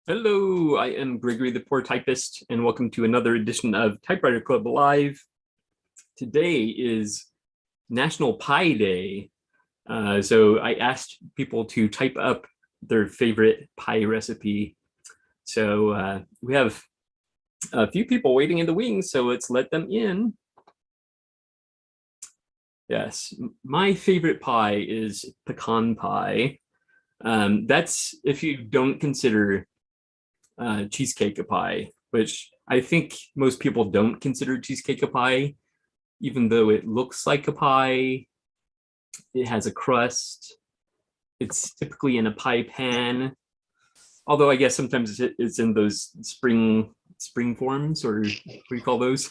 Hello, I am Gregory the Poor Typist, and welcome to another edition of Typewriter Club Live. Today is National Pie Day, so I asked people to type up their favorite pie recipe. So we have a few people waiting in the wings, so let's let them in. Yes, my favorite pie is pecan pie. That's if you don't consider cheesecake a pie, which I think most people don't consider cheesecake a pie, even though it looks like a pie. It has a crust. It's typically in a pie pan, although I guess sometimes it's in those spring forms, or what do you call those?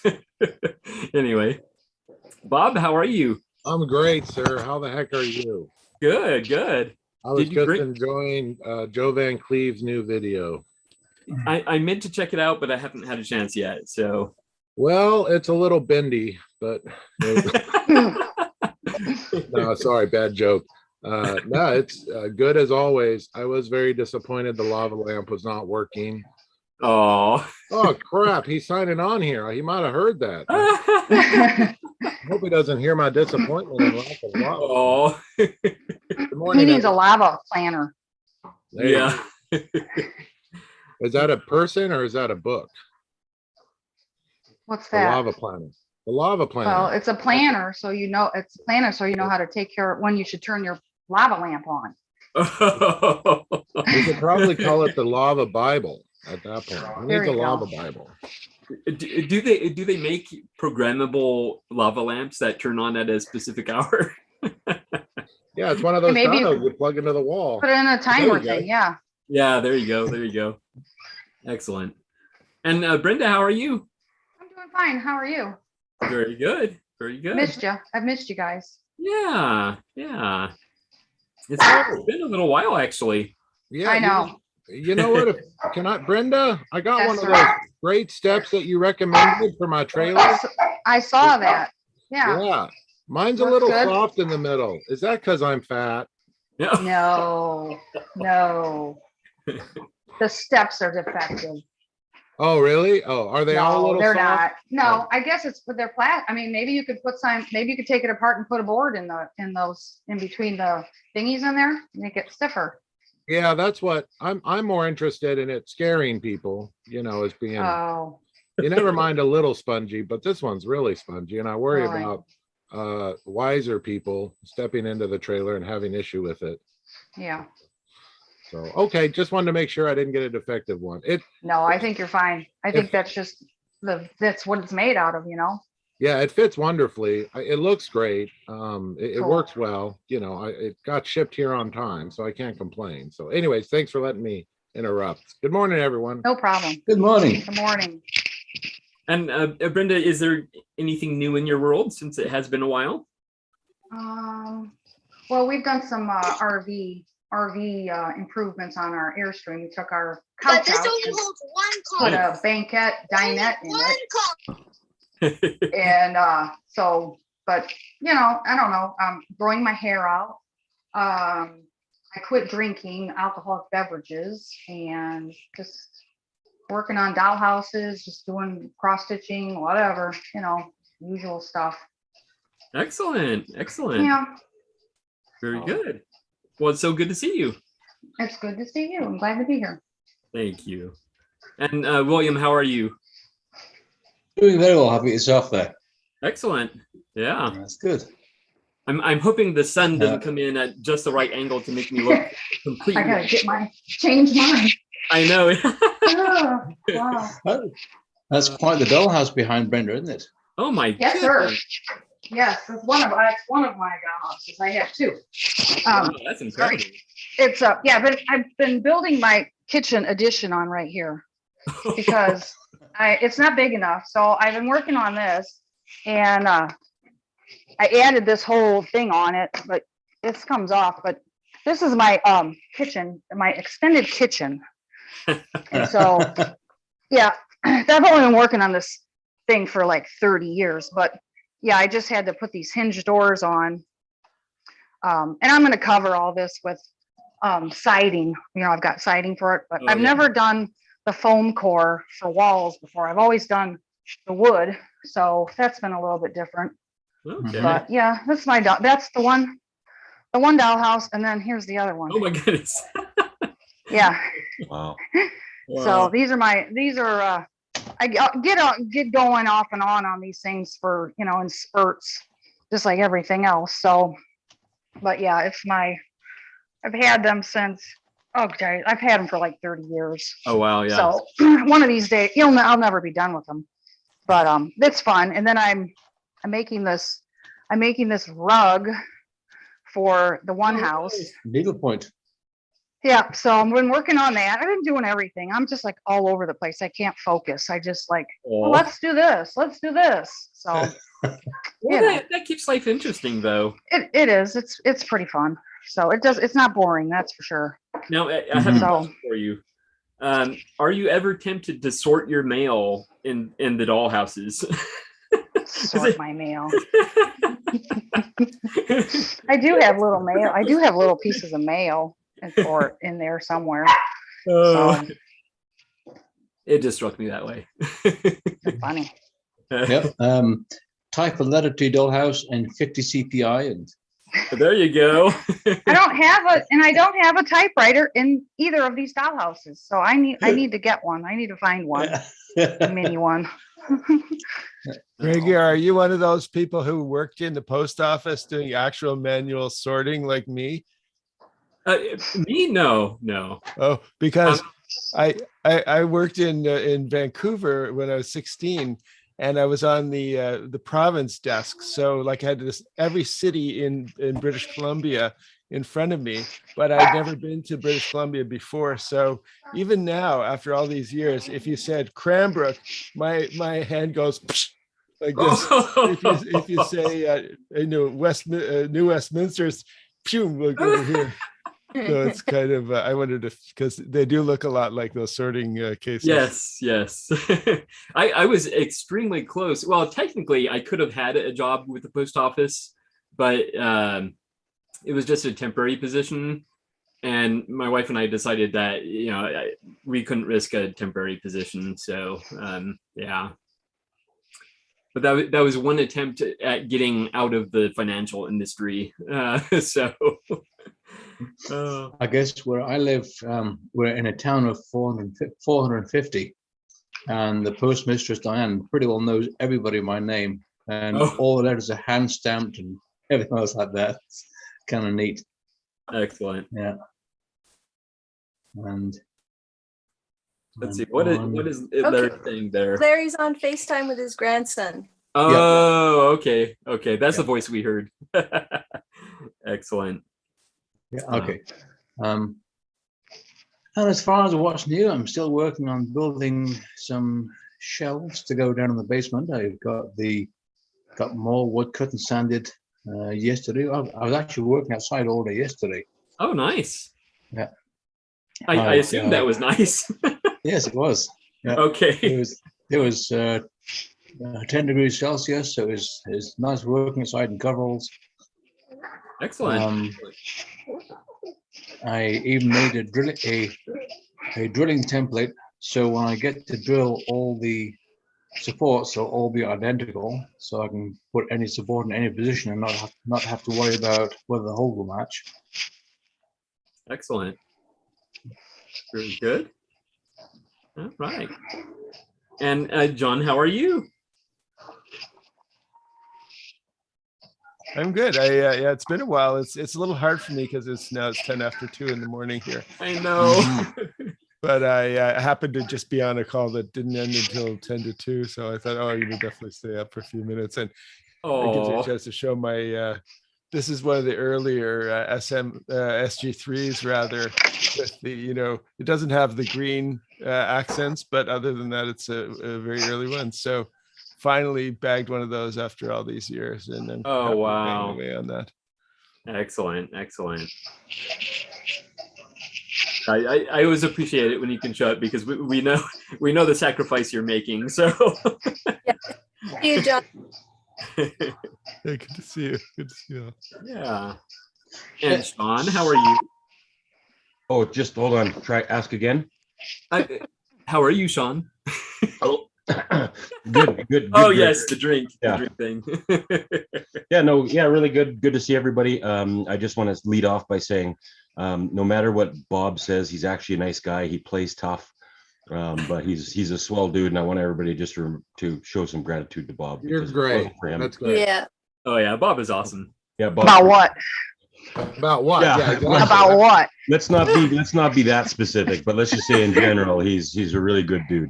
Anyway, Bob, how are you? I'm great, sir. How the heck are you? Good, good. I was just enjoying Joe Van Cleve's new video. I meant to check it out, but I haven't had a chance yet. So, well, it's a little bendy, but no, sorry, bad joke. No, it's good as always. I was very disappointed the lava lamp was not working. Oh crap! He's signing on here. He might have heard that. I hope he doesn't hear my disappointment in lack of lava. Oh, good morning. He needs a lava planner. Yeah. Is that a person or is that a book? What's that? The lava planner. The lava planner. Well, it's a planner, so you know it's a planner, so you know how to take care of when you should turn your lava lamp on. We could probably call it the lava Bible at that point. Who needs a lava Bible? Do they make programmable lava lamps that turn on at a specific hour? Yeah, it's one of those dials you plug into the wall. Put it in a timer thing, yeah. Yeah, there you go. There you go. Excellent. And Brenda, how are you? I'm doing fine. How are you? Very good. Very good. Missed you. I've missed you guys. Yeah, yeah. It's been a little while, actually. Yeah, I know. You know what? Brenda, I got one of those great steps that you recommended for my trailer. I saw that. Yeah. Yeah. Mine's a little soft in the middle. Is that because I'm fat? No. The steps are defective. Oh, really? Oh, are they all a little soft? Not. No, I guess it's with their plastic. I mean, maybe you could put maybe you could take it apart and put a board in between the thingies in there, make it stiffer. Yeah, that's what I'm more interested in, it scaring people, as being you never mind a little spongy, but this one's really spongy, and I worry about wiser people stepping into the trailer and having issue with it. Yeah. So okay, just wanted to make sure I didn't get a defective one. No, I think you're fine. I think that's just that's what it's made out of, Yeah, it fits wonderfully. It looks great. It works well. It got shipped here on time, so I can't complain. So anyways, thanks for letting me interrupt. Good morning, everyone. No problem. Good morning. Good morning. And Brenda, is there anything new in your world since it has been a while? Well, we've done some RV improvements on our Airstream. We took our couch out and put a banquette dinette in it. And but I don't know, growing my hair out. I quit drinking alcoholic beverages and just working on dollhouses, just doing cross stitching, whatever, usual stuff. Excellent. Yeah. Very good. Well, it's so good to see you. It's good to see you. I'm glad to be here. Thank you. And William, how are you? Doing very well. How about yourself there? Excellent. Yeah. That's good. I'm hoping the sun doesn't come in at just the right angle to make me look completely. I gotta change mine. I know. Wow. That's quite the dollhouse behind Brenda, isn't it? Oh my Yes, sir. Yes, it's one of my dollhouses. I have two. Wow, that's incredible. It's but I've been building my kitchen addition on right here because it's not big enough. So I've been working on this, and I added this whole thing on it, but this comes off. But this is my kitchen, my extended kitchen, and so yeah, I've only been working on this thing for like 30 years, but yeah, I just had to put these hinge doors on. And I'm going to cover all this with siding. I've got siding for it, but Oh, I've yeah. never done the foam core for walls before. I've always done the wood, so that's been a little bit different. Okay. But yeah, that's my doll. That's the one dollhouse, and then here's the other one. Oh my goodness. Yeah. Wow. So these are I get going off and on these things for in spurts, just like everything else. So, but yeah, I've had them since. Okay, I've had them for like 30 years. Oh wow, yeah. So one of these days, I'll never be done with them. But it's fun. And then I'm making this rug for the one house. Needlepoint. Yeah, so I've been working on that. I've been doing everything. I'm just like all over the place. I can't focus. I just like, well, let's do this. Let's do this. So Well, that keeps life interesting though. it is. It's pretty fun. So it's not boring, that's for sure. Now I have a question for you. Are you ever tempted to sort your mail in the dollhouses? Sort my mail. I do have little mail. I do have little pieces of mail in there somewhere. So. It just struck me that way. Funny. Yep. Type a letter to dollhouse and 50 CPI, and there you go. I don't have a typewriter in either of these dollhouses, so I need to get one. I need to find one, a mini one. Greggy, are you one of those people who worked in the post office doing actual manual sorting like me? Me? No. Oh, because I worked in Vancouver when I was 16, and I was on the province desk. So like I had every city in British Columbia in front of me, but I'd never been to British Columbia before. So even now, after all these years, if you said Cranbrook, my hand goes like this. If you say New Westminster, we'll go over here. So it's kind of I wondered if, because they do look a lot like those sorting cases. Yes. I was extremely close. Well, technically, I could have had a job with the post office, but it was just a temporary position, and my wife and I decided that we couldn't risk a temporary position. So yeah. But that was one attempt at getting out of the financial industry. I guess where I live, we're in a town of 450, and the postmistress Diane pretty well knows everybody by name, and all the letters are hand stamped and everything else like that. It's kind of neat. Excellent. Yeah. And let's see, what is Larry saying there? Larry's on FaceTime with his grandson. Oh, okay. That's the voice we heard. Excellent. Yeah. Okay. And as far as what's new, I'm still working on building some shelves to go down in the basement. I've got more wood cut and sanded yesterday. I was actually working outside all day yesterday. Oh, nice. Yeah. I assume that was nice. Yes, it was. Yeah. Okay. It was 10 degrees Celsius. So it was nice working outside in coveralls. Excellent. I even made a drilling template, so when I get to drill, all the supports will all be identical, so I can put any support in any position and not have to worry about whether the hole will match. Excellent. Very good. All right. And John, how are you? I'm good. Yeah, it's been a while. It's a little hard for me because it's 10 after 2 in the morning here. I know. But I happened to just be on a call that didn't end until 10 to 2. So I thought, you would definitely stay up for a few minutes. And I get you a chance to show my, this is one of the earlier SG3s rather, with the, it doesn't have the green accents, but other than that, it's a very early one. So finally bagged one of those after all these years, and then wow, away on that. Excellent. I always appreciate it when you can show it, because we know the sacrifice you're making. So yeah. You, John. Yeah, good to see you. Good to see you. Yeah. And Sean, how are you? Oh, just hold on. Ask again. How are you, Sean? Oh, good. Oh good. yes, the drink Yeah. thing. Yeah, no, yeah, really good. Good to see everybody. I just want to lead off by saying, no matter what Bob says, he's actually a nice guy. He plays tough, but he's a swell dude, and I want everybody just to show some gratitude to Bob. You're because if it wasn't great. for him- That's great. Yeah. Oh yeah, Bob is awesome. Yeah, Bob. About what? About what? Yeah, exactly. About what? Let's not be that specific, but let's just say in general, he's a really good dude.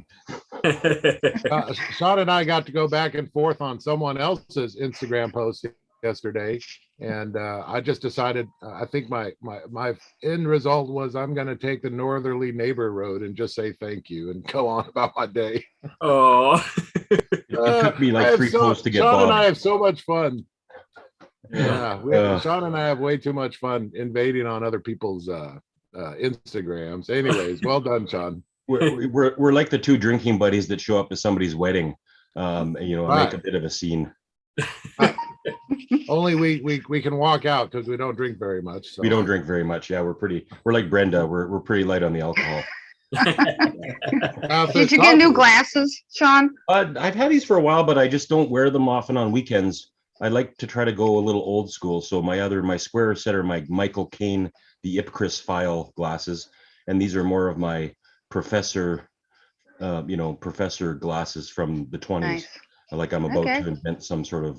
Sean and I got to go back and forth on someone else's Instagram post yesterday, and I just decided. I think my end result was I'm going to take the northerly neighbor road and just say thank you and go on about my day. Oh. It took me like 3 posts to get Sean Bob. and I have so much fun. Yeah. Sean and I have way too much fun invading on other people's Instagrams. Anyways, well done, Sean. We're like the 2 drinking buddies that show up to somebody's wedding, make a bit of a scene. Only we can walk out because we don't drink very much. So. We don't drink very much. Yeah, we're like Brenda. We're pretty light on the alcohol. Did you get new glasses, Sean? I've had these for a while, but I just don't wear them often on weekends. I like to try to go a little old school. So my square set are my Michael Caine, the Ipcris file glasses, and these are more of my professor glasses from the 20s. Nice. Like I'm about to invent some sort of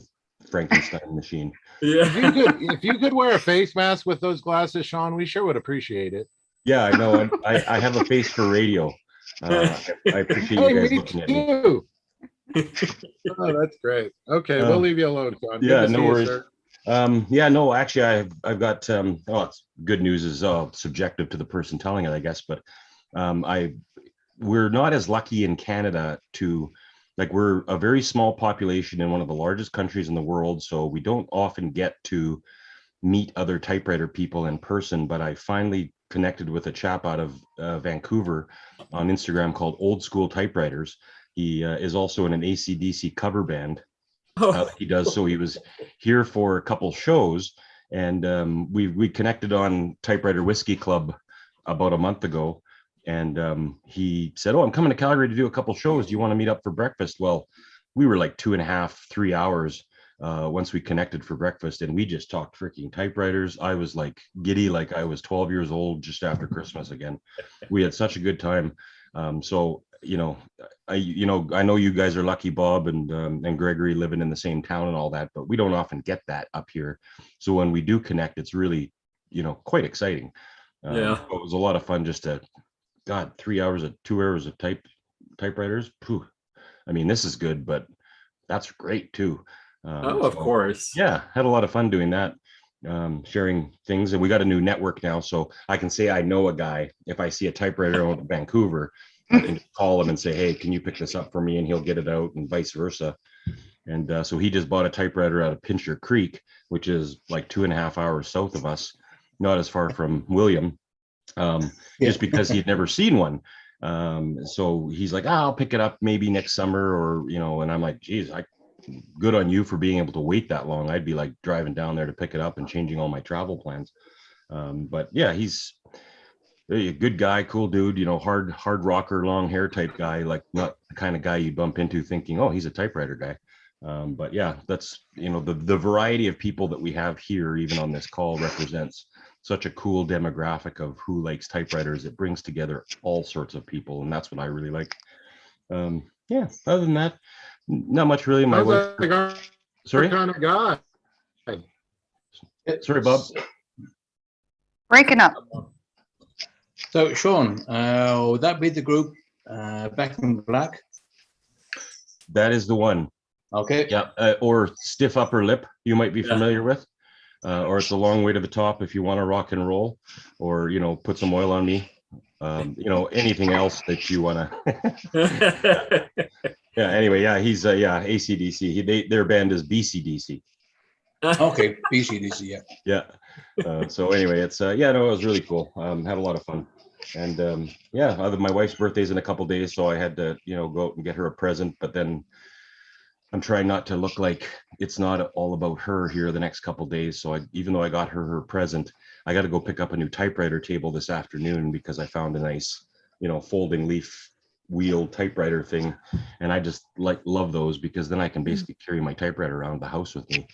Frankenstein machine. Yeah. If you could wear a face mask with those glasses, Sean, we sure would appreciate it. Yeah, I know. I have a face for radio. I appreciate you guys looking at me. Oh, that's great. Okay, we'll leave you alone, Sean. Yeah, no worries. Actually, I've got it's good news is subjective to the person telling it, I guess, but we're not as lucky in Canada we're a very small population in one of the largest countries in the world, so we don't often get to meet other typewriter people in person, but I finally connected with a chap out of Vancouver on Instagram called Old School Typewriters. He is also in an AC/DC cover band. He does. So he was here for a couple shows, and we connected on Typewriter Whiskey Club about a month ago. And he said, "Oh, I'm coming to Calgary to do a couple shows. Do you want to meet up for breakfast?" Well, we were like 2.5, 3 hours once we connected for breakfast, and we just talked freaking typewriters. I was like giddy, like I was 12 years old just after Christmas again. We had such a good time. So I know you guys are lucky, Bob and Gregory, living in the same town and all that, but we don't often get that up here. So when we do connect, it's really, quite exciting. Yeah, it was a lot of fun just to, 2 hours of typewriters. Phew. I mean, this is good, but that's great too. of course. Yeah, had a lot of fun doing that, sharing things, and we got a new network now, so I can say I know a guy. If I see a typewriter out in Vancouver, I can just call him and say, "Hey, can you pick this up for me?" And he'll get it out, and vice versa. And so he just bought a typewriter out of Pincher Creek, which is like 2.5 hours south of us, not as far from William, just because he'd never seen one. So he's like, "I'll pick it up maybe next summer," or and I'm like, "Geez, good on you for being able to wait that long. I'd be like driving down there to pick it up and changing all my travel plans." But yeah, he's a good guy, cool dude, hard rocker, long hair type guy, like not the kind of guy you bump into thinking, "Oh, he's a typewriter guy." But yeah, that's, the variety of people that we have here, even on this call, represents such a cool demographic of who likes typewriters. It brings together all sorts of people, and that's what I really like. Yeah, other than that, not much really. My wife. Sorry? Kind of guy. Sorry, Bob. Breaking up. So, Sean, would that be the group Back in Black? That is the one. Okay. Yeah, or Stiff Upper Lip, you might be familiar with. Or It's a Long Way to the Top if you want to rock and roll, or, Put Some Oil on Me. Anything else that you want to. Yeah, anyway, yeah, he's AC/DC. Their band is BCDC. Okay, BCDC, yeah. Yeah. So anyway, it's it was really cool. Had a lot of fun. And my wife's birthday's in a couple days, so I had to, go out and get her a present. But then I'm trying not to look like it's not all about her here the next couple of days. So even though I got her present, I got to go pick up a new typewriter table this afternoon because I found a nice, folding leaf wheel typewriter thing. And I just love those because then I can basically carry my typewriter around the house with me.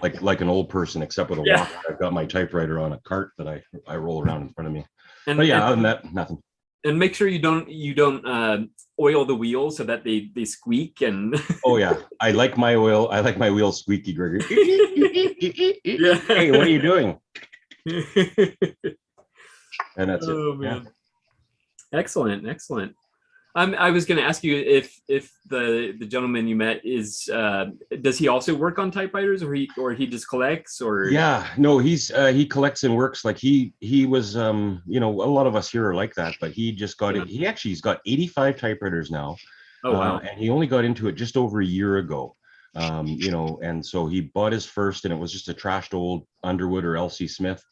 Like an old person, except with a walker. I've got my typewriter on a cart that I roll around in front of me. But yeah, other than that, nothing. And make sure you don't oil the wheels so that they squeak and. Oh yeah, I like my wheels squeaky, Gregory. Yeah. Hey, what are you doing? And that's Oh, it. man. Yeah. Excellent. I was going to ask you if the gentleman you met does he also work on typewriters, or he just collects, or? Yeah, no, he collects and works. Like he was, a lot of us here are like that, but he just got it. He's got 85 typewriters now. Oh, wow. And he only got into it just over a year ago. And so he bought his first, and it was just a trashed old Underwood or LC Smith.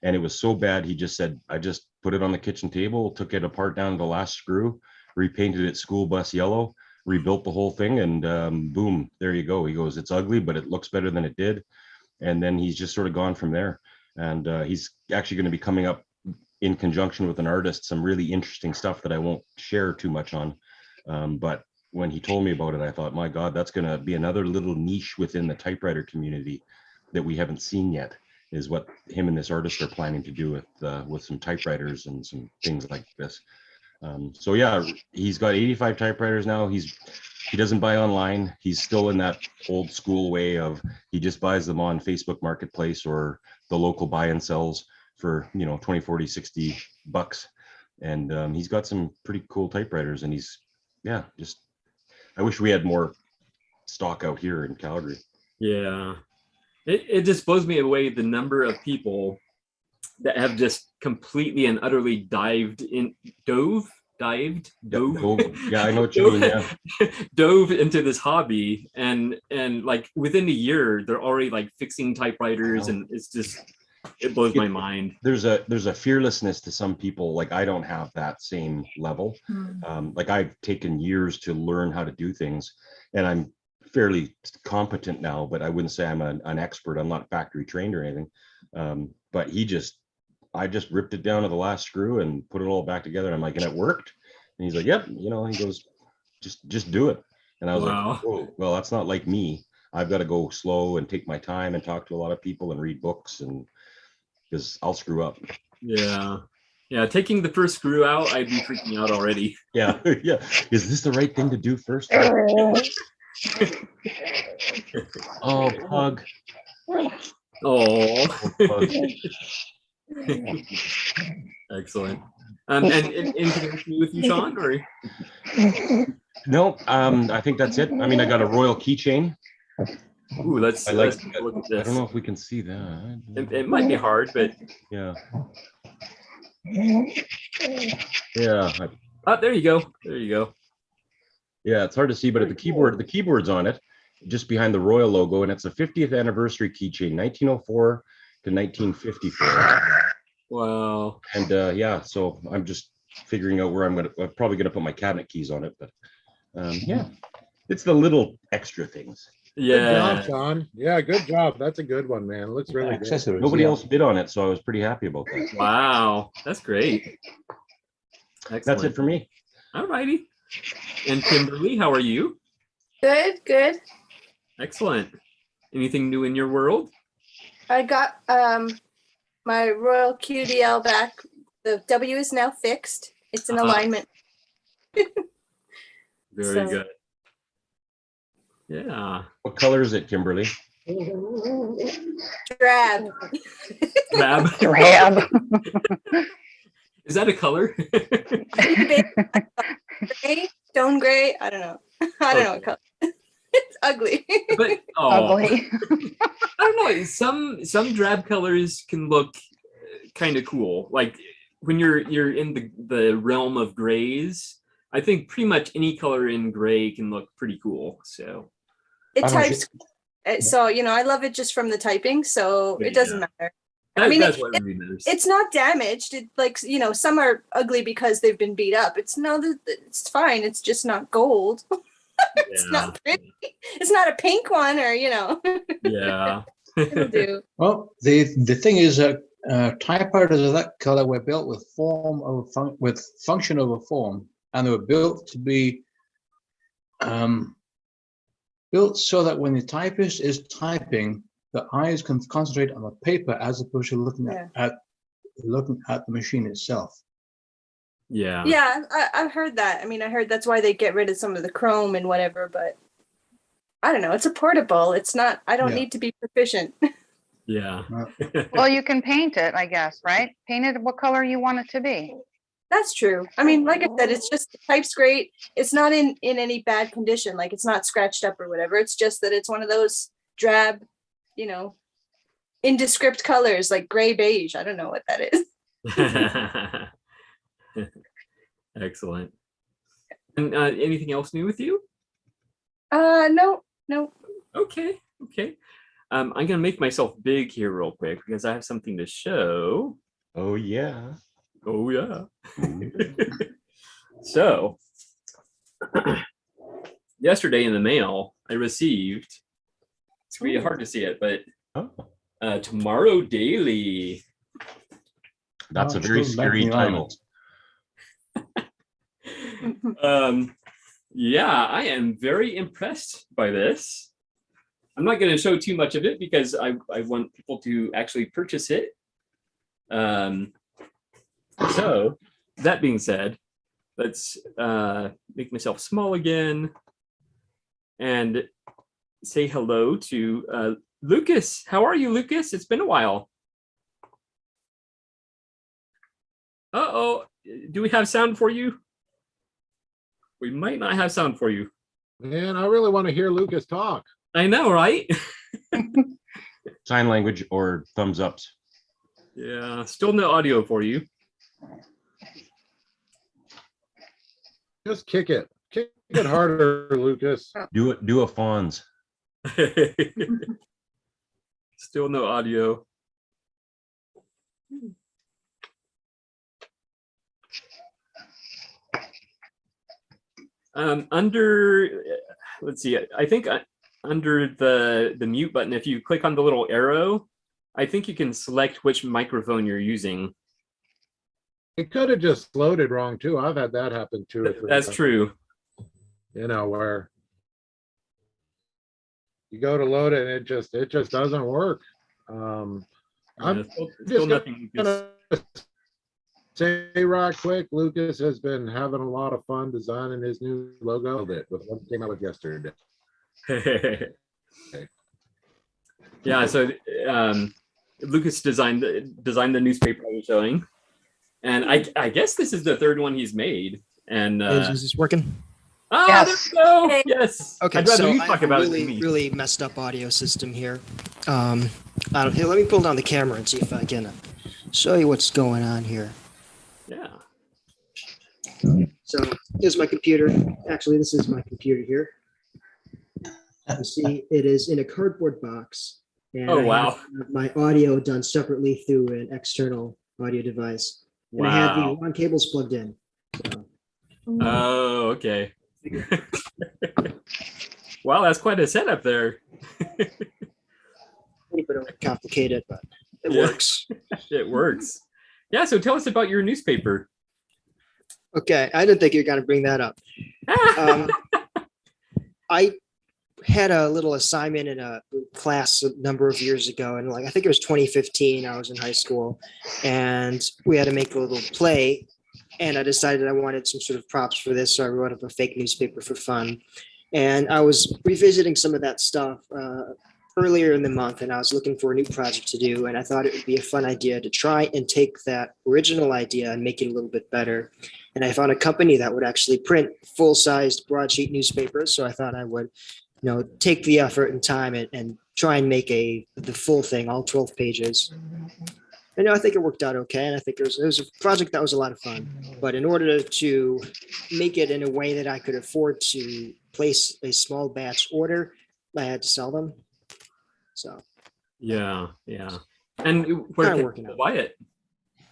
And it was so bad, he just said, I just put it on the kitchen table, took it apart down to the last screw, repainted it school bus yellow, rebuilt the whole thing, and boom, there you go. He goes, it's ugly, but it looks better than it did. And then he's just sort of gone from there. And he's actually going to be coming up in conjunction with an artist, some really interesting stuff that I won't share too much on. But when he told me about it, I thought, my God, that's going to be another little niche within the typewriter community that we haven't seen yet, is what him and this artist are planning to do with some typewriters and some things like this. So yeah, he's got 85 typewriters now. He doesn't buy online. He's still in that old school way of he just buys them on Facebook Marketplace or the local buy and sells for 20, 40, 60 bucks. And he's got some pretty cool typewriters, and I wish we had more stock out here in Calgary. Yeah. It just blows me away, the number of people that have just completely and utterly dived. Yeah, I know what you mean. Yeah. Dove into this hobby, and like within a year they're already like fixing typewriters, and it blows my mind. There's a fearlessness to some people. Like I don't have that same level. Like I've taken years to learn how to do things, and I'm fairly competent now, but I wouldn't say I'm an expert. I'm not factory trained or anything. But I just ripped it down to the last screw and put it all back together. I'm like, and it worked. And he's like, yep. He goes, just do it. And I was like, oh, well, that's not like me. I've got to go slow and take my time and talk to a lot of people and read books, and because I'll screw up. Yeah. Taking the first screw out, I'd be freaking out already. Yeah. Is this the right thing to do first? Oh, Pug. Oh. Pug. Excellent. And anything with you, Sean, or? No, I think that's it. I mean, I got a royal keychain. Ooh, let's look at this. I don't know if we can see that. It might be hard, but yeah. Yeah. Oh, there you go. Yeah, it's hard to see, but the keyboard's on it, just behind the royal logo, and it's a 50th anniversary keychain, 1904 to 1954. Wow. And so I'm just figuring out where I'm probably gonna put my cabinet keys on it, but yeah, it's the little extra things. Yeah. Good job, Sean. Yeah, good job. That's a good one, man. It looks really good. Nobody else bid on it, so I was pretty happy about that. Wow, that's great. Excellent. That's it for me. All righty. And Kimberly, how are you? Good. Excellent. Anything new in your world? I got my Royal QDL back. The W is now fixed. It's in alignment. Very good. Yeah. What color is it, Kimberly? Drab. Drab. Is that a color? Gray, stone gray. I don't know. I don't know what color. It's ugly. But Ugly. I don't know. Some drab colors can look kind of cool. Like when you're in the realm of grays, I think pretty much any color in gray can look pretty cool. So it types. So I love it just from the typing. So it doesn't matter. That's what really matters. It's not damaged. It some are ugly because they've been beat up. It's fine. It's just not gold. It's not pretty. It's not a pink one, or Yeah. it'll do. Well, the thing is that typewriters of that color were built with function over form, and they were built to be built so that when the typist is typing, the eyes can concentrate on the paper as opposed to looking at the machine itself. Yeah. Yeah, I've heard that. I mean, I heard that's why they get rid of some of the chrome and whatever, but I don't know. It's a portable. It's not, I don't need to be proficient. Yeah. Well, you can paint it, I guess, right? Paint it what color you want it to be. That's true. I mean, like I said, it's just the type's great. It's not in any bad condition. Like it's not scratched up or whatever. It's just that it's one of those drab, indescript colors like gray beige. I don't know what that is. Excellent. And anything else new with you? No. Okay. I'm gonna make myself big here real quick because I have something to show. Oh yeah. So yesterday in the mail, I received, it's really hard to see it, but Tomorrow Daily. That's a very scary title. Yeah, I am very impressed by this. I'm not going to show too much of it because I want people to actually purchase it. So that being said, let's make myself small again and say hello to Lucas. How are you, Lucas? It's been a while. Uh-oh, do we have sound for you? We might not have sound for you. Man, I really want to hear Lucas talk. I know, right? Sign language or thumbs ups. Yeah, still no audio for you. Just kick it. Kick it harder, Lucas. Do a Fonz. Still no audio. Let's see, I think under the mute button, if you click on the little arrow, I think you can select which microphone you're using. It could have just loaded wrong too. I've had that happen too. That's true. Where you go to load it and it just doesn't work. I'm still nothing. gonna say right quick, Lucas has been having a lot of fun designing his new logo with what came out with yesterday. Yeah, so Lucas designed the newspaper I was showing, and I guess this is the third one he's made. And is this working? Oh, Yes. there we go. Yes. Okay, I'd rather so you I talk have about a it than me. really messed up audio system here. Here, let me pull down the camera and see if I can show you what's going on here. Yeah. So here's my computer. Actually, this is my computer here. You see, it is in a cardboard box. And Oh, I wow. have my audio done separately through an external audio device. And I had the Wow. LAN cables plugged in. So, Oh, okay. Wow, that's quite a setup there. a little bit complicated, but it Yeah. works. It works. Yeah, so tell us about your newspaper. Okay, I didn't think you were going to bring that up. I had a little assignment in a class a number of years ago, and I think it was 2015. I was in high school, and we had to make a little play. And I decided I wanted some sort of props for this, so I wrote up a fake newspaper for fun. And I was revisiting some of that stuff earlier in the month, and I was looking for a new project to do. And I thought it would be a fun idea to try and take that original idea and make it a little bit better. And I found a company that would actually print full-sized broadsheet newspapers. So I thought I would, take the effort and time and try and make the full thing, all 12 pages. And I think it worked out okay. And I think it was a project that was a lot of fun. But in order to make it in a way that I could afford to place a small batch order, I had to sell them. So Yeah. And where Kinda can working people out. buy it?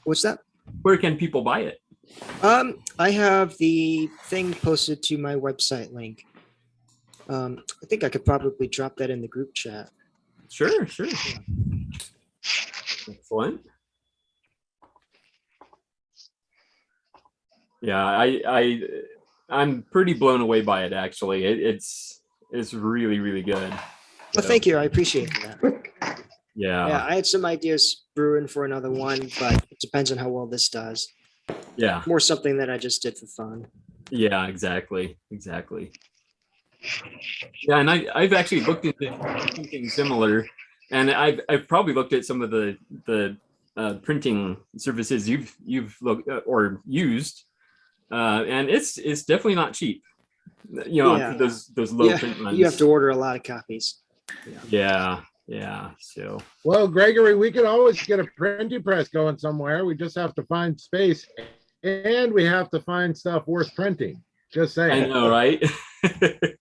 what's that? Where can people buy it? I have the thing posted to my website link. I think I could probably drop that in the group chat. Sure. Excellent. Yeah, I'm pretty blown away by it, actually. It's really, really good. Well, thank you. I appreciate that. Yeah. I had some ideas brewing for another one, but it depends on how well this does. Yeah. More something that I just did for fun. Yeah, exactly. Yeah, and I've actually looked into something similar, and I've probably looked at some of the printing services you've looked or used, and it's definitely not cheap. For those low print runs. You have to order a lot of copies. Yeah. So. Well, Gregory, we could always get a printing press going somewhere. We just have to find space, and we have to find stuff worth printing. Just saying. I know, right?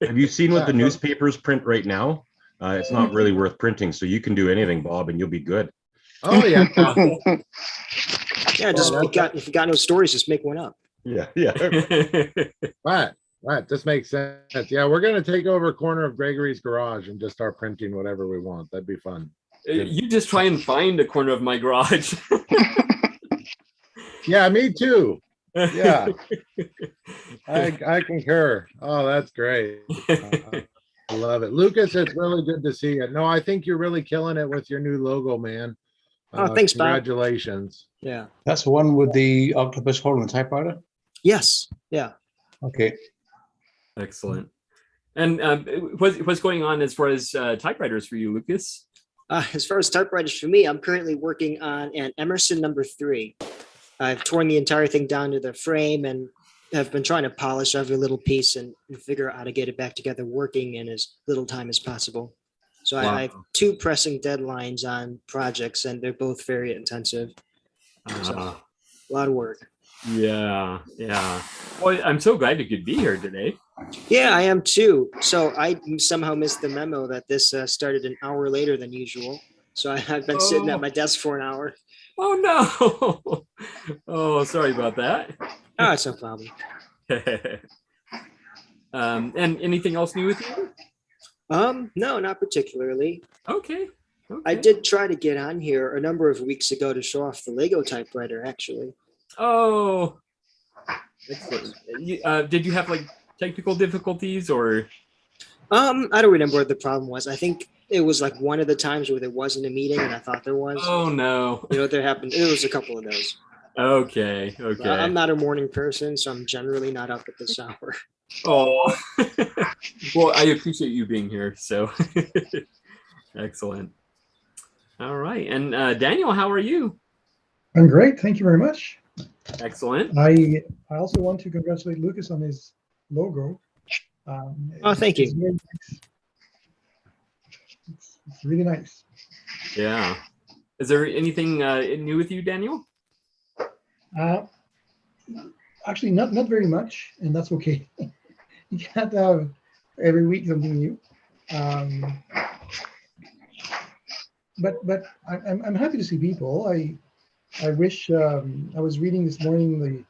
Have you seen what the newspapers print right now? It's not really worth printing, so you can do anything, Bob, and you'll be good. Oh yeah. Yeah, just if you got no stories, just make one up. Yeah. Right. This makes sense. Yeah, we're gonna take over a corner of Gregory's garage and just start printing whatever we want. That'd be fun. You just try and find a corner of my garage. Yeah, me too. Yeah. I concur. Oh, that's great. I love it. Lucas, it's really good to see you. No, I think you're really killing it with your new logo, man. Thanks, Bob. Congratulations. Yeah. That's the one with the octopus holding the typewriter? Yes. Yeah. Okay. Excellent. And what's going on as far as typewriters for you, Lucas? As far as typewriters for me, I'm currently working on an Emerson #3. I've torn the entire thing down to the frame and have been trying to polish every little piece and figure out how to get it back together working in as little time as possible. So Wow. I have 2 pressing deadlines on projects, and they're both very intensive. So, a lot of work. Yeah. Well, I'm so glad you could be here today. Yeah, I am too. So I somehow missed the memo that this started an hour later than usual. So I've been sitting at my desk for an hour. Oh no! Oh, sorry about that. Oh, it's no problem. And anything else new with you? No, not particularly. Okay. I did try to get on here a number of weeks ago to show off the Lego typewriter, actually. Oh, excellent. Did you have like technical difficulties or? I don't remember what the problem was. I think it was like one of the times where there wasn't a meeting and I thought there was. Oh no. There happened. It was a couple of those. Okay. I'm not a morning person, so I'm generally not up at this hour. Oh. Well, I appreciate you being here. So excellent. All right. And Daniel, how are you? I'm great. Thank you very much. Excellent. I also want to congratulate Lucas on his logo. Thank you. It's very nice. It's really nice. Yeah. Is there anything new with you, Daniel? Actually, not very much, and that's okay. You can't have every week something new. But I'm happy to see people. I wish I was reading this morning the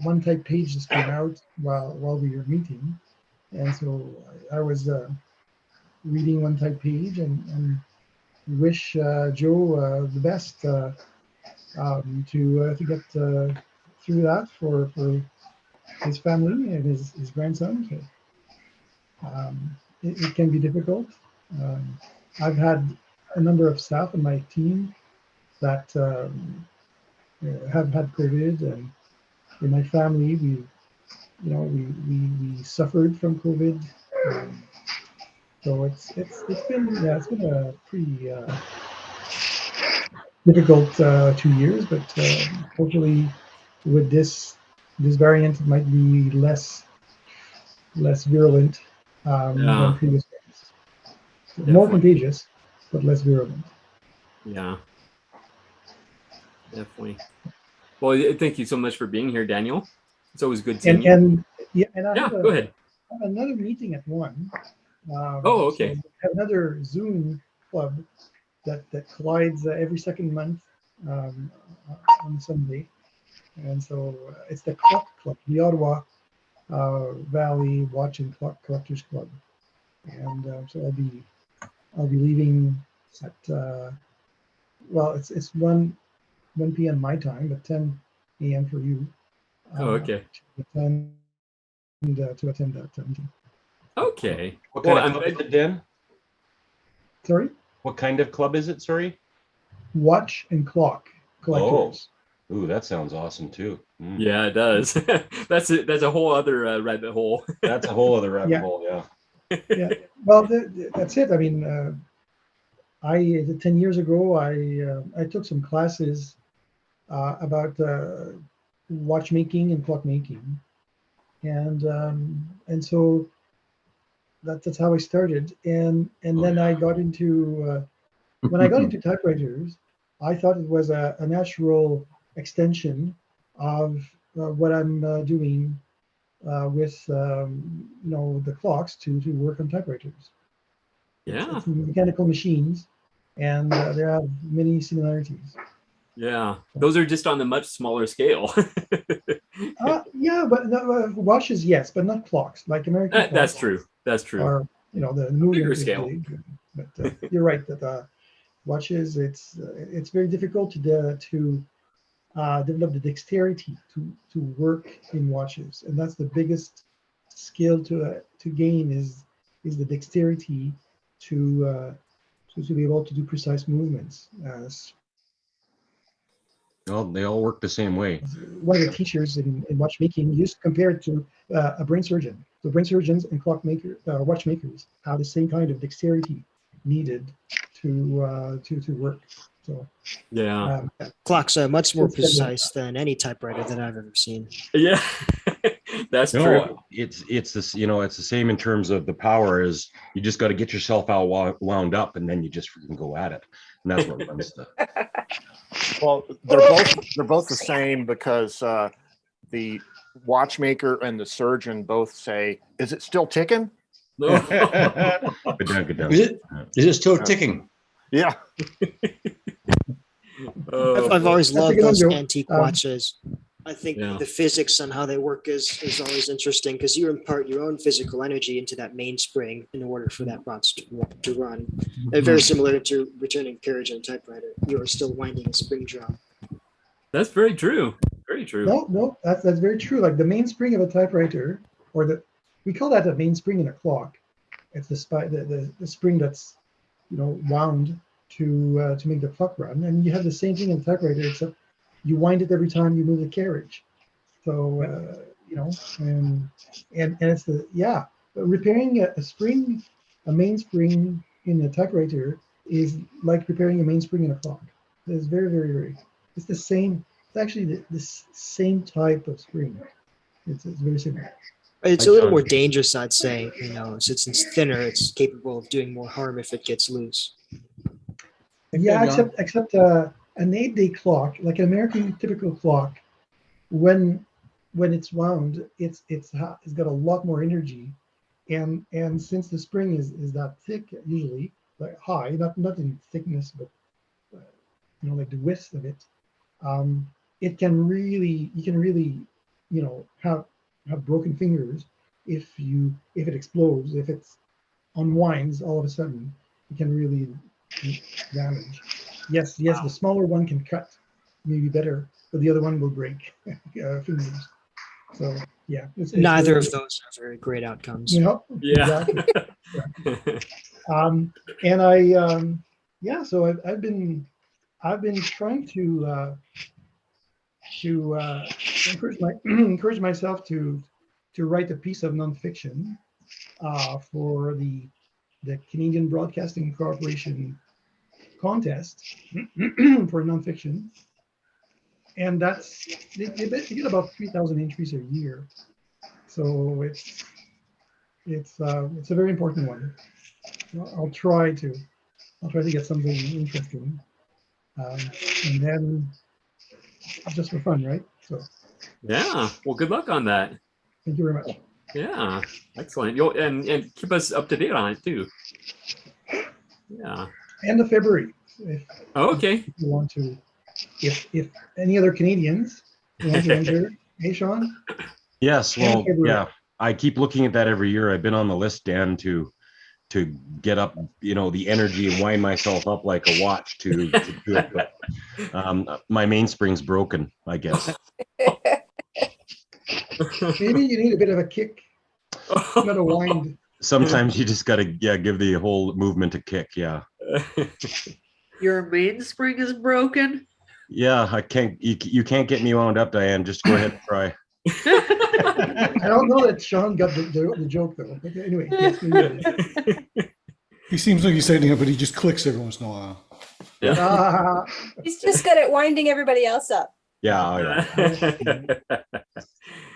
one type page just came out while we were meeting, and so I was reading one type page and wish Joe the best to get through that for his family and his grandson. So, it can be difficult. I've had a number of staff on my team that have had COVID, and in my family, we suffered from COVID. So it's been a pretty difficult 2 years, but hopefully with this variant, it might be less virulent than previous ones. More contagious, but less virulent. Yeah, definitely. Well, thank you so much for being here, Daniel. It's always good seeing you. Go ahead. I have another meeting at 1. Okay. So we have another Zoom club that collides every second month on Sunday, and so it's the Clock Club, the Ottawa Valley Watch and Clock Collectors Club, and so I'll be leaving at well, it's 1 p.m. my time, but 10 a.m. for you. Oh, okay. To attend that meeting. Okay. What kind of club is it, Dan? Sorry? What kind of club is it? Sorry? Watch and Clock Collectors. Oh, ooh, that sounds awesome too. Mm. Yeah, it does. That's a whole other rabbit hole. That's a whole other rabbit hole. Yeah. Yeah. Well, that's it. I mean, 10 years ago, I took some classes about watchmaking and clockmaking, and so that's how I started. And then I got into when I got into typewriters, I thought it was a natural extension of what I'm doing with the clocks to work on typewriters. Yeah. It's mechanical machines, and they have many similarities. Yeah, those are just on a much smaller scale. Yeah, but watches, yes, but not clocks. Like American clocks. That's true. That's true. Are, the movement bigger is scale. big, but you're right that watches, it's very difficult to develop the dexterity to work in watches, and that's the biggest skill to gain is the dexterity to be able to do precise movements. Well, they all work the same way. One of the teachers in watchmaking used to compare it to a brain surgeon. So brain surgeons and watchmakers have the same kind of dexterity needed to work. So yeah, clocks are much more precise than any typewriter that I've ever seen. Yeah, that's true. It's this, it's the same in terms of the power. Is you just got to get yourself all wound up, and then you just freaking go at it, and that's what runs the. Well, they're both the same because the watchmaker and the surgeon both say, "Is it still ticking?" No. Good down. Is it still ticking? Yeah. I've always loved those antique watches. I think Yeah. the physics on how they work is always interesting because you impart your own physical energy into that mainspring in order for that watch to run. Very similar to returning carriage on a typewriter. You are still winding a spring drum. That's very true. Very true. No, that's very true. Like the mainspring of a typewriter, or we call that a mainspring in a clock. It's the spring that's wound to make the clock run, and you have the same thing in a typewriter, except you wind it every time you move the carriage. So and it's repairing a mainspring in a typewriter is like repairing a mainspring in a clock. It's very, very, very. It's the same. It's actually the same type of spring. It's very similar. It's a little more dangerous, I'd say. Since it's thinner, it's capable of doing more harm if it gets loose. Yeah, except an 8-day clock, like an American typical clock, when it's wound, it's got a lot more energy, and since the spring is that thick, usually like high, not in thickness, but like the width of it, you can really have broken fingers if it explodes, if it unwinds all of a sudden, it can really damage. Yes, the smaller one can cut maybe better, but the other one will break fingers. So yeah, it's neither of those are very great outcomes. Yeah. Exactly. And I so I've been trying to encourage myself to write a piece of nonfiction for the Canadian Broadcasting Corporation contest for nonfiction, and they get about 3,000 entries a year, so it's a very important one. I'll try to get something interesting, and then just for fun, right? So Yeah. Well, good luck on that. thank you very much. Yeah. Excellent. You'll and keep us up to date on it too. Yeah. End of February. Okay. If you want to, if any other Canadians want to enter, hey Sean, Yes, well, yeah, I keep looking at that every year. I've been on the list, Dan, to get up, the energy and wind myself up like a watch to do it. But my mainspring's broken, I guess. Maybe you need a bit of a kick, not a wind. Sometimes you just got to, give the whole movement a kick. Yeah. Your mainspring is broken? Yeah, I can't. You can't get me wound up, Diane. Just go ahead and try. I don't know that Sean got the joke though. But anyway, yes, he seems like he's saying it, but he just clicks every once in a while. Yeah. He's just good at winding everybody else up. Yeah.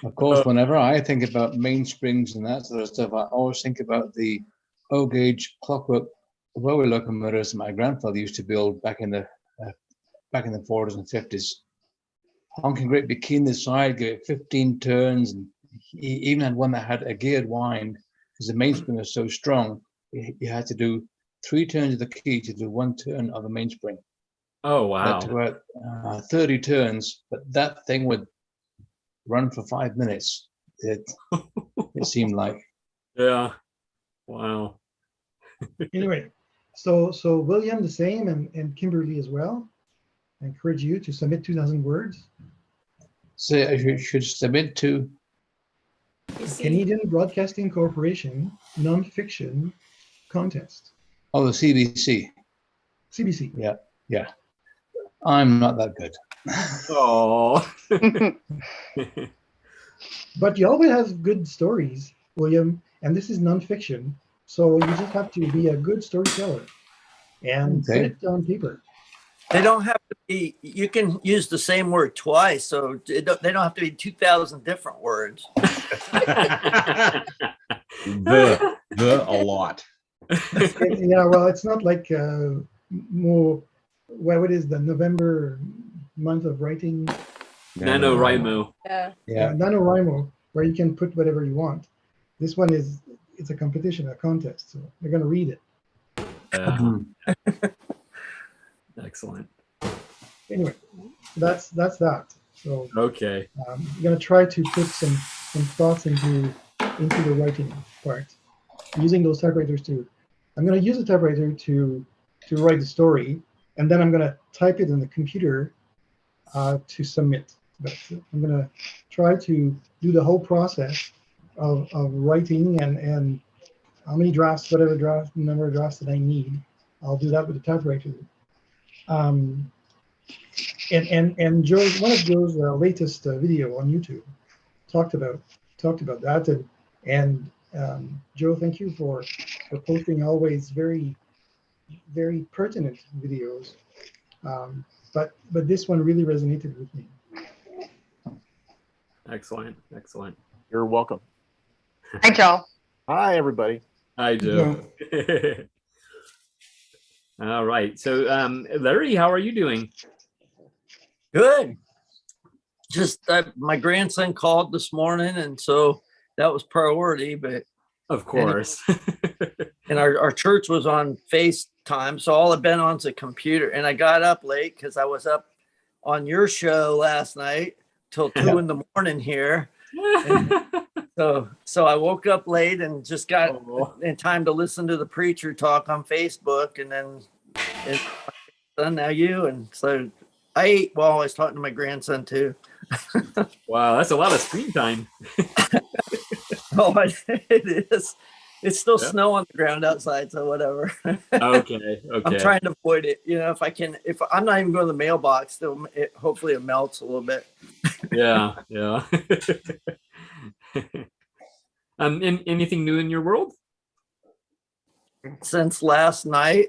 Of course, whenever I think about mainsprings and that sort of stuff, I always think about the O-gauge clockwork railway locomotives my grandfather used to build back in the 40s and 50s. Honking great big key in the side, gave it 15 turns, and he even had one that had a geared wind because the mainspring was so strong. You had to do 3 turns of the key to do 1 turn of the mainspring. Oh wow! That were 30 turns, but that thing would run for 5 minutes. It seemed like. Yeah. Wow. Anyway, so William the same, and Kimberly as well. I encourage you to submit 2,000 words. So you should submit to Canadian Broadcasting Corporation Nonfiction Contest. Oh, the CBC. CBC. Yeah. I'm not that good. Oh. But you always have good stories, William, and this is nonfiction. So you just have to be a good storyteller and put it on paper. They don't have to be, you can use the same word twice, so they don't have to be 2,000 different words. A lot. Yeah, well, it's not like more, what is the November month of writing? NaNoWriMo. Yeah. NaNoWriMo, where you can put whatever you want. This one it's a competition, a contest, so they're going to read it. Excellent. Anyway, that's that. So okay, I'm going to try to put some thoughts into the writing part, using those typewriters to. I'm going to use a typewriter to write the story, and then I'm going to type it in the computer to submit. But I'm going to try to do the whole process of writing and how many drafts, whatever number of drafts that I need. I'll do that with the typewriter. And Joe's, one of Joe's latest video on YouTube talked about that, and Joe, thank you for posting always very, very pertinent videos. But this one really resonated with me. Excellent. You're welcome. Hi, Joe. Hi, everybody. Hi, Joe. All right. So, Larry, how are you doing? Good. Just my grandson called this morning, and so that was priority. But of course, and our church was on FaceTime, so all I've been on's a computer. And I got up late because I was up on your show last night till 2 in the morning here. So I woke up late and just got in time to listen to the preacher talk on Facebook, and then now you. And so I ate while I was talking to my grandson too. Wow, that's a lot of screen time. Oh, it is. It's still snow on the ground outside, so whatever. Okay. I'm trying to avoid it. If I can, if I'm not even going to the mailbox, hopefully it melts a little bit. Yeah. Anything new in your world? Since last night.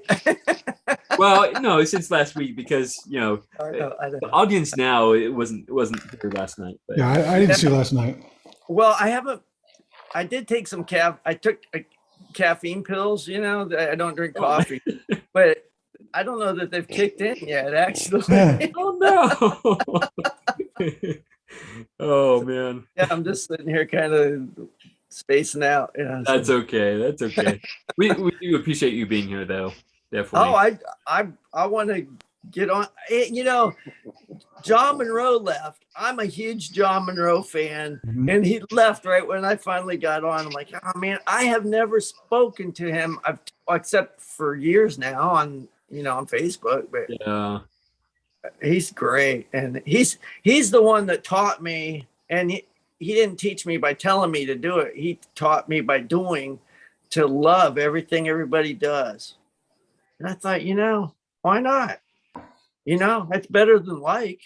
Well, no, since last week, because I know. The audience now, it wasn't here last night. But. Yeah, I didn't see last night. Well, I did take some I took caffeine pills. I don't drink coffee, but I don't know that they've kicked in yet. Actually. Oh no. Oh man. Yeah, I'm just sitting here kind of spacing out. Yeah, that's okay. We do appreciate you being here, though. Definitely. Oh, I want to get on. John Monroe left. I'm a huge John Monroe fan, and he left right when I finally got on. I'm like, oh man, I have never spoken to him. Except for years now on Facebook, but Yeah. he's great, and he's the one that taught me, and he didn't teach me by telling me to do it. He taught me by doing, to love everything everybody does. And I thought, why not? That's better than like.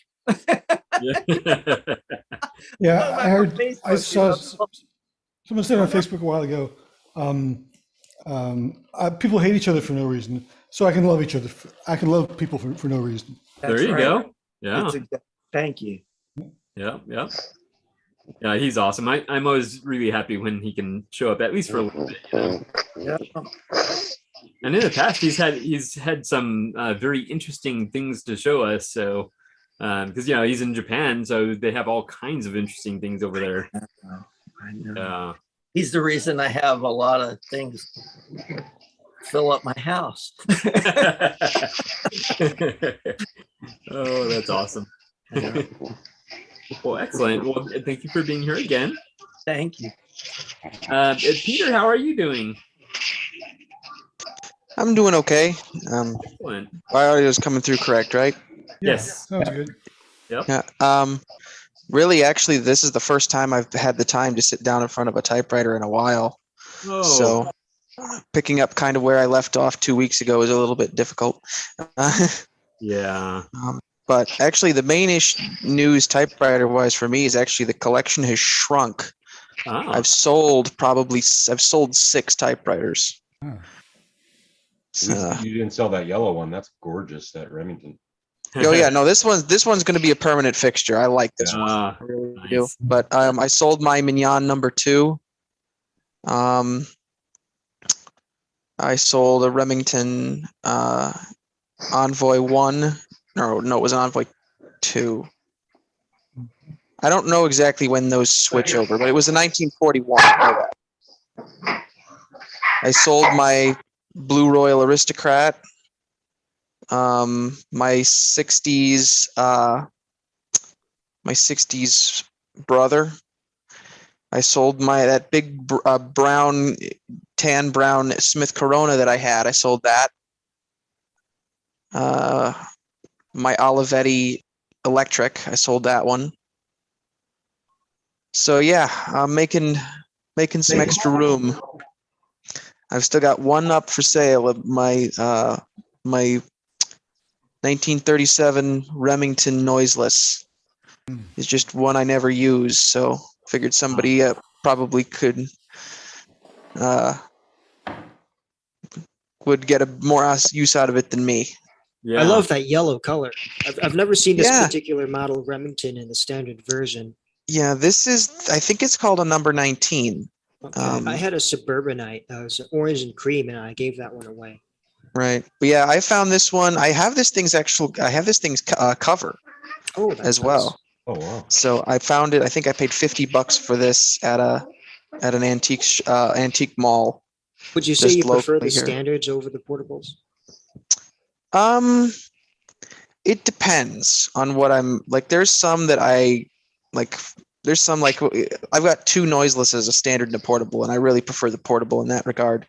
Yeah, I heard. I saw someone said on Facebook a while ago. People hate each other for no reason, so I can love each other. I can love people for no reason. There you go. Yeah. Thank you. Yeah. Yeah. Yeah. He's awesome. I'm always really happy when he can show up, at least for a little bit. Yeah. And in the past, he's had some very interesting things to show us. So, because he's in Japan, so they have all kinds of interesting things over there. I know. He's the reason I have a lot of things fill up my house. Oh, that's awesome. Well, excellent. Well, thank you for being here again. Thank you. Peter, how are you doing? I'm doing okay. Excellent. My audio is coming through correct, right? Yes. Sounds good. Yep. Yeah. Really, actually, this is the first time I've had the time to sit down in front of a typewriter in a while. Oh. So picking up kind of where I left off 2 weeks ago is a little bit difficult. Yeah. But actually, the main news typewriter-wise for me is actually the collection has shrunk. Ah. I've sold 6 typewriters. Oh. You didn't sell that yellow one. That's gorgeous, that Remington. Oh yeah, no, this one's going to be a permanent fixture. I like this one. I really do. But I sold my Mignon number 2. I sold a Remington Envoy 1. No, it was Envoy 2. I don't know exactly when those switch over, but it was in 1941. I sold my Blue Royal Aristocrat. My 60s brother. I sold that big tan brown Smith Corona that I had. I sold that. My Olivetti Electric. I sold that one. So yeah, I'm making some extra room. I've still got one up for sale of my 1937 Remington Noiseless. It's just one I never used, so figured somebody probably would get a more use out of it than me. Yeah. I love that yellow color. I've never seen this particular model of Remington in the standard version. Yeah, I think it's called a number 19. Okay. I had a Suburbanite. It was orange and cream, and I gave that one away. Right. But yeah, I found this one. I have this thing's cover as well. Oh wow. So I found it. I think I paid $50 for this at an antique mall. Would you say you prefer the standards over the portables? It depends on what I'm like. There's some that I like. There's some like I've got 2 noiselesses, a standard and a portable, and I really prefer the portable in that regard.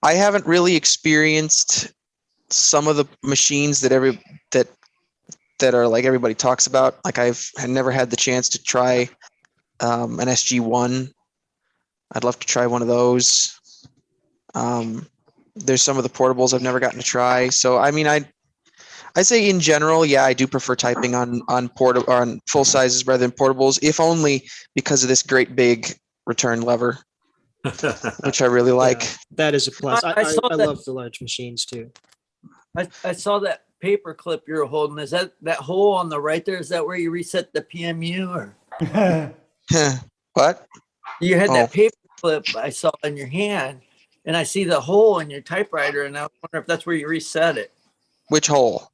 I haven't really experienced some of the machines that are like everybody talks about. Like I never had the chance to try an SG1. I'd love to try one of those. There's some of the portables I've never gotten to try. So I mean, I say in general, yeah, I do prefer typing on full sizes rather than portables, if only because of this great big return lever, which I really like. Yeah, that is a plus. I love the large machines too. I saw that paper clip you're holding. Is that hole on the right there? Is that where you reset the PMU or? What? You had that paper clip I saw in your hand, and I see the hole in your typewriter, and I wonder if that's where you reset it. Which hole?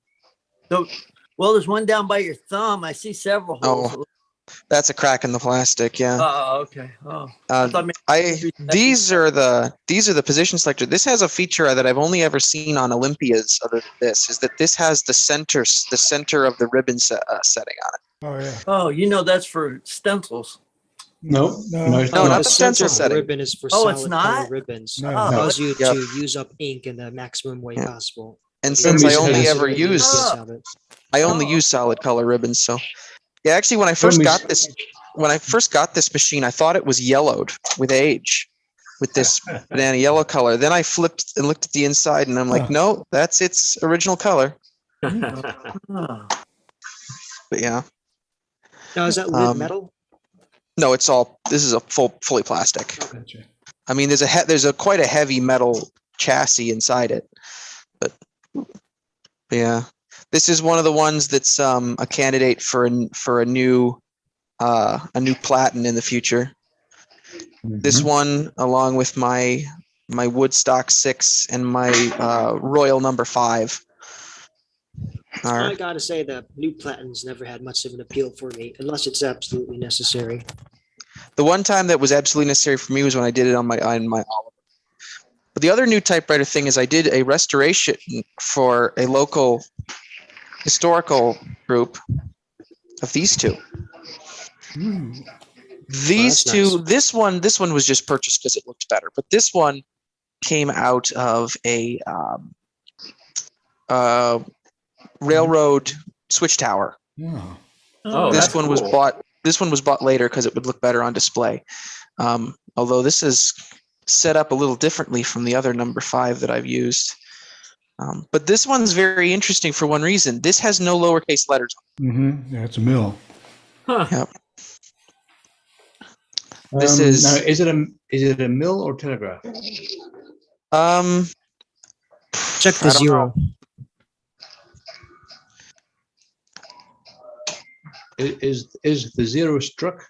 So, well, there's one down by your thumb. I see several holes. That's a crack in the plastic. Yeah. Oh, okay. Oh, I thought these are the position selector. This has a feature that I've only ever seen on Olympias. Other than this, is that this has the center of the ribbon setting on it. Oh yeah. Oh, you know that's for stencils. No, No. it's No, not. not the stencil setting. Ribbon is for Oh, it's solid not? color ribbons. No. It Oh, allows you Yep. to use up ink in the maximum way Yeah. possible. And But since you I don't only use ever it, use, you have it. I only use solid color ribbons. So, yeah, actually, when I first got this machine, I thought it was yellowed with age, with this banana yellow color. Then I flipped and looked at the inside, and I'm like, no, that's its original color. Oh. But yeah. Now, is that lid metal? No, it's all. This is a fully plastic. Gotcha. I mean, there's quite a heavy metal chassis inside it, but yeah, this is one of the ones that's a candidate for a new platen in the future. This one, along with my Woodstock 6 and my Royal number 5. I gotta say the new platens never had much of an appeal for me, unless it's absolutely necessary. The one time that was absolutely necessary for me was when I did it on my Oliver. But the other new typewriter thing is I did a restoration for a local historical group of these two. These two, nice. This one was just purchased because it looked better, but this one came out of a railroad switch tower. Yeah. Oh, this that's one was cool. bought. This one was bought later because it would look better on display. Although this is set up a little differently from the other number 5 that I've used. But this one's very interesting for one reason. This has no lowercase letters. Mm-hmm. Yeah, it's a mill. Huh. Yep. This is now, is it a mill or telegraph? Check the 0. Is the 0 struck?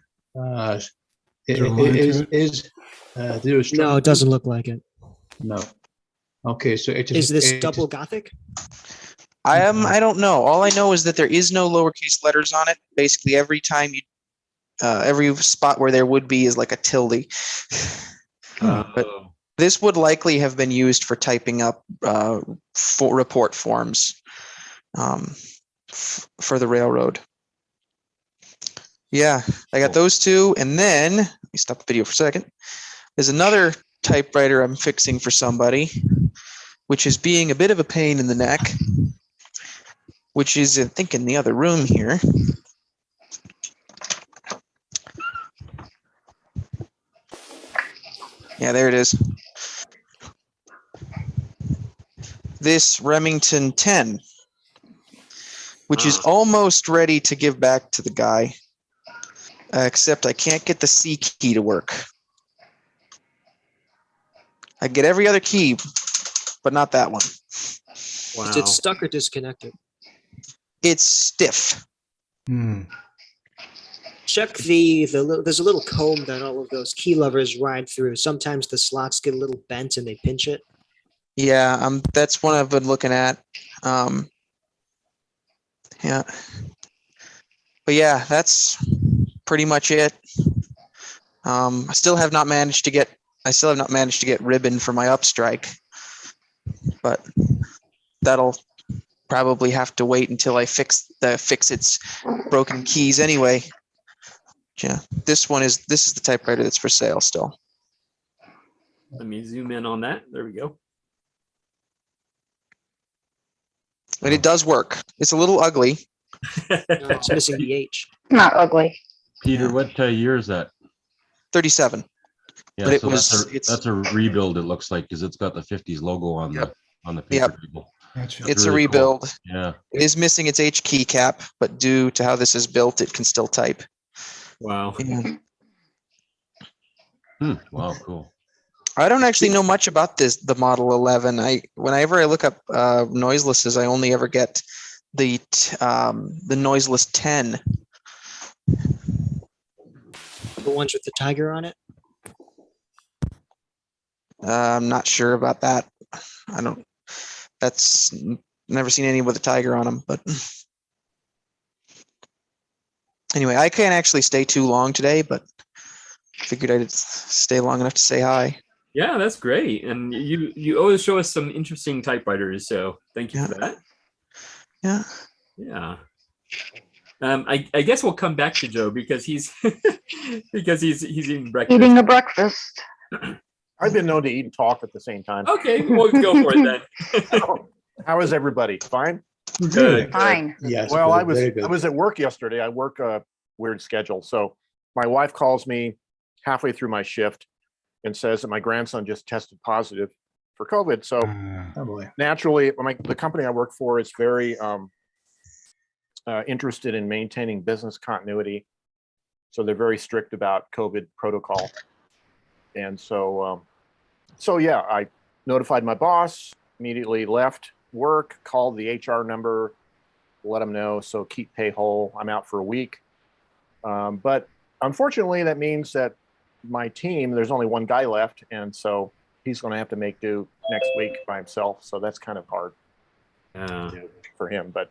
Is 0 struck? No, it doesn't look like it. No. Okay, so it just, is this double Gothic? I don't know. All I know is that there is no lowercase letters on it. Basically, every time you, every spot where there would be is like a tilde. But this would likely have been used for typing up for report forms for the railroad. Yeah, I got those two, and then let me stop the video for a second. There's another typewriter I'm fixing for somebody, which is being a bit of a pain in the neck, which is, I think, in the other room here. Yeah, there it is. This Remington 10, which is almost ready to give back to the guy, except I can't get the C key to work. I get every other key, but not that one. Wow. Is it stuck or disconnected? It's stiff. Check there's a little comb that all of those key levers ride through. Sometimes the slots get a little bent and they pinch it. Yeah, that's one I've been looking at. Yeah. But yeah, that's pretty much it. I still have not managed to get ribbon for my upstrike, but that'll probably have to wait until I fix its broken keys anyway. Yeah, this is the typewriter that's for sale still. Let me zoom in on that. There we go. And it does work. It's a little ugly. No, it's missing the H. Not ugly. Peter, what year is that? 37. Yeah, but so that's a rebuild. It looks like, because it's got the 50s logo on the paper table. It's really a rebuild. Cool. Yeah, it is missing its H keycap, but due to how this is built, it can still type. Wow. Yeah. Wow, cool. I don't actually know much about the Model 11. Whenever I look up noiselesses, I only ever get the noiseless 10. The ones with the tiger on it? I'm not sure about that. That's never seen any with a tiger on them, but Anyway, I can't actually stay too long today, but figured I'd stay long enough to say hi. Yeah, that's great. And you always show us some interesting typewriters, so thank you for that. Yeah. Yeah. I guess we'll come back to Joe because he's he's eating breakfast. Eating a breakfast. I've been known to eat and talk at the same time. Okay, we'll go for it then. How is everybody? Fine? Good. Fine. Yes. Well, I very good. was at work yesterday. I work a weird schedule. So my wife calls me halfway through my shift and says that my grandson just tested positive for COVID. So Oh boy. naturally, the company I work for is very interested in maintaining business continuity. So they're very strict about COVID protocol. And so, yeah, I notified my boss, immediately left work, called the HR number, let them know. So keep pay whole. I'm out for a week. But unfortunately, that means that my team, there's only one guy left. And so he's going to have to make do next week by himself. So that's kind of hard to do for him. But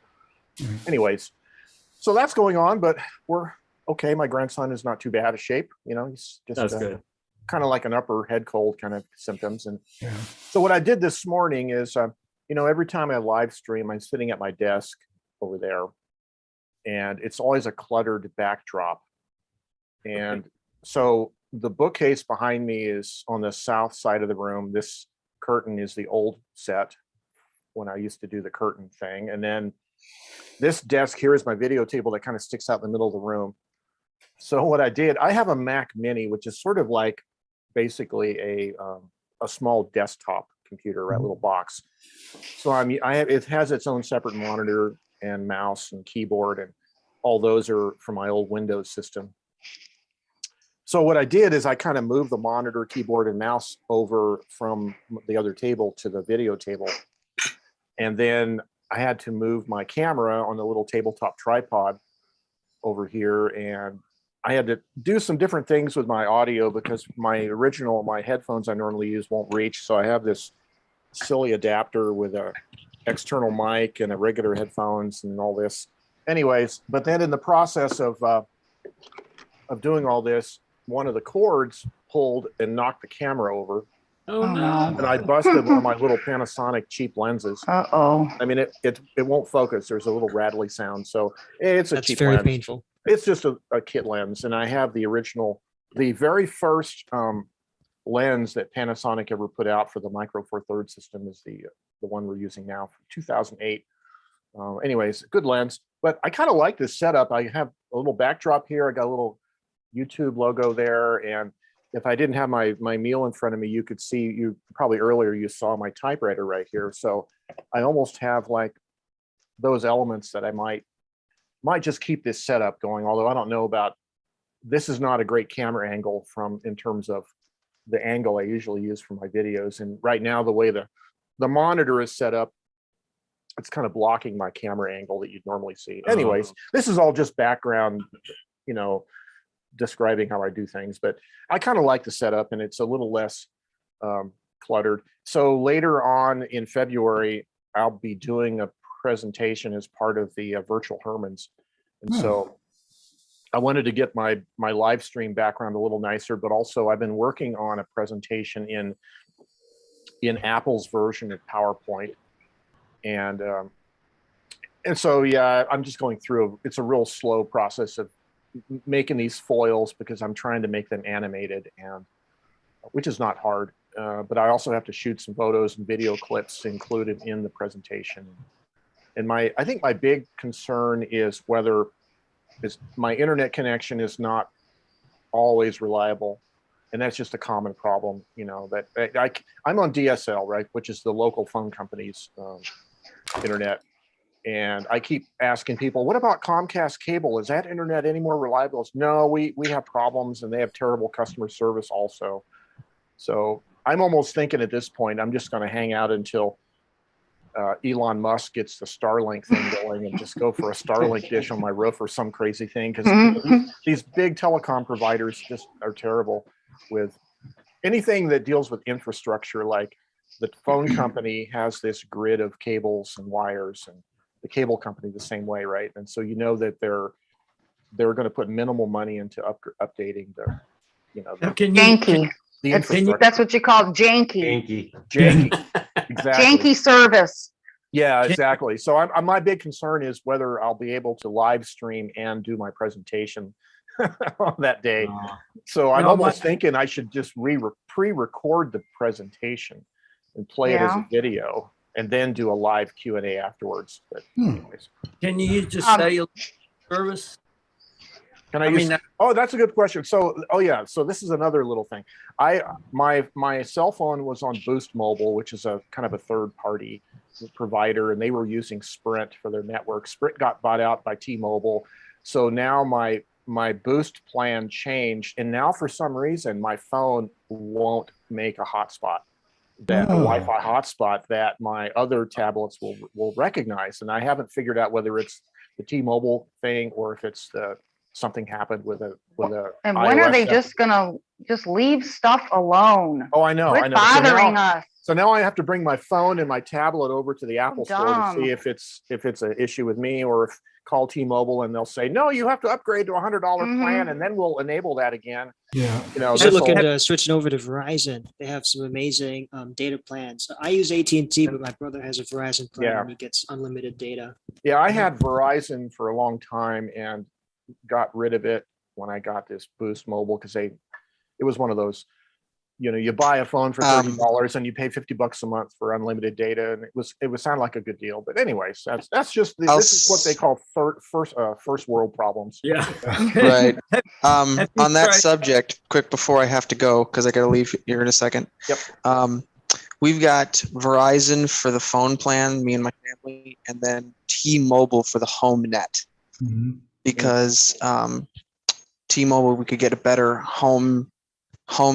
anyways, so that's going on, but we're okay. My grandson is not too bad of shape. You know, he's just kind of like an upper head cold kind of symptoms. And so what I did this morning is, you know, every time I live stream, I'm sitting at my desk over there and it's always a cluttered backdrop. And so the bookcase behind me is on the south side of the room. This curtain is the old set when I used to do the curtain thing. And then this desk here is my video table that kind of sticks out in the middle of the room. So what I did, I have a Mac Mini, which is sort of like basically a small desktop computer, right? Little box. So it has its own separate monitor and mouse and keyboard, and all those are from my old Windows system. So what I did is I kind of moved the monitor, keyboard, and mouse over from the other table to the video table. And then I had to move my camera on the little tabletop tripod over here. And I had to do some different things with my audio because my headphones I normally use won't reach. So I have this silly adapter with a external mic and a regular headphones and all this. Anyways, but then in the process of doing all this, one of the cords pulled and knocked the camera over. Oh no! And I busted one of my little Panasonic cheap lenses. Uh-oh. I mean, it won't focus. There's a little rattly sound. So it's a That's cheap very lens. painful. It's just a kit lens. And I have the very first lens that Panasonic ever put out for the Micro Four Thirds system is the one we're using now from 2008. Anyways, good lens. But I kind of like this setup. I have a little backdrop here. I got a little YouTube logo there. And if I didn't have my meal in front of me, you could see, probably earlier you saw my typewriter right here. So I almost have like those elements that I might just keep this setup going. Although I don't know about, this is not a great camera angle in terms of the angle I usually use for my videos. And right now, the way the monitor is set up, it's kind of blocking my camera angle that you'd normally see. Anyways, this is all just background, you know, describing how I do things, but I kind of like the setup and it's a little less cluttered. So later on in February, I'll be doing a presentation as part of the virtual Hermans. And so I wanted to get my live stream background a little nicer, but also I've been working on a presentation in Apple's version of PowerPoint. And so, yeah, I'm just going through, it's a real slow process of making these foils because I'm trying to make them animated, and which is not hard. But I also have to shoot some photos and video clips included in the presentation. And I think my big concern is whether my internet connection is not always reliable. And that's just a common problem, you know, that I'm on DSL, right, which is the local phone company's internet. And I keep asking people, what about Comcast cable? Is that internet any more reliable? No, we have problems, and they have terrible customer service also. So I'm almost thinking at this point, I'm just going to hang out until Elon Musk gets the Starlink thing going and just go for a Starlink dish on my roof or some crazy thing. Because these big telecom providers just are terrible with anything that deals with infrastructure. Like the phone company has this grid of cables and wires, and the cable company the same way, right? And so you know that they're going to put minimal money into updating the, Janky. the That's infrastructure. what you call janky. Janky. Exactly. Janky service. Yeah, exactly. So my big concern is whether I'll be able to live stream and do my presentation on that day. So I'm almost thinking I should just pre-record the presentation and play it as a video, and then do a live Q&A afterwards. But anyways. Can you use just cellular service? Can I use? Oh, that's a good question. So, so this is another little thing. My cell phone was on Boost Mobile, which is a kind of a third-party provider, and they were using Sprint for their network. Sprint got bought out by T-Mobile, so now my Boost plan changed, and now for some reason my phone won't make a hotspot, that Wi-Fi hotspot that my other tablets will recognize, and I haven't figured out whether it's the T-Mobile thing or if it's something happened with a. And when are they just gonna leave stuff alone? Oh, I know. Quit bothering us. So now I have to bring my phone and my tablet over to the Apple store to see if it's an issue with me, or if call T-Mobile and they'll say, no, you have to upgrade to a $100 plan, and then we'll enable that again. Yeah. You should look into switching over to Verizon. They have some amazing data plans. I use AT&T, but my brother has a Verizon plan and he gets unlimited data. Yeah, I had Verizon for a long time and got rid of it when I got this Boost Mobile, because it was one of those, you buy a phone for $30 and you pay $50 a month for unlimited data, and it would sound like a good deal. But anyways, that's just this is what they call first world problems. Yeah. Right. On that subject, quick before I have to go, because I got to leave here in a second. Yep. We've got Verizon for the phone plan, me and my family, and then T-Mobile for the home net. Because T-Mobile, we could get a better home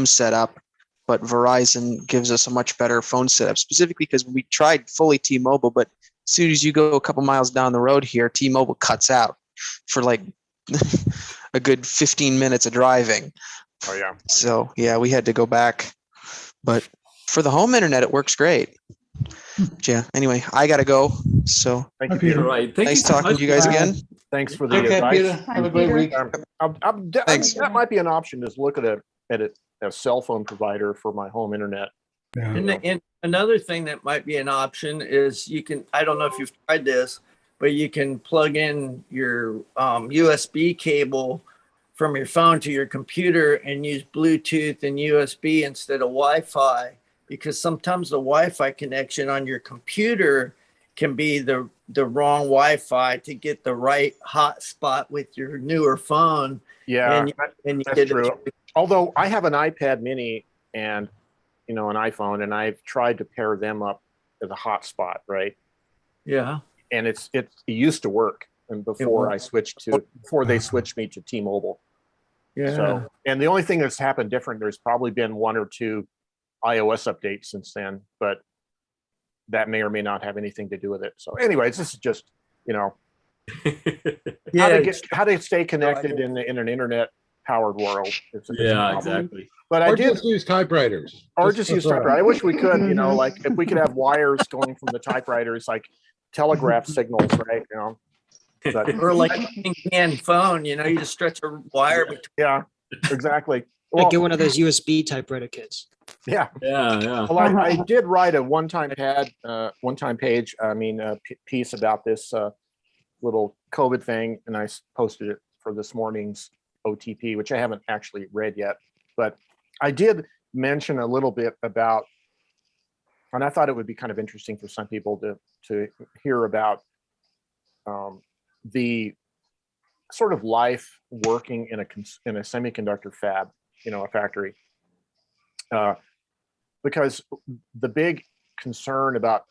setup, but Verizon gives us a much better phone setup, specifically because we tried fully T-Mobile, but as soon as you go a couple miles down the road here, T-Mobile cuts out for like a good 15 minutes of driving. Oh yeah. So yeah, we had to go back, but for the home internet, it works great. Yeah. Anyway, I gotta go. So thank you, Peter. All right. Nice talking to you guys again. Thanks for the Okay, Peter. advice. Have a great week. Thanks. That might be an option, is look at a cell phone provider for my home internet. Yeah. And another thing that might be an option is I don't know if you've tried this, but you can plug in your USB cable from your phone to your computer and use Bluetooth and USB instead of Wi-Fi, because sometimes the Wi-Fi connection on your computer can be the wrong Wi-Fi to get the right hotspot with your newer phone. Yeah, and you that's get true. Although I have an iPad mini and an iPhone, and I've tried to pair them up as a hotspot, right? Yeah. And it used to work, and before they switched me to T-Mobile. Yeah. So, and the only thing that's happened different, there's probably been one or two iOS updates since then, but that may or may not have anything to do with it. So anyways, this is just, how to stay connected in an internet powered world. Yeah, exactly. But I did just use typewriters. Or just use typewriters. I wish we could, like if we could have wires going from the typewriters, like telegraph signals, right? But, or like a can phone, you just stretch a wire. Yeah, exactly. Well, get one of those USB typewriter kits. Yeah. Yeah. Well, I did write a one-time page, piece about this little COVID thing, and I posted it for this morning's OTP, which I haven't actually read yet. But I did mention a little bit about, and I thought it would be kind of interesting for some people to hear about the sort of life working in a semiconductor fab, a factory. Because the big concern about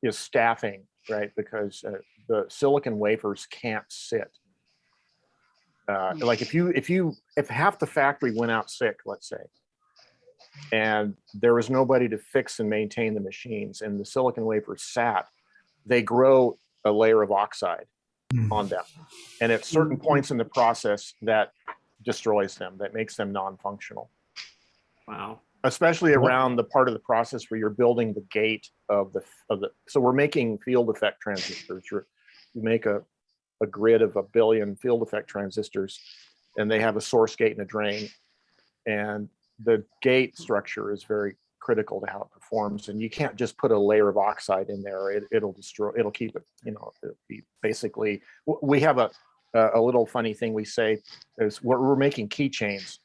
is staffing, right? Because the silicon wafers can't sit. Like if half the factory went out sick, let's say, and there was nobody to fix and maintain the machines, and the silicon wafers sat, they grow a layer of oxide on them, and at certain points in the process, that destroys them, that makes them non-functional. Wow. Especially around the part of the process where you're building the gate of the. So we're making field effect transistors. You make a a grid of 1 billion field effect transistors, and they have a source gate and a drain. And the gate structure is very critical to how it performs. And you can't just put a layer of oxide in there. It'll destroy, it'll keep it, it'll be basically, we have a little funny thing we say is we're making keychains,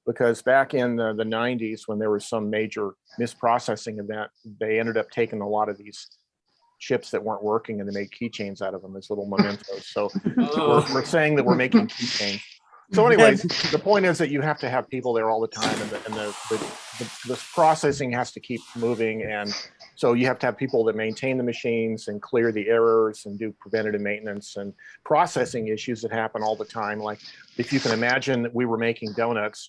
because back in the 90s, when there was some major misprocessing event, they ended up taking a lot of these chips that weren't working and they made keychains out of them as little mementos. So we're saying that we're making keychains. So anyways, the point is that you have to have people there all the time, and the processing has to keep moving. And so you have to have people that maintain the machines and clear the errors and do preventative maintenance and processing issues that happen all the time. Like if you can imagine that we were making donuts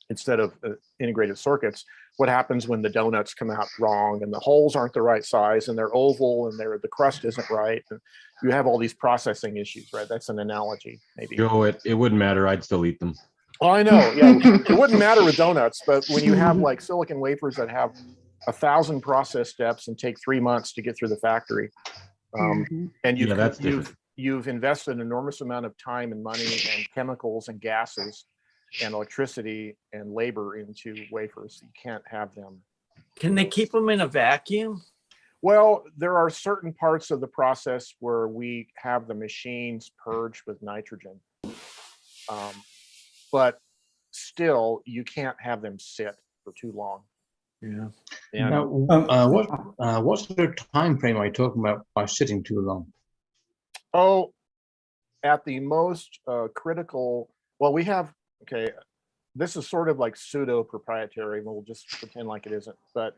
instead of integrated circuits, what happens when the donuts come out wrong and the holes aren't the right size and they're oval and the crust isn't right, and you have all these processing issues, right? That's an analogy, maybe. Joe, it wouldn't matter. I'd still eat them. Oh, I know. Yeah, it wouldn't matter with donuts, but when you have like silicon wafers that have 1,000 process steps and take 3 months to get through the factory, and you've invested an enormous amount of time and money and chemicals and gases and electricity and labor into wafers, you can't have them. Can they keep them in a vacuum? Well, there are certain parts of the process where we have the machines purged with nitrogen, but still you can't have them sit for too long. Yeah. And, now, what sort of time frame are you talking about by sitting too long? Oh, at the most critical, well, we have, okay, this is sort of like pseudo proprietary, we'll just pretend like it isn't, but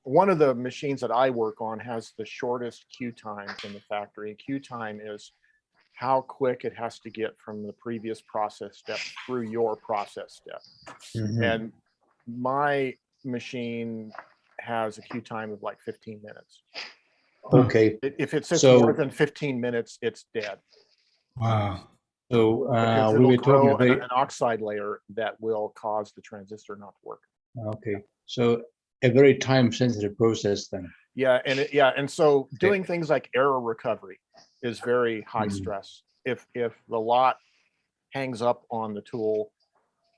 one of the machines that I work on has the shortest queue time in the factory. Queue time is how quick it has to get from the previous process step through your process step. And my machine has a queue time of like 15 minutes. Okay. If it sits more than 15 minutes, it's dead. Wow. So we were talking about an oxide layer that will cause the transistor not to work. Okay. So a very time-sensitive process then. Yeah, and so doing things like error recovery is very high stress. If the lot hangs up on the tool,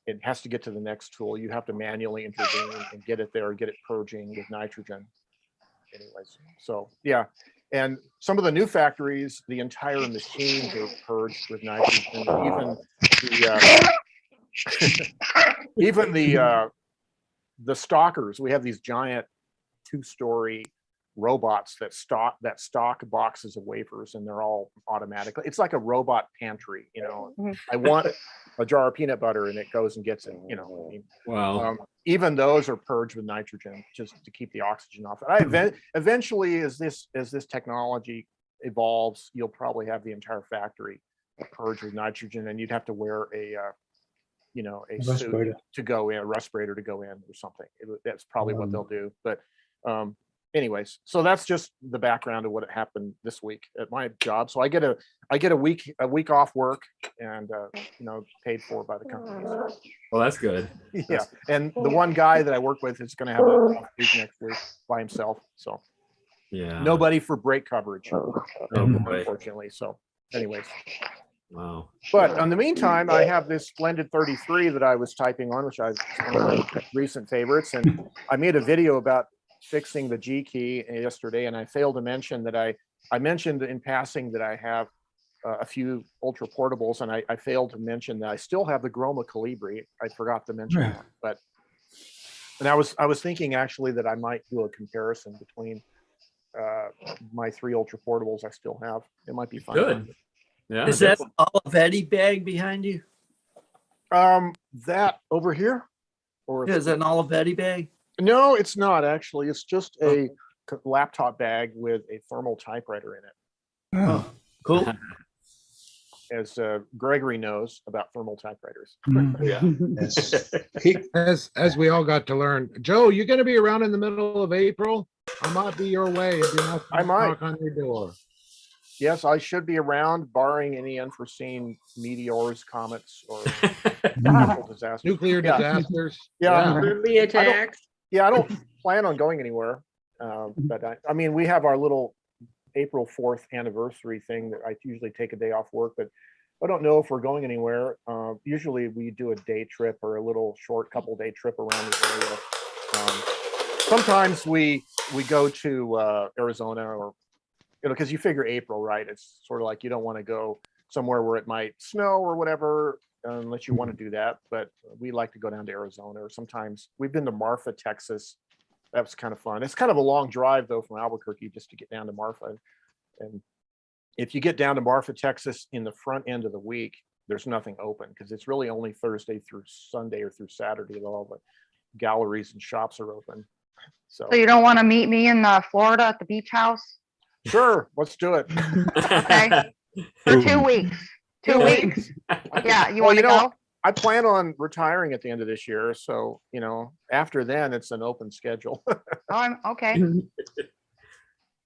it has to get to the next tool. You have to manually intervene and get it there, get it purging with nitrogen. Anyways, so yeah, and some of the new factories, the entire machines are purged with nitrogen. Even the stalkers, we have these giant 2-story robots that stock boxes of wafers, and they're all automatically, it's like a robot pantry, I want a jar of peanut butter and it goes and gets it, Wow. Even those are purged with nitrogen just to keep the oxygen off. Eventually, as this technology evolves, you'll probably have the entire factory purged with nitrogen, and you'd have to wear a suit to go in, a respirator to go in or something. That's probably what they'll do. But anyways, so that's just the background of what happened this week at my job. So I get a week off work, and paid for by the company. Well, that's good. Yeah, and the one guy that I work with is going to have a off week next week by himself. So yeah, nobody for break coverage, boy. unfortunately. So anyways. Wow. But in the meantime, I have this splendid 33 that I was typing on, which is one of my recent favorites. And I made a video about fixing the G key yesterday, and I failed to mention that I mentioned in passing that I have a few ultra portables, and I failed to mention that I still have the Groma Calibri. I forgot to mention that. And I was thinking actually that I might do a comparison between my 3 ultra portables I still have. It might be fun. Good. Yeah. Is that an Olivetti bag behind you? That over here? Or is that an Olivetti bag? No, it's not actually. It's just a laptop bag with a thermal typewriter in it. Oh, cool. As Gregory knows about thermal typewriters. Yeah. As we all got to learn. Joe, you're going to be around in the middle of April? I might be your way. I might knock on your door. Yes, I should be around, barring any unforeseen meteors, comets, or disasters. Nuclear disasters. Yeah. Be attacks. I don't plan on going anywhere. But I mean, we have our little April 4th anniversary thing that I usually take a day off work, but I don't know if we're going anywhere. Usually we do a day trip or a little short couple day trip around the area. Sometimes we go to Arizona, or because you figure April, right? It's sort of like you don't want to go somewhere where it might snow or whatever, unless you want to do that. But we like to go down to Arizona, or sometimes we've been to Marfa, Texas. That was kind of fun. It's kind of a long drive though from Albuquerque just to get down to Marfa. And if you get down to Marfa, Texas in the front end of the week, there's nothing open because it's really only Thursday through Sunday or through Saturday that all the galleries and shops are open. So you don't want to meet me in Florida at the beach house? Sure, let's do it. Okay. For 2 weeks. 2 weeks. Yeah, you want to go? I plan on retiring at the end of this year, so after then it's an open schedule. Okay.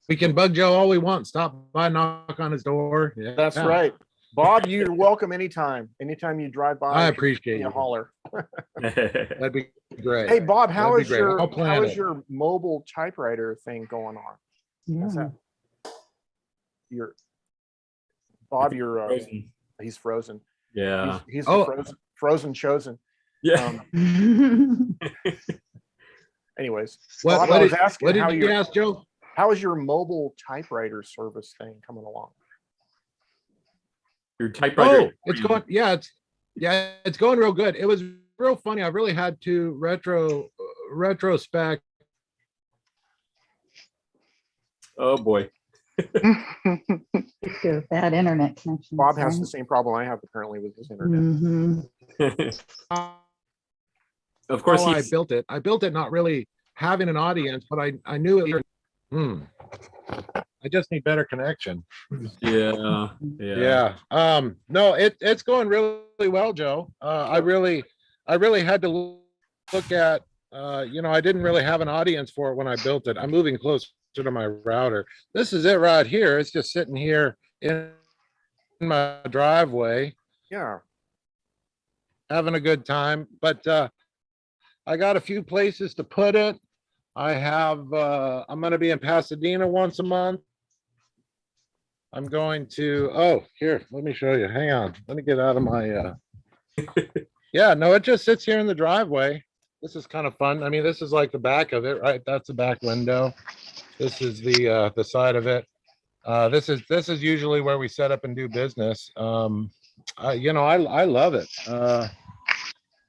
We can bug Joe all we want. Stop by, knock on his door. Yeah, that's right. Bob, you're welcome anytime. Anytime you drive by, I appreciate you. Holler. That'd be great. Hey, Bob, how is your mobile typewriter thing going on? How's that? Bob, you're frozen. He's frozen. Yeah. He's the frozen chosen. Yeah. Anyways, what Bob, did you ask, Joe? How is your mobile typewriter service thing coming along? Your typewriter. Oh, it's going. Yeah, it's going real good. It was real funny. I really had to retrospect. Oh boy. Bad internet connection. Bob has the same problem I have apparently with his internet. Of course, I built it. I built it not really having an audience, but I knew it. I just need better connection. Yeah. No, it's going really well, Joe. I really had to look at. I didn't really have an audience for it when I built it. I'm moving closer to my router. This is it right here. It's just sitting here in my driveway. Yeah. Having a good time. But I got a few places to put it. I have I'm going to be in Pasadena once a month. I'm going to here, let me show you. Hang on. Let me get out of my yeah, no, it just sits here in the driveway. This is kind of fun. I mean, this is like the back of it, right? That's the back window. This is the side of it. This is usually where we set up and do business. I love it.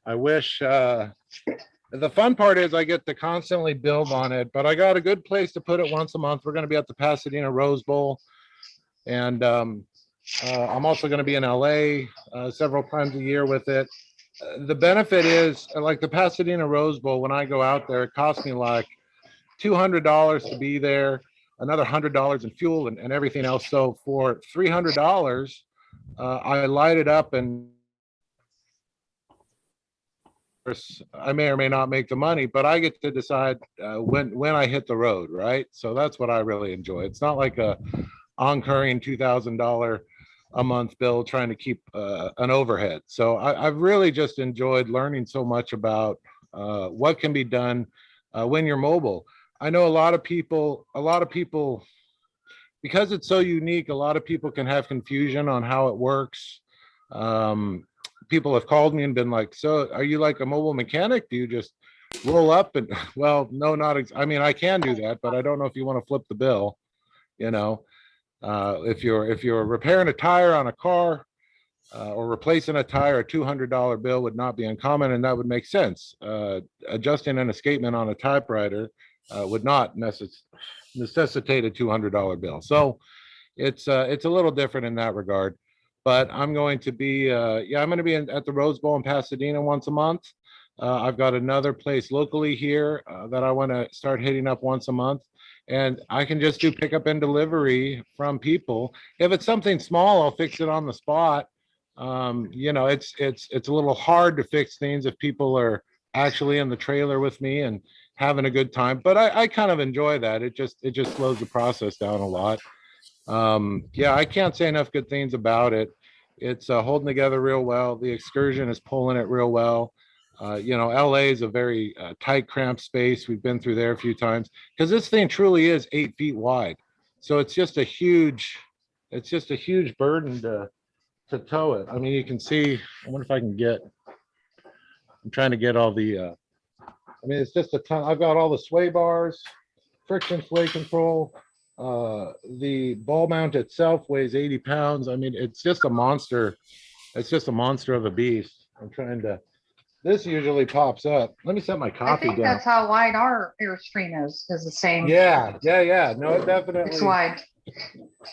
I wish the fun part is I get to constantly build on it, but I got a good place to put it once a month. We're going to be at the Pasadena Rose Bowl, and I'm also going to be in LA several times a year with it. The benefit is like the Pasadena Rose Bowl. When I go out there, it costs me like $200 to be there, another $100 in fuel and everything else. So for $300, I light it up, and I may or may not make the money, but I get to decide when I hit the road, right? So that's what I really enjoy. It's not like a oncurring $2,000 a month bill trying to keep an overhead. So I've really just enjoyed learning so much about what can be done when you're mobile. I know a lot of people, because it's so unique, a lot of people can have confusion on how it works. People have called me and been like, so are you like a mobile mechanic? Do you just roll up and, well, no, I mean, I can do that, but I don't know if you want to flip the bill, if you're repairing a tire on a car or replacing a tire, a $200 bill would not be uncommon, and that would make sense. Adjusting an escapement on a typewriter would not necessitate a $200 bill. So it's a little different in that regard. But I'm going to be, I'm going to be at the Rose Bowl in Pasadena once a month. I've got another place locally here that I want to start hitting up once a month. And I can just do pickup and delivery from people. If it's something small, I'll fix it on the spot. It's a little hard to fix things if people are actually in the trailer with me and having a good time. But I kind of enjoy that. It just slows the process down a lot. I can't say enough good things about it. It's holding together real well. The excursion is pulling it real well. LA is a very tight, cramped space. We've been through there a few times because this thing truly is 8 feet wide. So it's just a huge burden to tow it. I mean, you can see, I wonder if I can get, I'm trying to get all the, I mean, it's just a ton. I've got all the sway bars, friction sway control. The ball mount itself weighs 80 pounds. I mean, it's just a monster. It's just a monster of a beast. I'm trying to, this usually pops up. Let me set my I coffee think down. that's how wide our Airstream is the same. Yeah. No, it definitely. It's wide.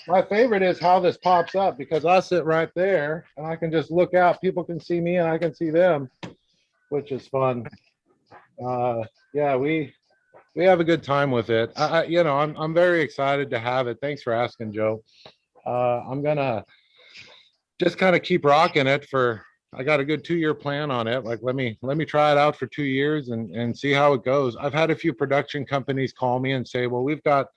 My favorite is how this pops up because I sit right there and I can just look out. People can see me and I can see them, which is fun. Yeah, we have a good time with it. I'm very excited to have it. Thanks for asking, Joe. I'm gonna just kind of keep rocking it for. I got a good 2-year plan on it. Like, let me try it out for 2 years and see how it goes. I've had a few production companies call me and say, well, we've got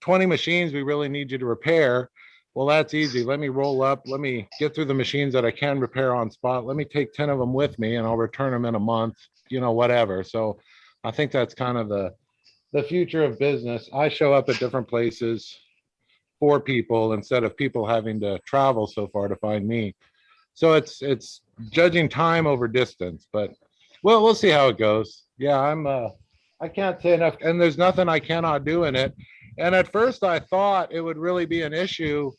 20 machines we really need you to repair. Well, that's easy. Let me roll up. Let me get through the machines that I can repair on spot. Let me take 10 of them with me and I'll return them in a month, whatever. So I think that's kind of the future of business. I show up at different places for people instead of people having to travel so far to find me. So it's judging time over distance, but we'll see how it goes. Yeah, I can't say enough, and there's nothing I cannot do in it. And at first I thought it would really be an issue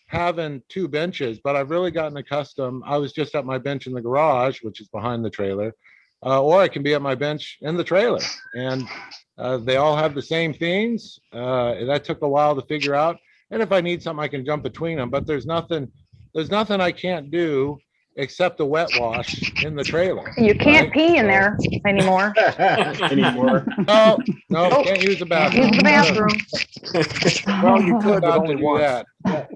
having 2 benches, but I've really gotten accustomed. I was just at my bench in the garage, which is behind the trailer, or I can be at my bench in the trailer, and they all have the same things. That took a while to figure out. And if I need something, I can jump between them, but there's nothing I can't do except a wet wash in the trailer. You can't pee in there anymore. Anymore. No, can't use the bathroom. Use the bathroom. Well, you could, but Got only to do once. that.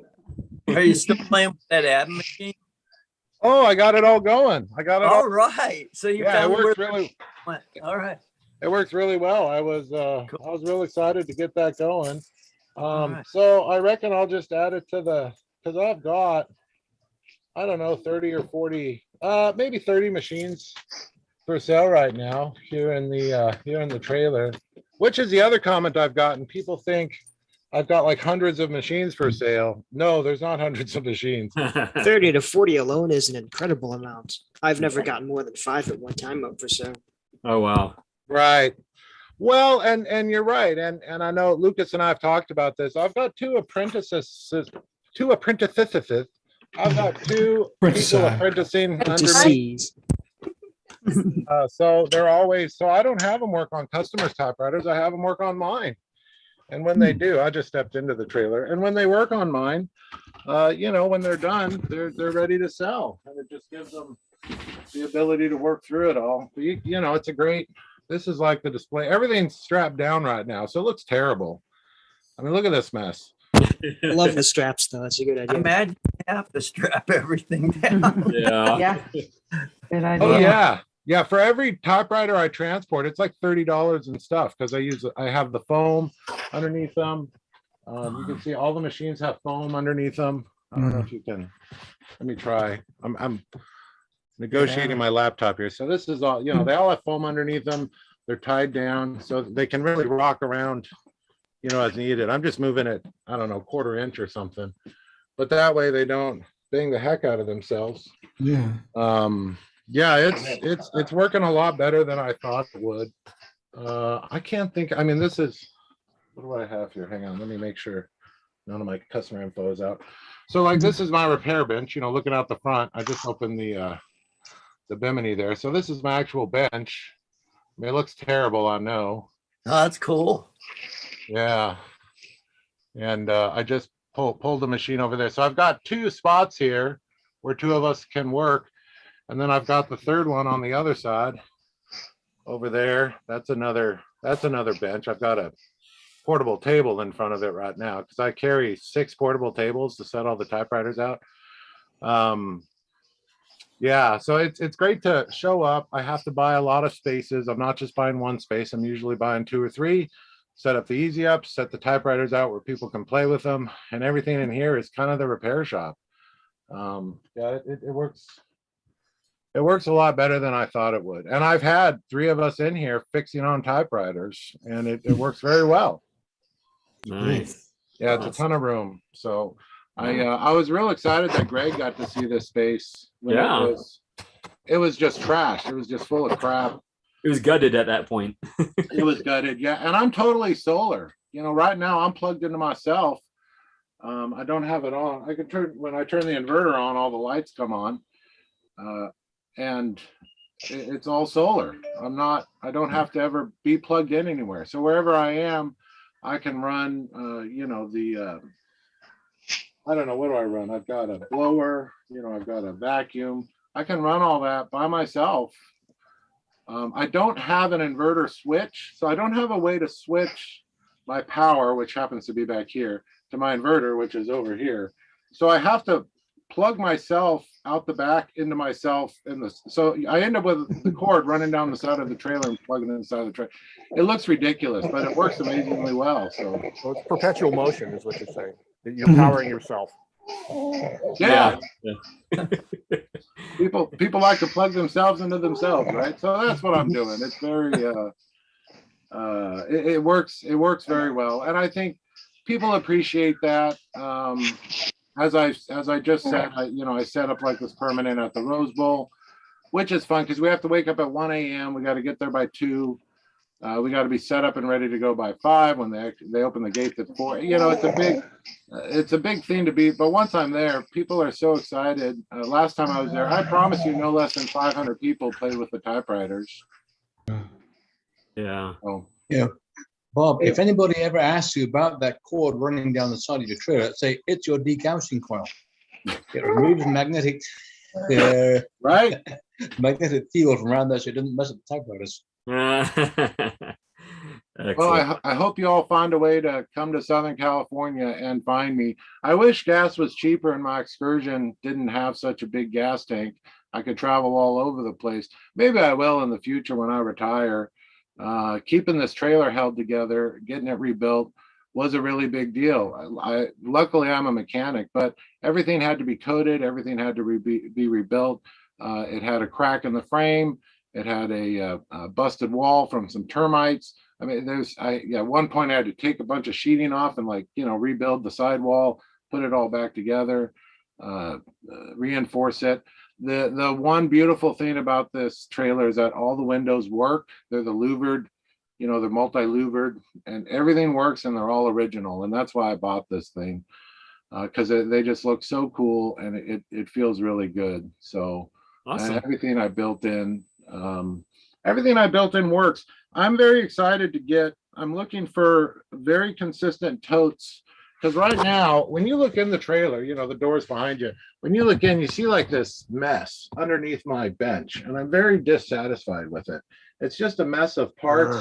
Are you still playing with that ad machine? Oh, I got it all going. I got it all. All right. So you Yeah, found it works where really. all right. It works really well. I was real excited to get that going. right. So I reckon I'll just add it to because I've got, I don't know, 30 or 40, maybe 30 machines for sale right now here in the trailer, which is the other comment I've gotten. People think I've got like hundreds of machines for sale. No, there's not hundreds of machines. 30 to 40 alone is an incredible amount. I've never gotten more than 5 at one time up for sale. Oh, wow. Right. Well, and you're right. And I know Lucas and I have talked about this. I've got 2 apprentices. I've got 2 people apprenticing under me. So they're always, so I don't have them work on customers' typewriters. I have them work on mine. And when they do, I just stepped into the trailer. And when they work on mine, when they're done, they're ready to sell. And it just gives them the ability to work through it all. It's a great, this is like the display. Everything's strapped down right now, so it looks terrible. I mean, look at this mess. I love the straps, though. That's a good idea. Imagine you have to strap everything down. Yeah. Good idea. Oh yeah. Yeah, for every typewriter I transport, it's like $30 and stuff because I have the foam underneath them. You can see all the machines have foam underneath them. I don't know if you can. Let me try. I'm negotiating my laptop here. So this is all, they all have foam underneath them. They're tied down so they can really rock around, as needed. I'm just moving it, I don't know, 1/4 inch or something. But that way they don't bang the heck out of themselves. Yeah. Yeah, it's working a lot better than I thought it would. I can't think. I mean, this is, what do I have here? Hang on, let me make sure none of my customer info is out. So like this is my repair bench. Looking out the front. I just opened the Bimini there. So this is my actual bench. I mean, it looks terrible, I know. Oh, that's cool. Yeah, and I just pulled the machine over there. So I've got 2 spots here where 2 of us can work. And then I've got the 3rd one on the other side over there. That's another bench. I've got a portable table in front of it right now because I carry 6 portable tables to set all the typewriters out. Yeah, so it's great to show up. I have to buy a lot of spaces. I'm not just buying 1 space. I'm usually buying 2 or 3. Set up the easy ups, set the typewriters out where people can play with them, and everything in here is kind of the repair shop. Yeah, it works. It works a lot better than I thought it would. And I've had 3 of us in here fixing on typewriters, and it works very well. Nice. Yeah, it's a ton of room. So I was real excited that Greg got to see this space. When it was just trash. It was just full of crap. It was gutted at that point. It was gutted, yeah. And I'm totally solar. You know, right now I'm plugged into myself. I don't have it on. I can turn, when I turn the inverter on, all the lights come on. And it's all solar. I don't have to ever be plugged in anywhere. So wherever I am, I can run, you know, I don't know, what do I run? I've got a blower, you know, I've got a vacuum. I can run all that by myself. I don't have an inverter switch, so I don't have a way to switch my power, which happens to be back here, to my inverter, which is over here. So I have to plug myself out the back into myself so I end up with the cord running down the side of the trailer and plugging it inside of the trailer. It looks ridiculous, but it works amazingly well. So it's perpetual motion is what you're saying. You're powering yourself. Yeah. People like to plug themselves into themselves, right? So that's what I'm doing. It's very it works very well, and I think people appreciate that. As I just said, I set up like this permanent at the Rose Bowl, which is fun because we have to wake up at 1 a.m. We got to get there by 2. We got to be set up and ready to go by 5 when they open the gates at 4. You know, it's a big thing to be. But once I'm there, people are so excited. Last time I was there, I promise you, no less than 500 people played with the typewriters. Yeah. Oh. Yeah. Bob, if anybody ever asks you about that cord running down the side of your trailer, say it's your degaussing coil. It removes magnetic right magnetic field from around there, so it doesn't mess up the typewriters. Well, I hope you all find a way to come to Southern California and find me. I wish gas was cheaper and my excursion didn't have such a big gas tank. I could travel all over the place. Maybe I will in the future when I retire. Keeping this trailer held together, getting it rebuilt was a really big deal. Luckily I'm a mechanic, but everything had to be coated, everything had to be rebuilt. It had a crack in the frame, it had a busted wall from some termites. I mean, at one point I had to take a bunch of sheeting off and rebuild the sidewall, put it all back together, reinforce it. The one beautiful thing about this trailer is that all the windows work. They're the louvered, they're multi-louvered, and everything works, and they're all original. And that's why I bought this thing, because they just look so cool, and it feels really good. So awesome. Everything I built in works. I'm very excited I'm looking for very consistent totes. Because right now, when you look in the trailer, the door's behind you. When you look in, you see like this mess underneath my bench, and I'm very dissatisfied with it. It's just a mess of parts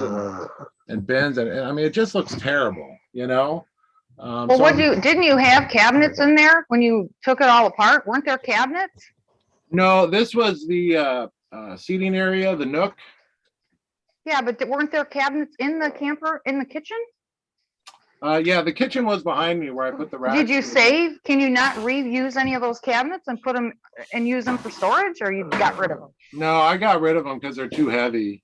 and bins, and I mean, it just looks terrible, Well, didn't you have cabinets in there when you took it all apart? Weren't there cabinets? No, this was the seating area, the nook. Yeah, but weren't there cabinets in the camper, in the kitchen? Yeah, the kitchen was behind me where I put the racks. Did you save? Can you not reuse any of those cabinets and put them and use them for storage, or you got rid of them? No, I got rid of them because they're too heavy.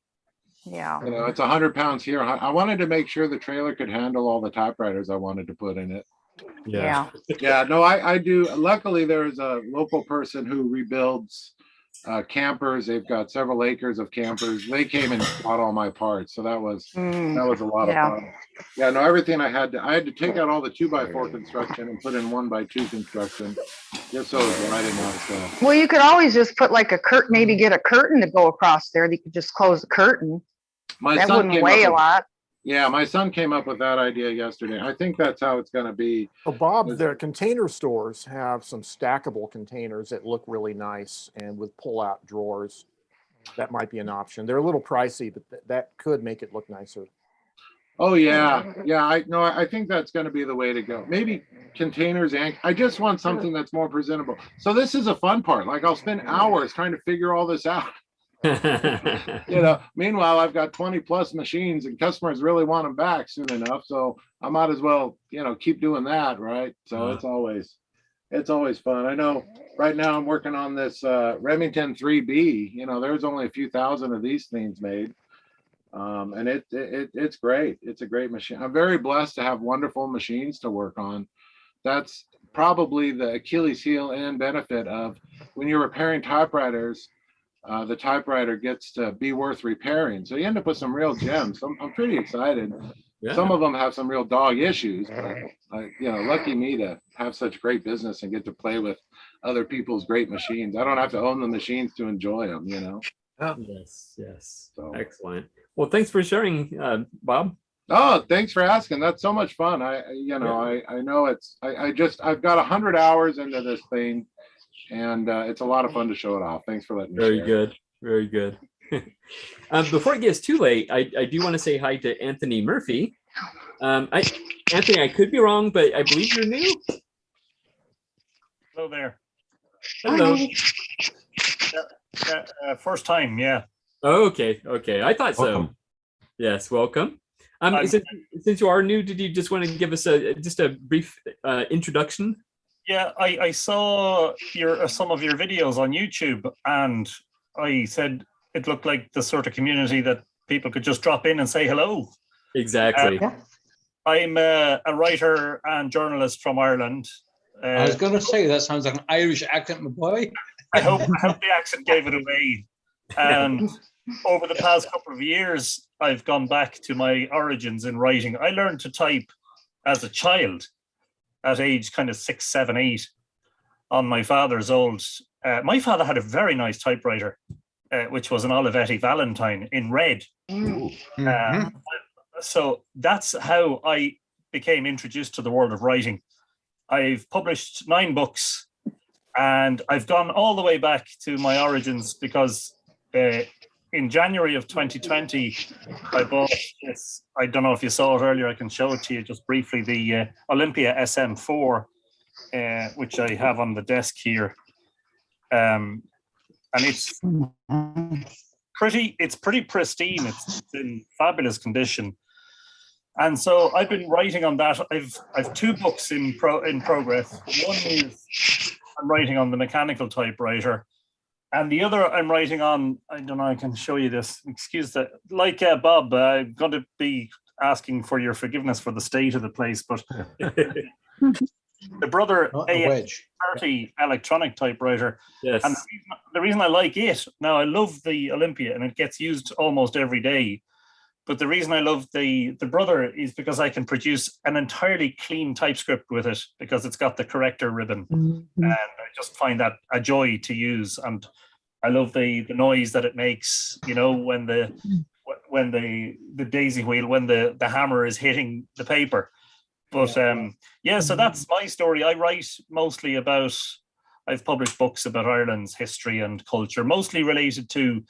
Yeah. It's 100 pounds here. I wanted to make sure the trailer could handle all the typewriters I wanted to put in it. Yeah. Yeah, no, I do. Luckily, there's a local person who rebuilds campers. They've got several acres of campers. They came and bought all my parts, so that was a lot of fun. Yeah, no, everything I had to take out all the 2x4 construction and put in 1x2 construction, just so I didn't have to. Well, you could always just put like a curtain, maybe get a curtain to go across there. You could just close the curtain. That wouldn't weigh a lot. Yeah, my son came up with that idea yesterday. I think that's how it's going to be. Well, Bob, the container stores have some stackable containers that look really nice and with pull-out drawers. That might be an option. They're a little pricey, but that could make it look nicer. Oh yeah, yeah. I think that's going to be the way to go. Maybe containers, and I just want something that's more presentable. So this is a fun part. Like I'll spend hours trying to figure all this out. Meanwhile, I've got 20 plus machines and customers really want them back soon enough. So I might as well, keep doing that. Right. So it's always fun. I know right now I'm working on this Remington 3B, there's only a few thousand of these things made. And it's great. It's a great machine. I'm very blessed to have wonderful machines to work on. That's probably the Achilles heel and benefit of when you're repairing typewriters. The typewriter gets to be worth repairing. So you end up with some real gems. I'm pretty excited. Yeah. Some of them have some real dog issues, but lucky me to have such great business and get to play with other people's great machines. I don't have to own the machines to enjoy them, Yes, yes. So. Excellent. Well, thanks for sharing, Bob. Oh, thanks for asking. That's so much fun. I know I've got 100 hours into this thing, and it's a lot of fun to show it off. Thanks for letting me Very share. good. Very good. Before it gets too late, I do want to say hi to Anthony Murphy. Anthony, I could be wrong, but I believe you're new. Hello there. Hello. First time, yeah. Oh, okay. I thought Welcome. so. Yes, welcome. Since you are new, did you just want to give us just a brief introduction? Yeah, I saw some of your videos on YouTube, and I said it looked like the sort of community that people could just drop in and say hello. Exactly. I'm a writer and journalist from Ireland. I was going to say, that sounds like an Irish accent, my boy. I hope the accent gave it away. And over the past couple of years, I've gone back to my origins in writing. I learned to type as a child at age kind of 6, 7, 8 on my father's old. My father had a very nice typewriter, which was an Olivetti Valentine in red. So that's how I became introduced to the world of writing. I've published 9 books, and I've gone all the way back to my origins because in January of 2020, I bought this. I don't know if you saw it earlier. I can show it to you just briefly. The Olympia SM4, which I have on the desk here, and it's pretty pristine. It's in fabulous condition. And so I've been writing on that. I've 2 books in progress. One is I'm writing on the mechanical typewriter, and the other I'm writing on, I don't know, I can show you this. Excuse that. Like Bob, I'm going to be asking for your forgiveness for the state of the place, but the Brother AX30 electronic typewriter. Yes. And the reason I like it, now I love the Olympia and it gets used almost every day. But the reason I love the Brother is because I can produce an entirely clean typescript with it because it's got the corrector ribbon. And I just find that a joy to use. And I love the noise that it makes, when the daisy wheel, when the hammer is hitting the paper. But so that's my story. I write mostly I've published books about Ireland's history and culture, mostly related to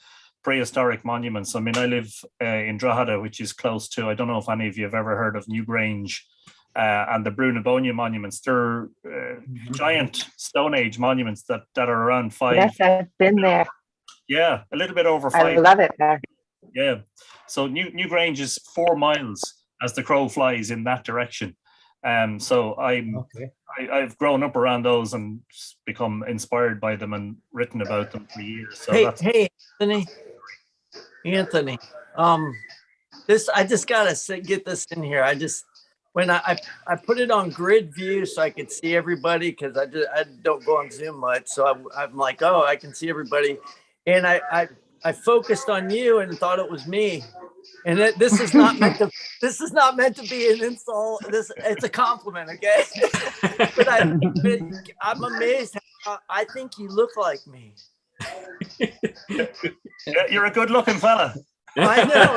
prehistoric monuments. I mean, I live in Drogheda, which is close to, I don't know if any of you have ever heard of Newgrange and the Brunabonia monuments. They're giant Stone Age monuments that are around 5. Yes, I've been there. Yeah, a little bit over 5. I love it there. Yeah. So Newgrange is 4 miles as the crow flies in that direction. So I've grown up around those and become inspired by them and written about them for years. So hey, Anthony, I just gotta get this in here. When I put it on grid view so I could see everybody, because I don't go on Zoom much, so I'm like, oh, I can see everybody, and I focused on you and thought it was me. And this is not meant to be an insult. It's a compliment, okay? but I'm amazed how I think you look like me. You're a good-looking fella. I know.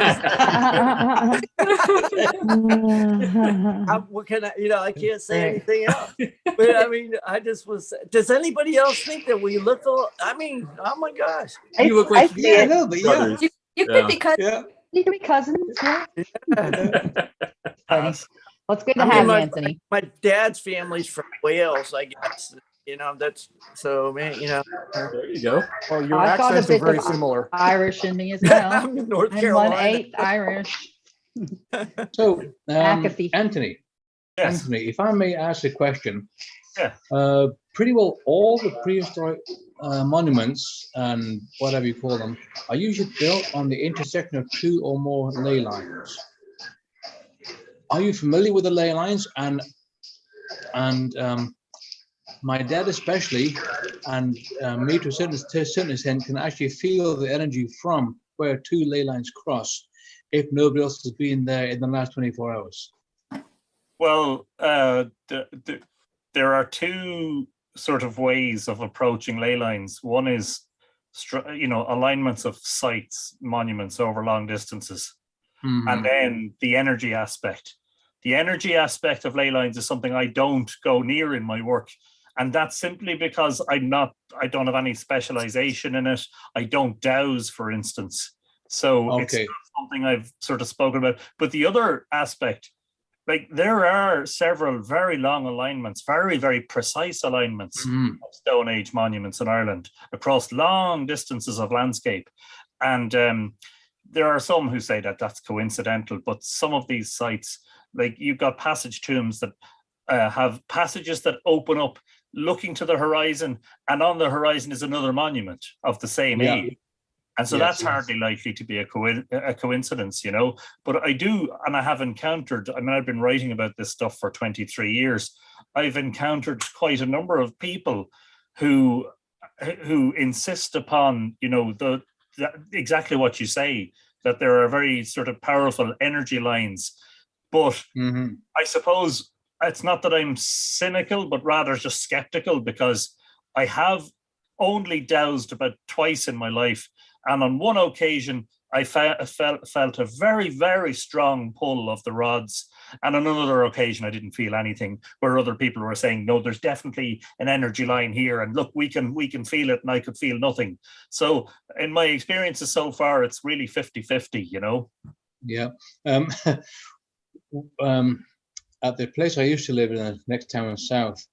What can I can't say anything else. But I mean, does anybody else think that we look I mean, oh my gosh. You look like a little bit, yeah. You could be cousins. You can be cousins. Yeah. Well, it's good to I have mean, you, Anthony. My dad's family's from Wales, I guess. That's so, man. There you go. Oh, your I thought accents a are bit very of similar. Irish in me as well. I'm in North I'm Carolina. 1/8 Irish. So, McAfee. Anthony, Yes. Anthony, if I may ask a question, Yeah. pretty well all the prehistoric monuments and whatever you call them are usually built on the intersection of two or more ley lines. Are you familiar with the ley lines? And my dad especially, and me to a certain extent, can actually feel the energy from where two ley lines cross if nobody else has been there in the last 24 hours. Well, there are two sort of ways of approaching ley lines. One is, alignments of sites, monuments over long distances. Mm-hmm. And then the energy aspect. The energy aspect of ley lines is something I don't go near in my work. And that's simply because I don't have any specialization in it. I don't dowse, for instance. So it's not something I've sort of spoken about. But the other aspect, like there are several very long alignments, very, very precise alignments of Stone Age monuments in Ireland across long distances of landscape. And there are some who say that that's coincidental, but some of these sites, like you've got passage tombs that have passages that open up looking to the horizon, and on the horizon is another monument of the same age. And so that's hardly likely to be a coincidence, But I do, and I have encountered, I've been writing about this stuff for 23 years. I've encountered quite a number of people who insist upon, exactly what you say, that there are very sort of powerful energy lines. But I suppose it's not that I'm cynical, but rather just skeptical, because I have only dowsed about twice in my life. And on one occasion, I felt a very, very strong pull of the rods. And on another occasion, I didn't feel anything, where other people were saying, no, there's definitely an energy line here. And look, we can feel it, and I could feel nothing. So in my experiences so far, it's really 50-50, Yeah. At the place I used to live in, the next town south,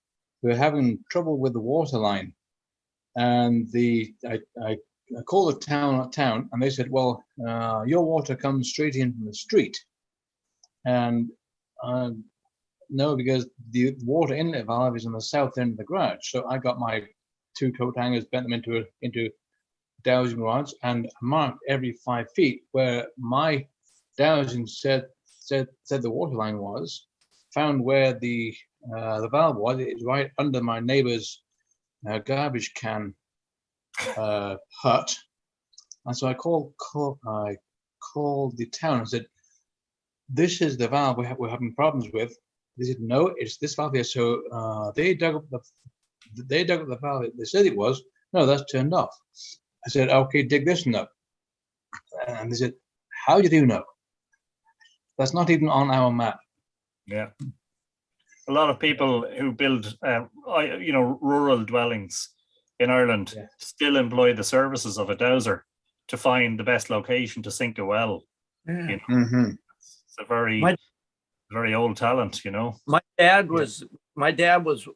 we were having trouble with the water line. And I called the town, and they said, well, your water comes straight in from the street. And no, because the water inlet valve is on the south end of the garage. So I got my two coat hangers, bent them into dowsing rods, and marked every 5 feet where my dowsing said the water line was, found where the valve was. It's right under my neighbor's garbage can hut. And so I called the town and said, this is the valve we're having problems with. They said, no, it's this valve here. So they dug up the valve they said it was. No, that's turned off. I said, okay, dig this one up. And they said, how did you know? That's not even on our map. Yeah. A lot of people who build, rural dwellings in Ireland still employ the services of a dowser to find the best location to sink a well. Yeah. It's a very old talent, My dad was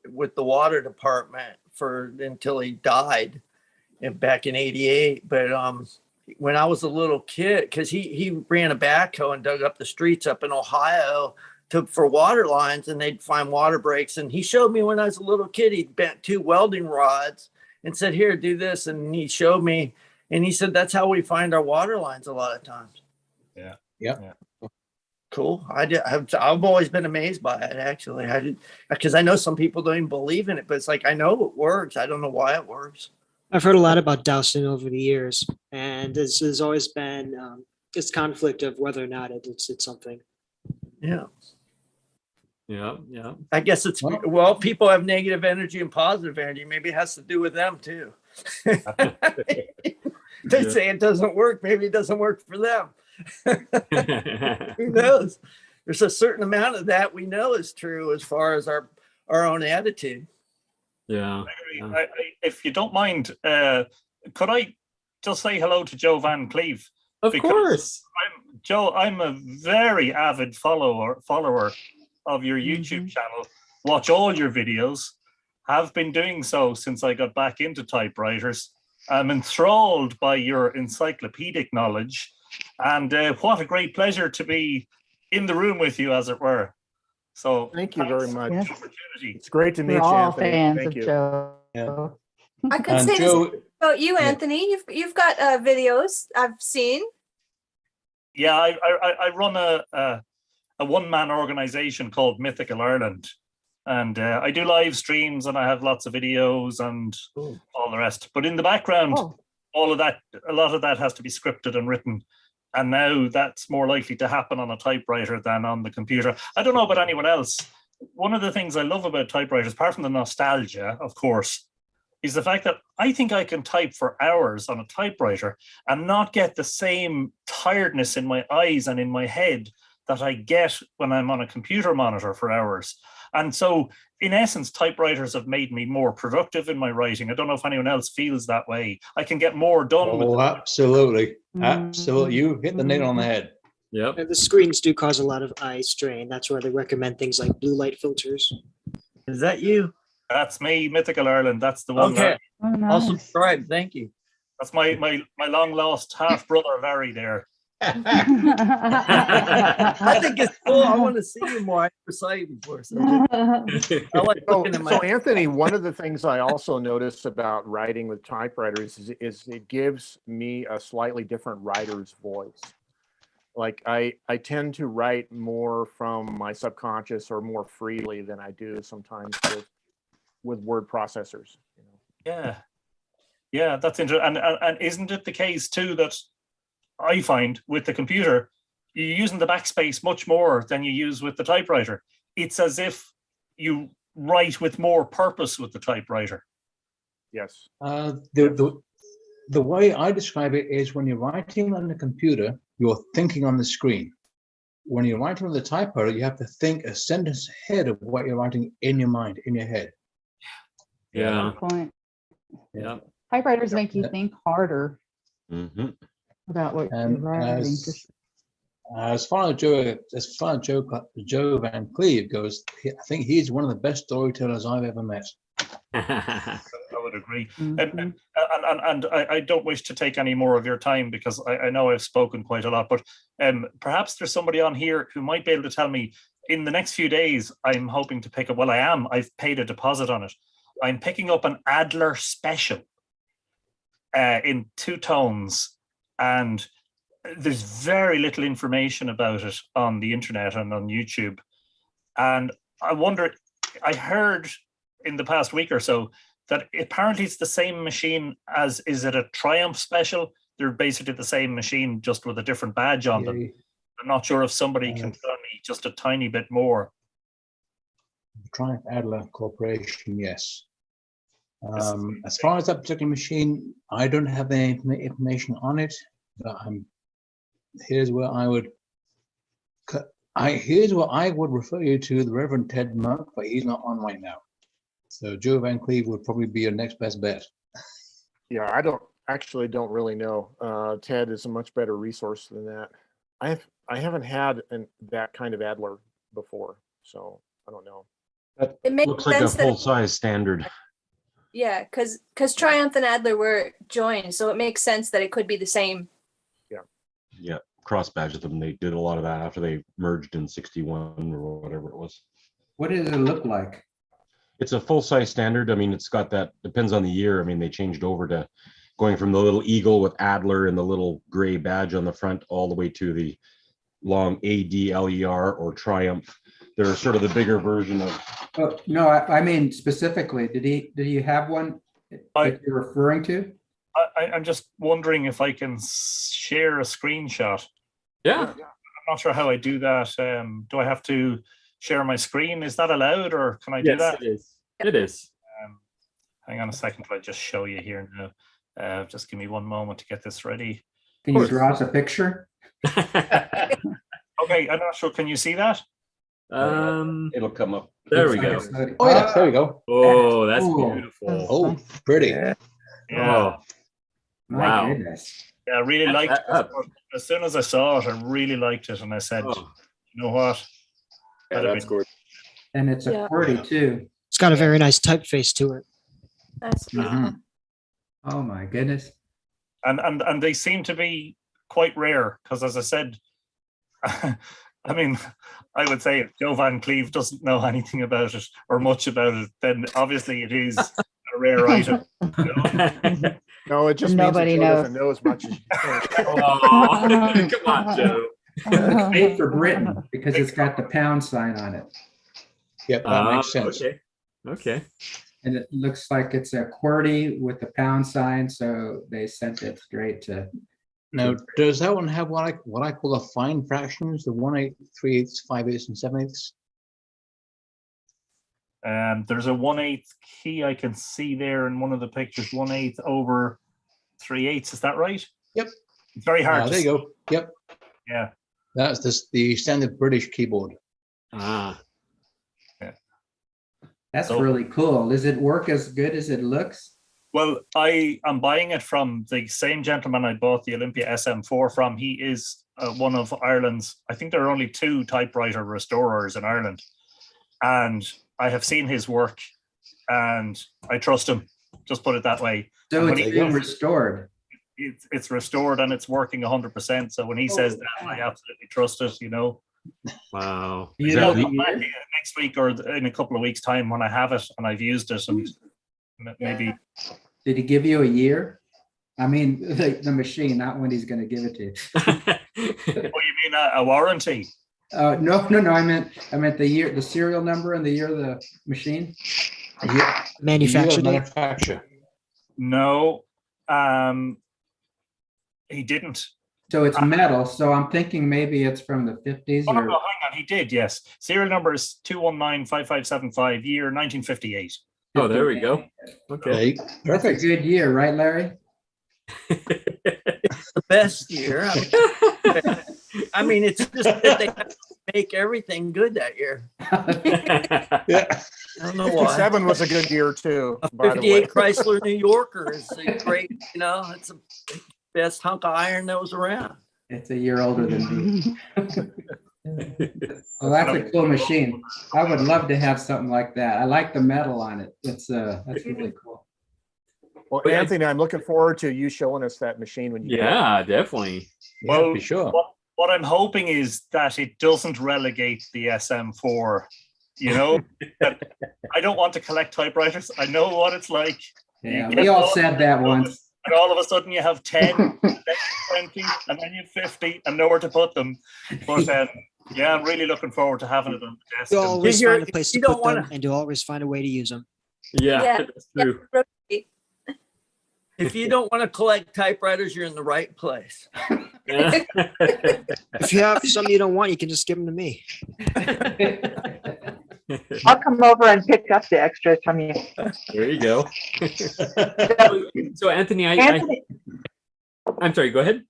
with the water department until he died back in '88. But when I was a little kid, because he ran a backhoe and dug up the streets up in Ohio for water lines, and they'd find water breaks. And he showed me when I was a little kid, he bent two welding rods and said, here, do this. And he showed me, and he said, that's how we find our water lines a lot of times. Yeah. Cool. I've always been amazed by it, actually. Because I know some people don't even believe in it, but it's like, I know it works. I don't know why it works. I've heard a lot about dowsing over the years, and this has always been this conflict of whether or not it's something. Yeah. Yeah. I guess it's, people have negative energy and positive energy. Maybe it has to do with them too. They say it doesn't work. Maybe it doesn't work for them. Who knows? There's a certain amount of that we know is true as far as our own attitude. Yeah. If you don't mind, could I just say hello to Joe Van Cleve? Of course. I'm a very avid follower of your YouTube channel. Watch all your videos. Have been doing so since I got back into typewriters. I'm enthralled by your encyclopedic knowledge, and what a great pleasure to be in the room with you, as it were. So thank you very much. Yes. It's great to meet We're you, all Anthony. fans Thank of you. Joe. Yeah. I could And say Joe, this about you, Anthony. You've got videos I've seen. Yeah, I run a one-man organization called Mythical Ireland, and I do live streams and I have lots of videos and all the rest. But in the background, all of that, a lot of that has to be scripted and written. And now that's more likely to happen on a typewriter than on the computer. I don't know about anyone else. One of the things I love about typewriters, apart from the nostalgia, of course, is the fact that I think I can type for hours on a typewriter and not get the same tiredness in my eyes and in my head that I get when I'm on a computer monitor for hours. And so, in essence, typewriters have made me more productive in my writing. I don't know if anyone else feels that way. I can get more done with oh, absolutely. Absolutely. You hit the nail on the head. Yep. And the screens do cause a lot of eye strain. That's why they recommend things like blue light filters. Is that you? That's me, Mythical Ireland. That's the one. Okay. Oh, nice. I'll subscribe. Thank you. That's my long lost half brother Larry there. I think it's cool. I want to see you more. I never saw you before. So I like looking at So Anthony, one of the things I also notice about writing with typewriters is it gives me a slightly different writer's voice. Like I tend to write more from my subconscious or more freely than I do sometimes with word processors. You know? Yeah, that's interesting. And isn't it the case too that I find with the computer, you're using the backspace much more than you use with the typewriter. It's as if you write with more purpose with the typewriter. Yes. The way I describe it is when you're writing on the computer, you're thinking on the screen. When you're writing on the typewriter, you have to think a sentence ahead of what you're writing in your mind, in your head. Yeah. Good point. Yeah. Typewriters make you think harder Mm-hmm. about what you're writing. As far as Joe Van Cleve goes, I think he's one of the best storytellers I've ever met. I would agree. Mm-hmm. And I don't wish to take any more of your time because I know I've spoken quite a lot, but perhaps there's somebody on here who might be able to tell me in the next few days, I'm hoping to pick up, I've paid a deposit on it. I'm picking up an Adler special in 2 tones, and there's very little information about it on the internet and on YouTube. And I wonder, I heard in the past week or so that apparently it's the same machine as, is it a Triumph special? They're basically the same machine, just with a different badge on them. I'm not sure if somebody can tell me just a tiny bit more. Triumph Adler Corporation, yes. As far as that particular machine, I don't have any information on it. But here's where I would refer you to the Reverend Ted Monk, but he's not on right now. So Joe Van Cleve would probably be your next best bet. Yeah, I don't really know. Ted is a much better resource than that. I haven't had that kind of Adler before, so I don't know. That It makes looks like a sense that- full-size standard. Yeah, because Triumph and Adler were joined, so it makes sense that it could be the same. Yeah, cross badge them. They did a lot of that after they merged in 61 or whatever it was. What does it look like? It's a full-size standard. I mean, it's got that, depends on the year. I mean, they changed over to going from the little eagle with Adler and the little gray badge on the front all the way to the long ADLER or Triumph. They're sort of the bigger version of. Oh, no, I mean specifically, did he have one that you're referring to? I'm just wondering if I can share a screenshot. Yeah. I'm not sure how I do that. Do I have to share my screen? Is that allowed, or can I do that? It is. It is. Hang on a second. I'll just show you here now. Just give me one moment to get this ready. Can you draw us a picture? Okay, I'm not sure. Can you see that? It'll come up. There we go. Oh yeah, there we go. Oh, that's Cool. beautiful. Oh, pretty. Yeah. Oh, My wow. goodness. Yeah, I really liked it. up. As soon as I saw it, I really liked it, and I said, Oh. you know what? Yeah, that's gorgeous. And it's a Yeah. QWERTY too. It's got a very nice typeface to it. That's Mhm. Oh my goodness. And they seem to be quite rare because, as I said, I mean, I would say if Joe Van Cleve doesn't know anything about it or much about it, then obviously it is a a rare item. No, it just Nobody means that Joe knows. doesn't know as much as you think. Oh, come on, Joe. It's made for Britain because it's got the pound sign on it. Yep, that makes sense. Okay. Okay. And it looks like it's a QWERTY with the pound sign, so they sent it straight to. Now, does that one have what I call the fine fractions, the 1/8, 3/8, 5/8, and 7/8? There's a 1/8 key I can see there in one of the pictures, 1/8 over 3/8. Is that right? Yep. It's very hard. There you go. Yep. Yeah. That's the standard British keyboard. Ah. Yeah. That's So- really cool. Does it work as good as it looks? Well, I am buying it from the same gentleman I bought the Olympia SM4 from. He is one of Ireland's, I think there are only 2 typewriter restorers in Ireland. And I have seen his work and I trust him. Just put it that way. So And when it's he being says restored. it's restored and it's working 100%. So when he says that, I absolutely trust it, you know. Wow. You know, come back next week or in a couple of weeks' time when I have it and I've used it and maybe. Did he give you a year? I mean, the machine, not when he's going to give it to you. Oh, you mean a warranty? No. I meant the year, the serial number, and the year of the machine. Manufactured date? Manufacture. No, he didn't. So it's metal. So I'm thinking maybe it's from the 50s. Oh, no, or... hang on. He did, yes. Serial number is 2195575, year 1958. Oh, there we go. Okay. That's a good year, right, Larry? The best year. I mean, it's just that they have to make everything good that year. Yeah. I don't know why. 57 was a good year too. A by the way. 58 Chrysler New Yorker is a great, you know, it's the best hunk of iron that was around. It's a year older than me. Well, that's a cool machine. I would love to have something like that. I like the metal on it. That's really cool. Well, Anthony, I'm looking forward to you showing us that machine when you get it. Yeah, definitely. Well, be sure. What I'm hoping is that it doesn't relegate the SM4. You know, that I don't want to collect typewriters. I know what it's like. Yeah, You we get all one, said that once. and all of a sudden you have 10, then you have 20, and then you have 50, and nowhere to put them. But yeah, I'm really looking forward to having it on the desk. You'll And- always You're- find a place to you don't put them, wanna- and you'll always find a way to use them. Yeah, that's true. If you don't want to collect typewriters, you're in the right place. Yeah. If you have some you don't want, you can just give them to me. I'll come over and pick up the extras from you. There you go. So Anthony, Anthony, I'm sorry, go ahead.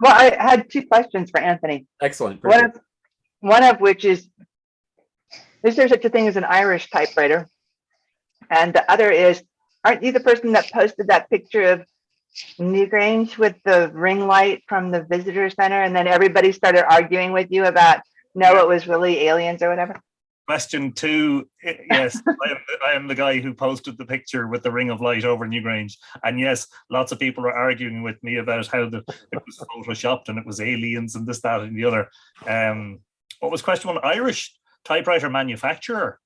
well, I had 2 questions for Anthony. Excellent. One of which is there such a thing as an Irish typewriter? And the other is, aren't you the person that posted that picture of Newgrange with the ring light from the visitor center? And then everybody started arguing with you about, no, it was really aliens or whatever. Question 2, yes, I am the guy who posted the picture with the ring of light over Newgrange. And yes, lots of people are arguing with me about how it was photoshopped and it was aliens and this, that, and the other. What was question 1? Irish typewriter manufacturer?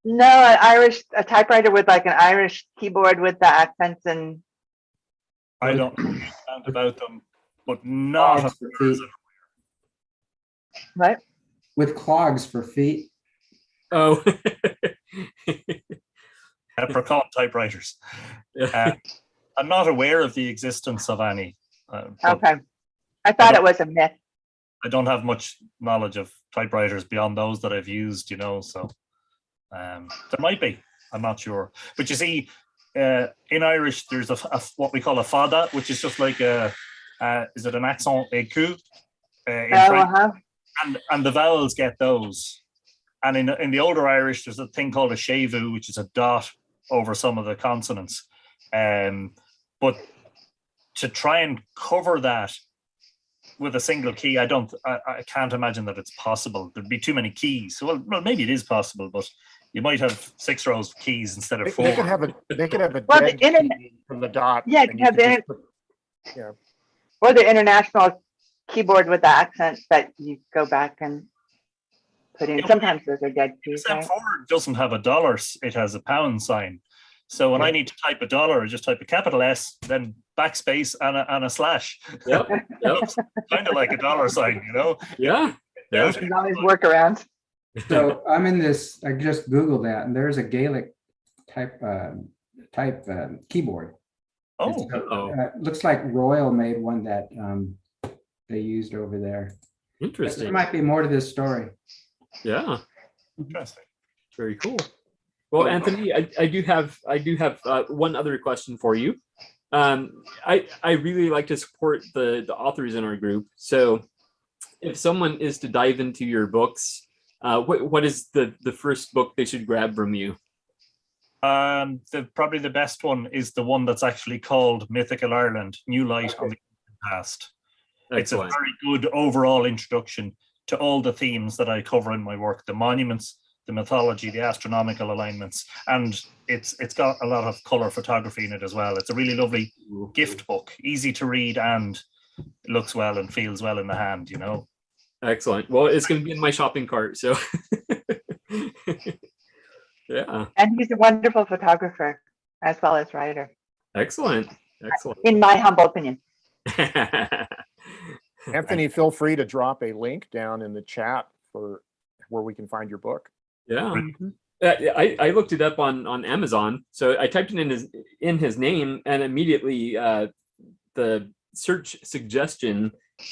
No, a typewriter with like an Irish keyboard with the accents and. I don't understand about them, but not. What? With clogs for feet. Oh. Apricot typewriters. I'm not aware of the existence of any. Okay. I thought it was a myth. I don't have much knowledge of typewriters beyond those that I've used, you know, so there might be. I'm not sure. But you see, in Irish, there's a what we call a fada, which is just like is it an accent aigu? In French? And the vowels get those. And in the older Irish, there's a thing called a shevu, which is a dot over some of the consonants. But to try and cover that with a single key, I can't imagine that it's possible. There'd be too many keys. Well, maybe it is possible, but you might have 6 rows of keys instead of 4. They could have a Well, dead the internet, key from the dot. yeah, and you you have could the, just put- yeah. or the international keyboard with the accents that you go back and put in. Sometimes those are dead keys. Right? SM4 doesn't have a dollar, it has a pound sign. So when I need to type $, I just type a capital S, then backspace and a slash. Yep. Yep. Kind of like a dollar sign, you know? Yeah. Yeah. There's always workarounds. So I'm in this, I just Googled that, and there's a Gaelic type keyboard. Oh, looks like Royal made one that they used over there. Interesting. There might be more to this story. Yeah. Interesting. Very cool. Well, Anthony, I do have one other question for you. I really like to support the authors in our group. So if someone is to dive into your books, what is the first book they should grab from you? Probably the best one is the one that's actually called Mythical Ireland, New Light on the Past. Excellent. It's a very good overall introduction to all the themes that I cover in my work, the monuments, the mythology, the astronomical alignments, and it's got a lot of color photography in it as well. It's a really lovely gift book, easy to read, and it looks well and feels well in the hand, you know. Excellent. Well, it's going to be in my shopping cart, so yeah. And he's a wonderful photographer as well as writer. Excellent. Excellent. In my humble opinion. Anthony, feel free to drop a link down in the chat for where we can find your book. Yeah. I looked it up on Amazon. So I typed it in his name, and immediately the search suggestion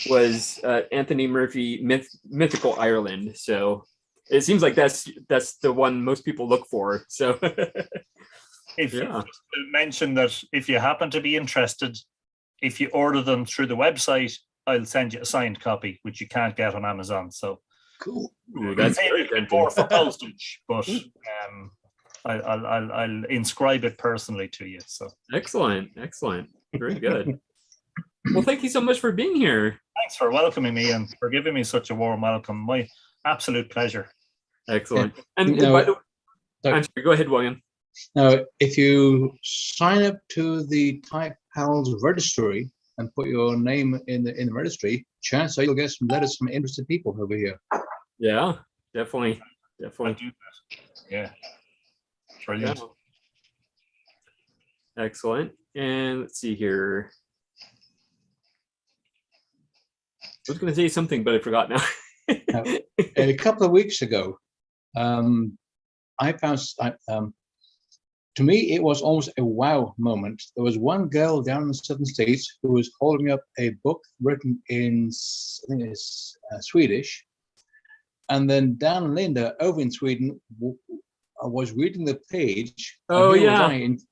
was Anthony Murphy Mythical Ireland. So it seems like that's the one most people look for. So if you mention that if you happen to be interested, if you order them through the website, I'll send you a signed copy, which you can't get on Amazon. So cool. That's a bit more for postage, but I'll inscribe it personally to you. So excellent. Very good. Well, thank you so much for being here. Thanks for welcoming me and for giving me such a warm welcome. My absolute pleasure. Excellent. And by the way, I'm sorry, go ahead, William. Now, if you sign up to the Type Pals registry and put your name in the registry, chances are you'll get some letters from interested people over here. Yeah, definitely. I do that. Yeah. Brilliant. Yeah. Excellent. And let's see here. I was going to say something, but I forgot now. A couple of weeks ago, I found, to me, it was almost a wow moment. There was one girl down in the southern states who was holding up a book written in, I think it's Swedish. And then Dan Linda over in Sweden was reading the page. Oh, yeah.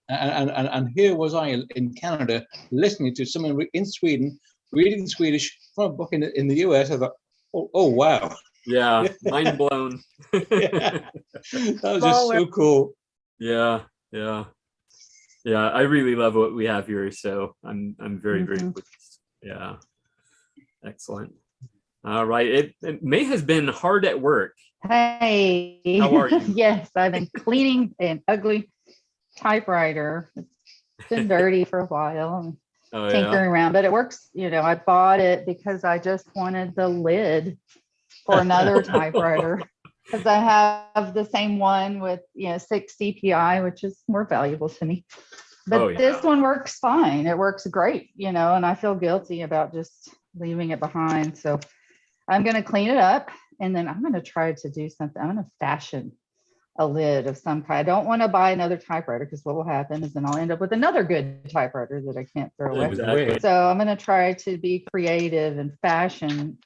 And here was I in Canada listening to someone in Sweden reading Swedish from a book in the US. I thought, oh wow. Yeah, mind blown. Yeah. That was just so cool. Yeah. I really love what we have here, so I'm very pleased. Yeah, excellent. All right, it May has been hard at work. Hey, how are you? Yes, I've been cleaning an ugly typewriter. It's been dirty for a while. Tinkering around, but it works. I bought it because I just wanted the lid for another typewriter, because I have the same one with 6 CPI, which is more valuable to me. But this one works fine. It works great, and I feel guilty about just leaving it behind. So I'm going to clean it up, and then I'm going to try to do something. I'm going to fashion a lid of some kind. I don't want to buy another typewriter, because what will happen is then I'll end up with another good typewriter that I can't throw away. Exactly. So I'm going to try to be creative and fashion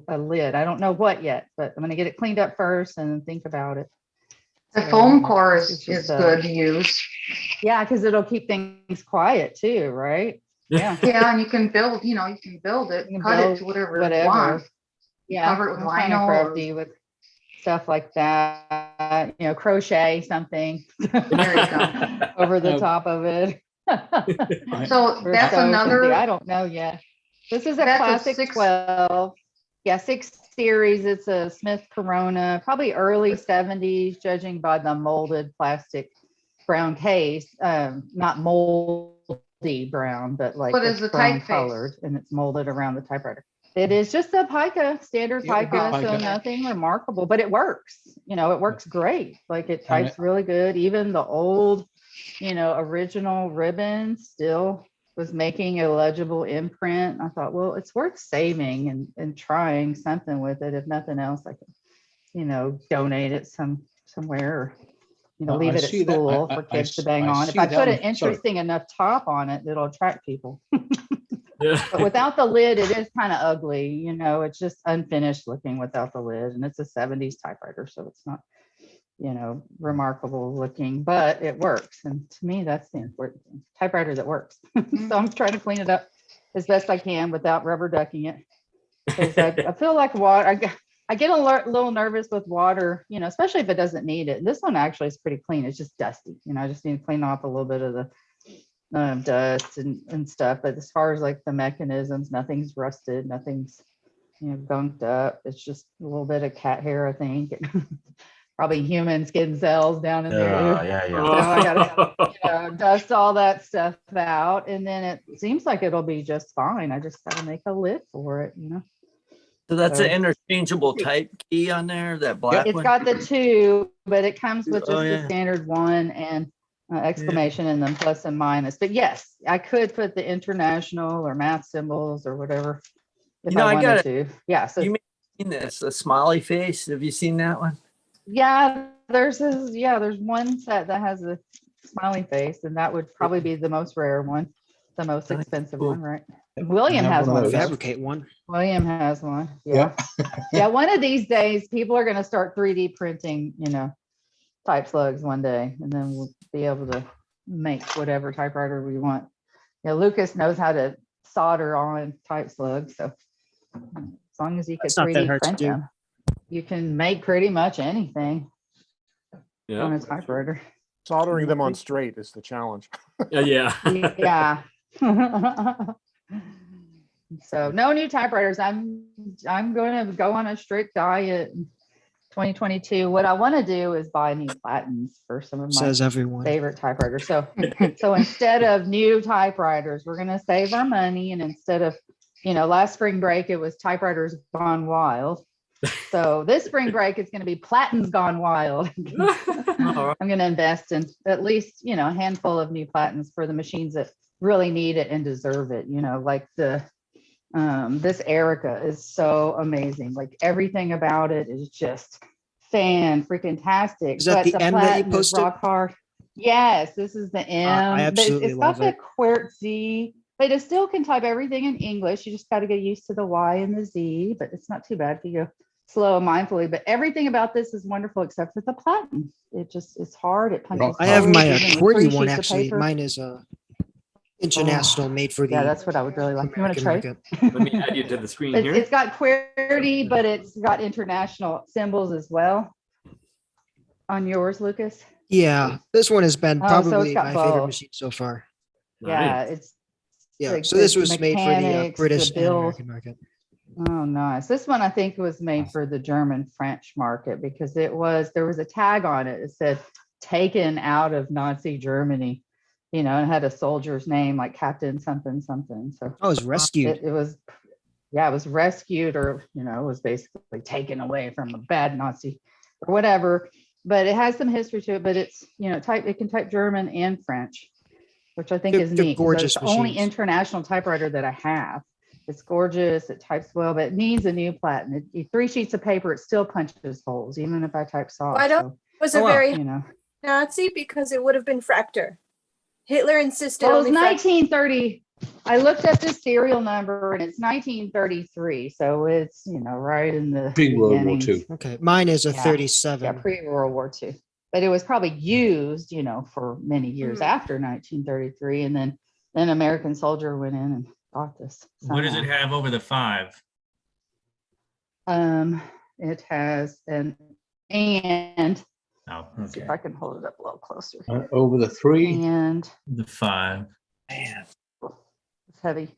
a lid. I don't know what yet, but I'm going to get it cleaned up first and then think about it. The foam core is good to use. Yeah, because it'll keep things quiet too, right? Yeah. Yeah, and you can build, you can build it, cut it to whatever you want. Yeah, cover it with I'm kind of vinyl. crafty with stuff like that, crochet something over the top of it. So that's another. I don't know yet. This is a classic 12. Yeah, 6 series. It's a Smith Corona, probably early 70s, judging by the molded plastic brown case. Not moldy brown, but like What is the brown typeface? colored, and it's molded around the typewriter. It is just a pica, standard pica, so nothing remarkable, but it works. It works great. Like it types really good. Even the old original ribbon still was making a legible imprint. I thought, well, it's worth saving and trying something with it. If nothing else, I can, donate it somewhere, or, leave it at school for kids to bang on. If I put an interesting enough top on it, it'll attract people. But without the lid, it is kind of ugly. It's just unfinished looking without the lid. And it's a 70s typewriter, so it's not, remarkable looking, but it works. And to me, that's the important thing. Typewriter that works. So I'm trying to clean it up as best I can without rubber ducking it. Because I feel like water, I get a little nervous with water, especially if it doesn't need it. This one actually is pretty clean. It's just dusty. I just need to clean off a little bit of the dust and stuff. But as far as like the mechanisms, nothing's rusted, nothing's gunked up. It's just a little bit of cat hair, I think. Probably human skin cells down in there. Yeah. So I gotta dust all that stuff out, and then it seems like it'll be just fine. I just gotta make a lid for it. So that's an interchangeable type key on there, that black It's one? got the 2, but it comes with just the standard 1 and exclamation and then plus and minus. But yes, I could put the international or math symbols or whatever if I wanted to. Yeah. So you may have seen this, a smiley face. Have you seen that one? Yeah, there's one set that has a smiley face, and that would probably be the most rare one, the most expensive one, right? William has one. Fabricate one. William has one. Yeah. Yeah. One of these days, people are going to start 3D printing, type slugs one day, and then we'll be able to make whatever typewriter we want. Lucas knows how to solder on type slugs, so as long as you can 3D print them, you can make pretty much anything on a typewriter. Soldering them on straight is the challenge. Yeah. So no new typewriters. I'm going to go on a strict diet in 2022. What I want to do is buy new platens for some of my favorite typewriters. So instead of new typewriters, we're going to save our money, and instead of last spring break it was typewriters gone wild. So this spring break, it's going to be platens gone wild. I'm going to invest in at least, a handful of new platens for the machines that really need it and deserve it. Like this Erica is so amazing. Like everything about it is just freaking-tastic. Is that the M that you posted? Rock hard. Yes, this is the M. I absolutely it's love got the QWERTZ. But it still can type everything in English. You just got to get used to the Y and the Z, but it's not too bad if you go slow and mindfully. But everything about this is wonderful except for the platen. It's hard. It punches. I have my QWERTY one actually. Mine is international, made for the. Yeah, that's what I would really like. You want to try? Let me add you to the screen here. It's got QWERTY, but it's got international symbols as well. On yours, Lucas? Yeah, this one has been probably so my favorite machine so far. Yeah, it's. Yeah, so this was made for the British and American market. Oh, nice. This one I think was made for the German French market because there was a tag on it. It said taken out of Nazi Germany, and it had a soldier's name like Captain something something. So it was rescued. It was rescued, or it was basically taken away from a bad Nazi or whatever. But it has some history to it. But it's it can type German and French, which I think is neat. Gorgeous. It's the only international typewriter that I have. It's gorgeous. It types well, but it needs a new platen. 3 sheets of paper, it still punches holes, even if I type soft. Was it very Nazi because it would have been Fractor. Hitler insisted. Well, it was 1930. I looked up the serial number, and it's 1933. So it's right in the pre-World War II. Okay, mine is a 37. Yeah, pre-World War II. But it was probably used, for many years after 1933, and then American Soldier went in and bought this. What does it have over the 5? It has an and. Oh, Let's see if I can hold it up a little closer. Over the 3 and the 5. Man, it's heavy.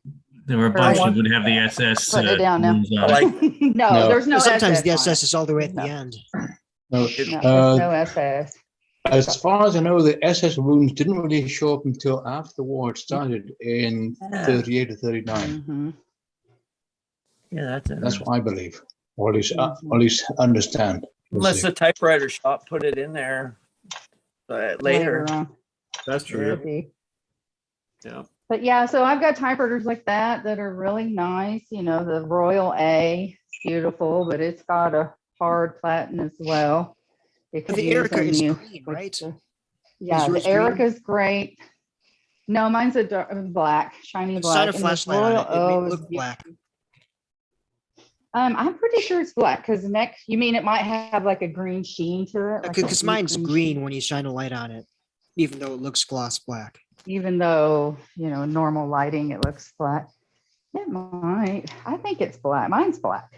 There were a bunch that would have the SS. Put it down now. No, there's no. Sometimes SS the SS is all the way at the end. No, there's no SS. As far as I know, the SS wounds didn't really show up until after the war had started in 38 or 39. Mm-hmm. Yeah, that's what I believe, or at least understand. Unless the typewriter shop put it in there later. That's true. Could be. Yeah. But yeah, so I've got typewriters like that are really nice. You know, the Royal A, it's beautiful, but it's got a hard platen as well. It could The use Erica a is new- green, right? Yeah, Is the yours green? Erica's great. No, mine's a black, shiny Shine black. a and this flashlight on Royal it. It O may is look black. I'm pretty sure it's black because you mean it might have like a green sheen to it? Like a Because deep mine's green green sheen, when you shine a light on it, even though it looks gloss black. even though, you know, normal lighting, it looks black. It might. I think it's black. Mine's black.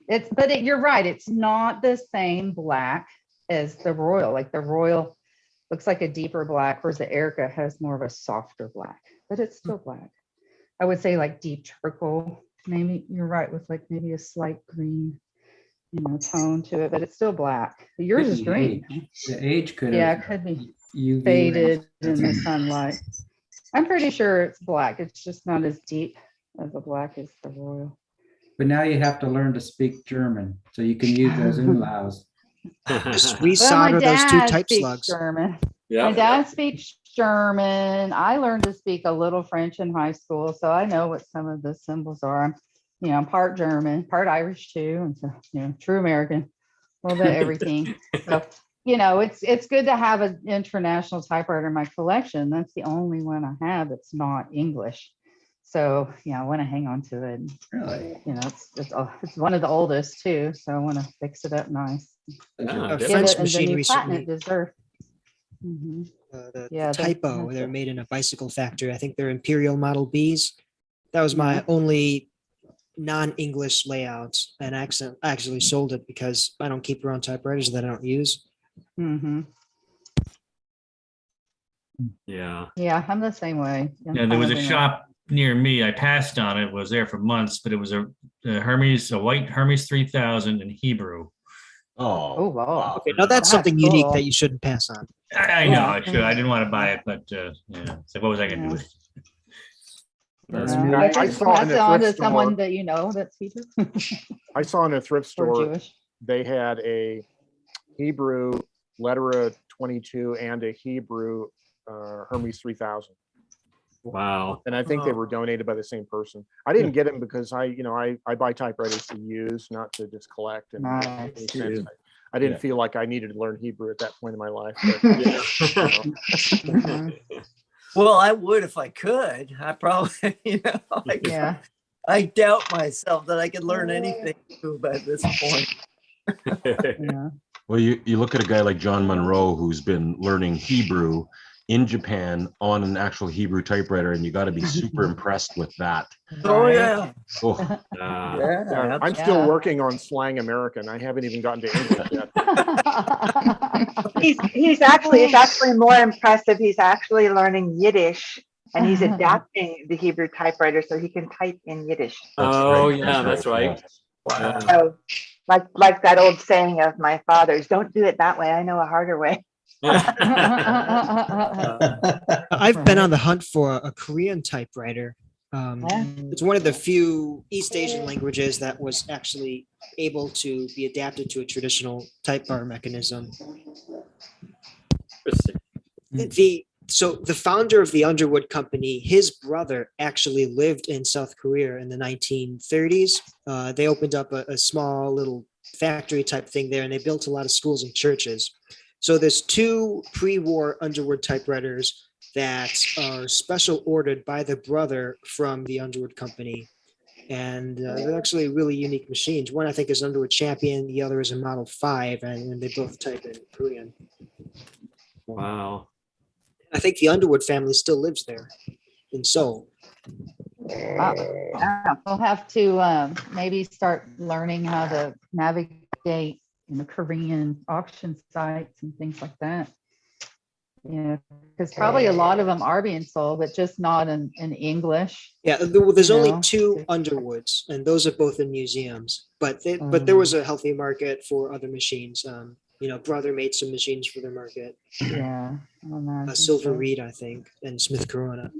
You're right. It's not the same black as the Royal. Like the Royal looks like a deeper black, whereas the Erica has more of a softer black, but it's still black. I would say like deep charcoal. Maybe you're right with like maybe a slight green, you know, tone to it, but it's still black. Yours Could is be green. age. The age could Yeah, have it could be UV faded rays. in the sunlight. I'm pretty sure it's black. It's just not as deep as the black as the Royal. But now you have to learn to speak German so you can use those umlauts. Just Well, my resolder those two dad type speaks slugs. German. Yeah. My dad speaks German. I learned to speak a little French in high school, so I know what some of the symbols are. I'm part German, part Irish too, and so true American, a little bit of everything. So it's good to have an international typewriter in my collection. That's the only one I have that's not English. So I want to hang on to it. Really? It's one of the oldest too, so I want to fix it up nice. A Give French it the machine new platinum recently. it deserves. Mhm. The Typo, they're made in a bicycle factory. I think they're Imperial Model Bs. That was my only non-English layout, and I actually sold it because I don't keep around typewriters that I don't use. Mm-hmm. Yeah. Yeah, I'm the same way. Yeah, there was a shop near me. I passed on it. Was there for months, but it was a white Hermes 3000 in Hebrew. Oh wow. Okay, now that's something unique that you shouldn't pass on. I know. I didn't want to buy it, but it's like, what was I going to do with it? I saw in a on to thrift someone store. that that's Hebrew. I saw in a thrift Or store Jewish. they had a Hebrew letter 22 and a Hebrew Hermes 3000. Wow. And I think they were donated by the same person. I didn't get them because I buy typewriters to use, not to just collect. And Nice. I didn't feel like I needed to learn Hebrew at that point in my life. Well, I would if I could. I probably, I doubt myself that I could learn anything new by this point. Well, you look at a guy like John Monroe, who's been learning Hebrew in Japan on an actual Hebrew typewriter, and you got to be super impressed with that. Oh yeah. Oh. Yeah, I'm still working on slang American. I haven't even gotten to English yet. It's actually more impressive. He's actually learning Yiddish, and he's adapting the Hebrew typewriter so he can type in Yiddish. That's right. Wow. So, like that old saying of my father's, "Don't do it that way. I know a harder way." I've been on the hunt for a Korean typewriter. It's one of the few East Asian languages that was actually able to be adapted to a traditional type bar mechanism. So the founder of the Underwood Company, his brother actually lived in South Korea in the 1930s. They opened up a small little factory type thing there, and they built a lot of schools and churches. So there's two pre-war Underwood typewriters that are special ordered by the brother from the Underwood Company. And they're actually really unique machines. One I think is Underwood Champion, the other is a Model 5, and they both type in Korean. Wow. I think the Underwood family still lives there in Seoul. We'll have to maybe start learning how to navigate Korean auction sites and things like that. Because probably a lot of them are being sold, but just not in English. Yeah, there's only two Underwoods, and those are both in museums. But there was a healthy market for other machines. Brother made some machines for their market. Yeah, Silver Reed, I think, and Smith Corona.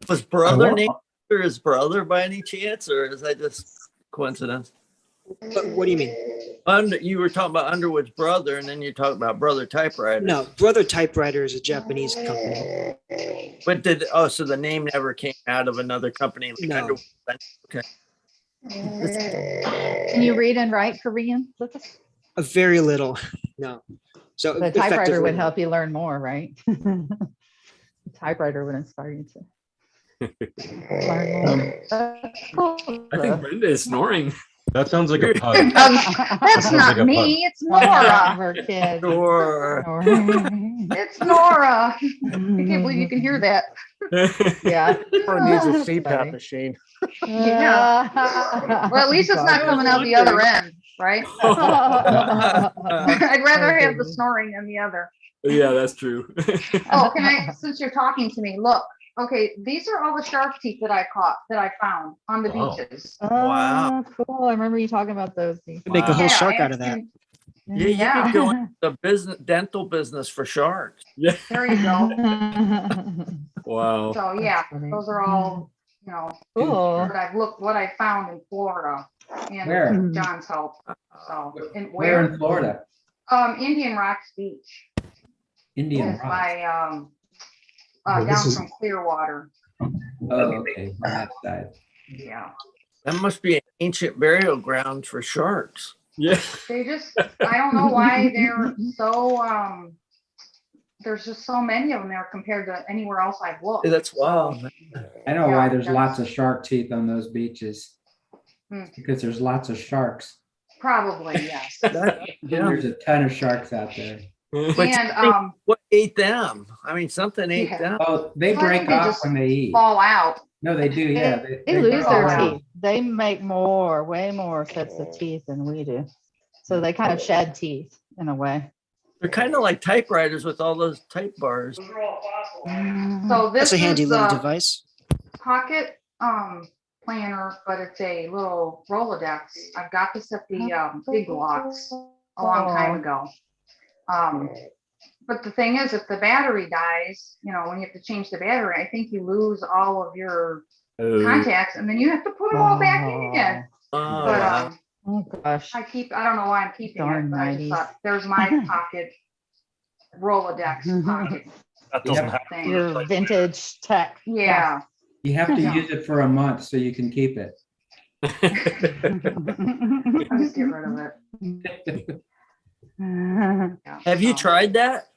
Was brother named after his brother by any chance, or is that just coincidence? But what do you mean? You were talking about Underwood's brother, and then you talked about Brother Typewriter. No, Brother Typewriter is a Japanese company. But so the name never came out of another company? Like No. Underwood. Okay. Can you read and write Korean, Lucas? A very little. No. So The typewriter effectively, would help you learn more, right? The typewriter would inspire you to learn more. That's cool, I think Brenda is snoring. That sounds like a pug. That's Sounds not like a me. It's One Nora. of our kids. It's Nora. I can't believe you can hear that. Yeah. Or needs a CPAP machine. Yeah. Well, at least it's not coming out the other end, right? I'd rather have the snoring than the other. Yeah, that's true. Oh, since you're talking to me, look. Okay, these are all the shark teeth that I found on the beaches. Wow. Cool. I remember you talking about those. make a whole shark out of that. Yeah, you could go into the dental business for sharks. Yeah. There you go. Wow. So yeah, those are all, Cool. what I found in Florida and Where? with John's help. So Where in Florida? Indian Rocks Beach. Indian It's Rocks. by Oh, this down is- from Clearwater. Oh, okay. On that side. Yeah. That must be an ancient burial ground for sharks. Yeah. They just, I don't know why they're so, there's just so many of them there compared to anywhere else I've looked. That's wild. I know Yeah, why there's that's- lots of shark teeth on those beaches. Hmm. Because there's lots of sharks. Probably, yes. There's a ton of sharks out there. And what ate them? I mean, something ate Yeah. them. Oh, they Well, I break think they off just when they eat. fall out. No, they do. Yeah, They lose fall their out. teeth. They make way more sets of teeth than we do. So they kind of shed teeth in a way. They're kind of like typewriters with all those type bars. So this That's a handy is little the device. pocket planner, but it's a little Rolodex. I've got this at the Big Lots a long time ago. But the thing is, if the battery dies, when you have to change the battery, I think you lose all of your contacts, and then you have to put them all back in again. But Oh gosh. I don't know why I'm keeping Darn it, but I just 90s. thought, there's my pocket Rolodex pocket That doesn't happen. thing. Your vintage tech. Yeah. You have to Yeah. use it for a month so you can keep it. I'll just get rid of it. Have you tried that?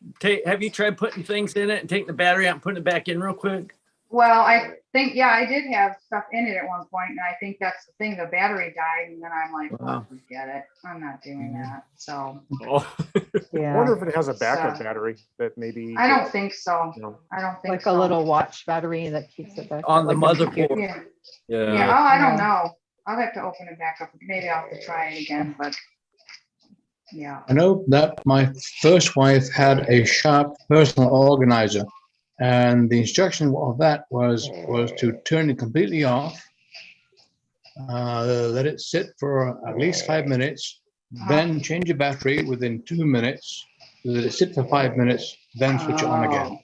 Have you tried putting things in it and taking the battery out and putting it back in real quick? Well, I think, I did have stuff in it at one point, and I think that's the thing. The battery died, and then I'm like, Wow. forget it. I'm not doing that. So, Oh. I Yeah. wonder if it has a backup So- battery that maybe. I don't think so. No. I don't think Like so. a little watch battery that keeps it back. On the like a motherboard. computer. Yeah. Yeah. Oh, I don't know. I'll have to open it back up. Maybe I'll have to try it again, but yeah. I know that my first wife had a Sharp personal organizer, and the instruction of that was to turn it completely off, let it sit for at least 5 minutes, then change the battery within 2 minutes, let it sit for 5 minutes, then switch it on again.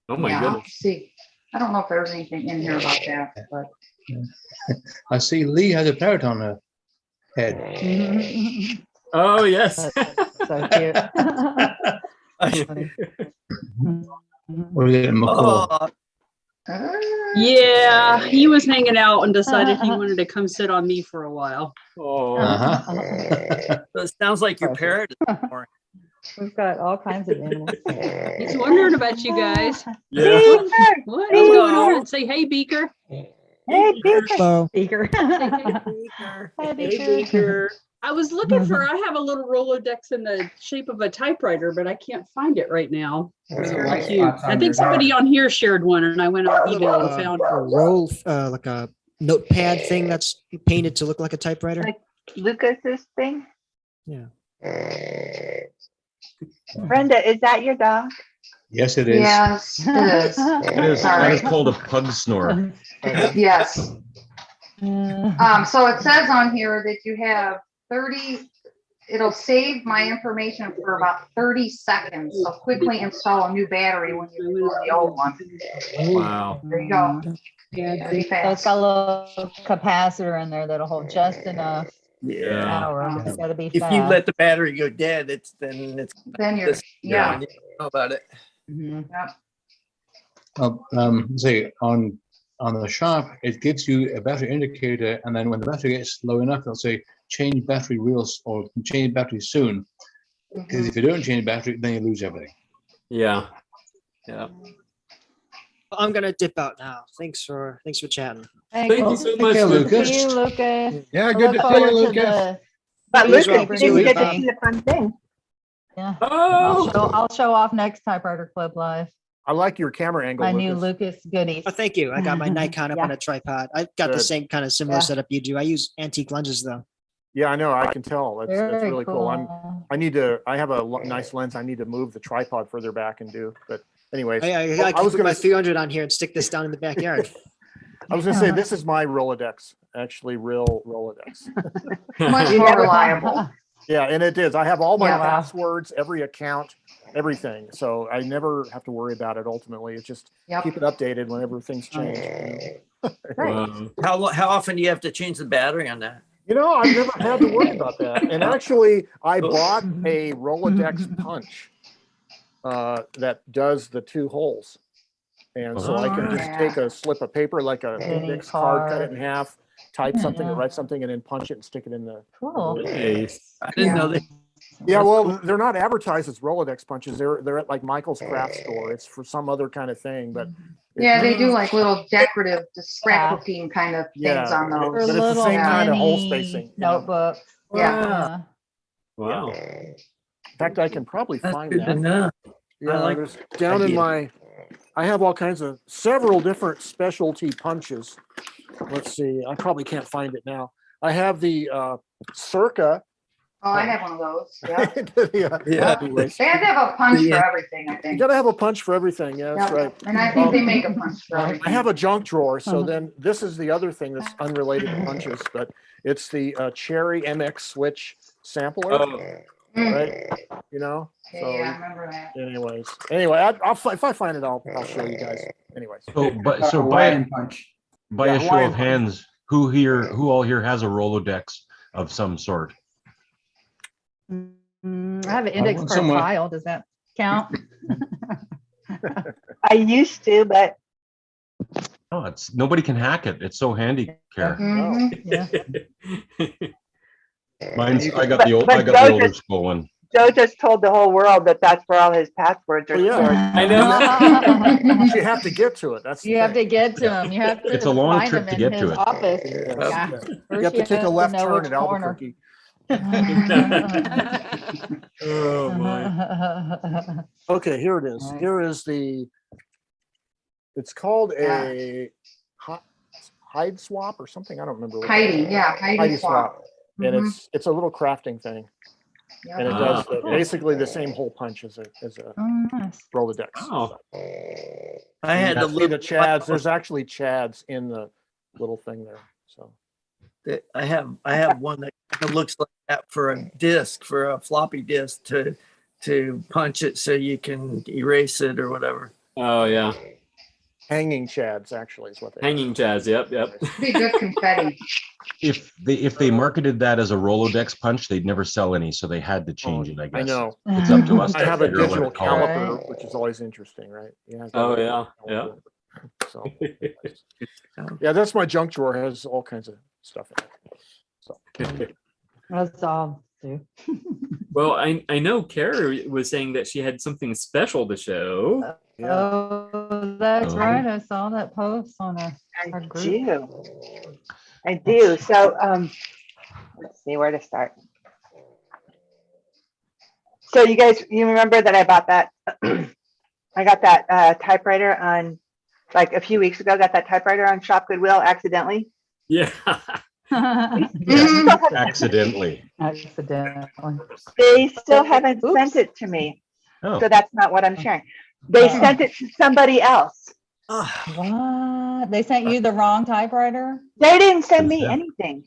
Oh my Yeah, I'll goodness. see. I don't know if there's anything in here about that, but I see Lee has a parrot on her head. Oh yes. So cute. Or is it a macaw? Yeah, he was hanging out and decided he wanted to come sit on me for a while. Oh. So it sounds like your parrot is boring. We've got all kinds of animals. He's wondering about you guys. Yeah. What is going on? Say, hey, Beaker. Hey, Beaker. Hello. Beaker. Hey, Beaker. I was looking for, I have a little Rolodex in the shape of a typewriter, but I can't find it right now. White Cute. spots on I think your somebody on here shared one, and I went on eBay and found A roll, like a notepad thing that's painted to look like a typewriter. Like Lucas's thing. Yeah. Brenda, is that your dog? Yes, it is. yes, it is. That is Sorry. called a pug snore. Yes. So it says on here that you have 30, it'll save my information for about 30 seconds. So quickly install a new battery when you remove the old one. Wow. There you go. Yeah, Gotta be so it's fast. got a little capacitor in there that'll hold just enough Yeah. It's gotta be If you fast. let the battery go dead, then you're, yeah. you know about it. Say on the Sharp, it gives you a battery indicator, and then when the battery gets low enough, it'll say change battery wheels or change battery soon. Because if you don't change battery, then you lose everything. Yeah. Yeah. I'm gonna dip out now. Thanks for chatting. Thank you so much, Lucas. See you, Lucas. Yeah, I good look to see you, forward to Lucas. But You as Lucas, well. you See you didn't get later. to see the fun thing. Yeah. Oh. I'll show off next Typewriter Club Live. I like your camera angle, My new Lucas. Lucas goodies. Oh, thank you. I got my Nikon up Yeah. on a tripod. I got the Good. same kind of similar setup you do. I use antique lenses though. Yeah, I know. I can tell. That's Very really cool. cool. I have a nice lens. I need to move the tripod further back and do. But anyways, I I was put gonna my 300 on here and stick this down in the backyard. I was gonna say this is my Rolodex, actually real Rolodex. Much more reliable. Yeah, and it is. I have all my Yeah. passwords, every account, everything. So I never have to worry about it ultimately. It's just keep it updated whenever things change. How often do you have to change the battery on that? You know, I've never had to worry about that. And actually, I bought a Rolodex punch that does the 2 holes. And so I can just take a slip of paper, like a index card, cut it in half, type something or write something, and then punch it and stick it in the. Cool. Nice. I didn't know that. Yeah, well, they're not advertised as Rolodex punches. They're at like Michael's craft store. It's for some other kind of thing, but Yeah, they do like little decorative, just scrapbooking kind of things on those. but it's the same kind of hole spacing. Notebook. Yeah. Wow. In fact, I can probably find good to that. know. Yeah, I like there's down in idea. I have all kinds of several different specialty punches. Let's see, I probably can't find it now. I have the Circa. Oh, I have one of those. Yeah. Yeah. They have to have a punch for everything, I You think. gotta have a punch for everything. Yeah, that's Yep. right. And I think they make a punch for I everything. have a junk drawer, so then this is the other thing that's unrelated to punches, but it's the Cherry MX Switch sampler, right? You know. Yeah, I remember that. Anyway, if I find it, I'll show you guys. Anyways. So, by a show of hands, who all here has a Rolodex of some sort? I have an index card somewhere. file. Does that count? I used to, but Oh, it's nobody can hack it. It's so handy, Kara. Yeah. Mine's I got But- the old but I got the Joe older just- school one. Joe just told the whole world that that's where all his passwords are stored. I know. You have to get to it. That's You have to get to him. You have to It's a long find trip him to in get his to it. office. Yes. Yeah. You First have to take a left know turn which at corner. Albuquerque. Oh my. Okay, here it is. Here is it's called a hide swap or something. I don't remember. what Heidi, it's yeah, called. Heidi swap. And Mhm. it's a little crafting thing. Yep. And it does basically the same hole punch as a Oh, nice. Rolodex. Oh. I had the the Chads. There's actually Chads in the little thing there. So I have one that looks like that for a disk, for a floppy disk to punch it so you can erase it or whatever. Oh yeah. hanging Chads actually is what they Hanging Chads. Yep. Be good confetti. If they marketed that as a Rolodex punch, they'd never sell any, so they had to change it. I guess. I know. It's up to us. I to have a figure out what digital to call it. caliper, which is always interesting, right? Yeah. Oh yeah. So yeah, that's my junk drawer. It has all kinds of stuff in it. So That's all. Too. Well, I know Kara was saying that she had something special to show. Oh, that's right. I saw that post on our group. I do. So let's see where to start. So you remember that I bought that I got that typewriter on like a few weeks ago, got that typewriter on Shop Goodwill accidentally. Yeah. Accidentally. They still haven't sent it to me. Oh. So that's not what I'm sharing. They sent it to somebody else. What? They sent you the wrong typewriter? They didn't send me anything.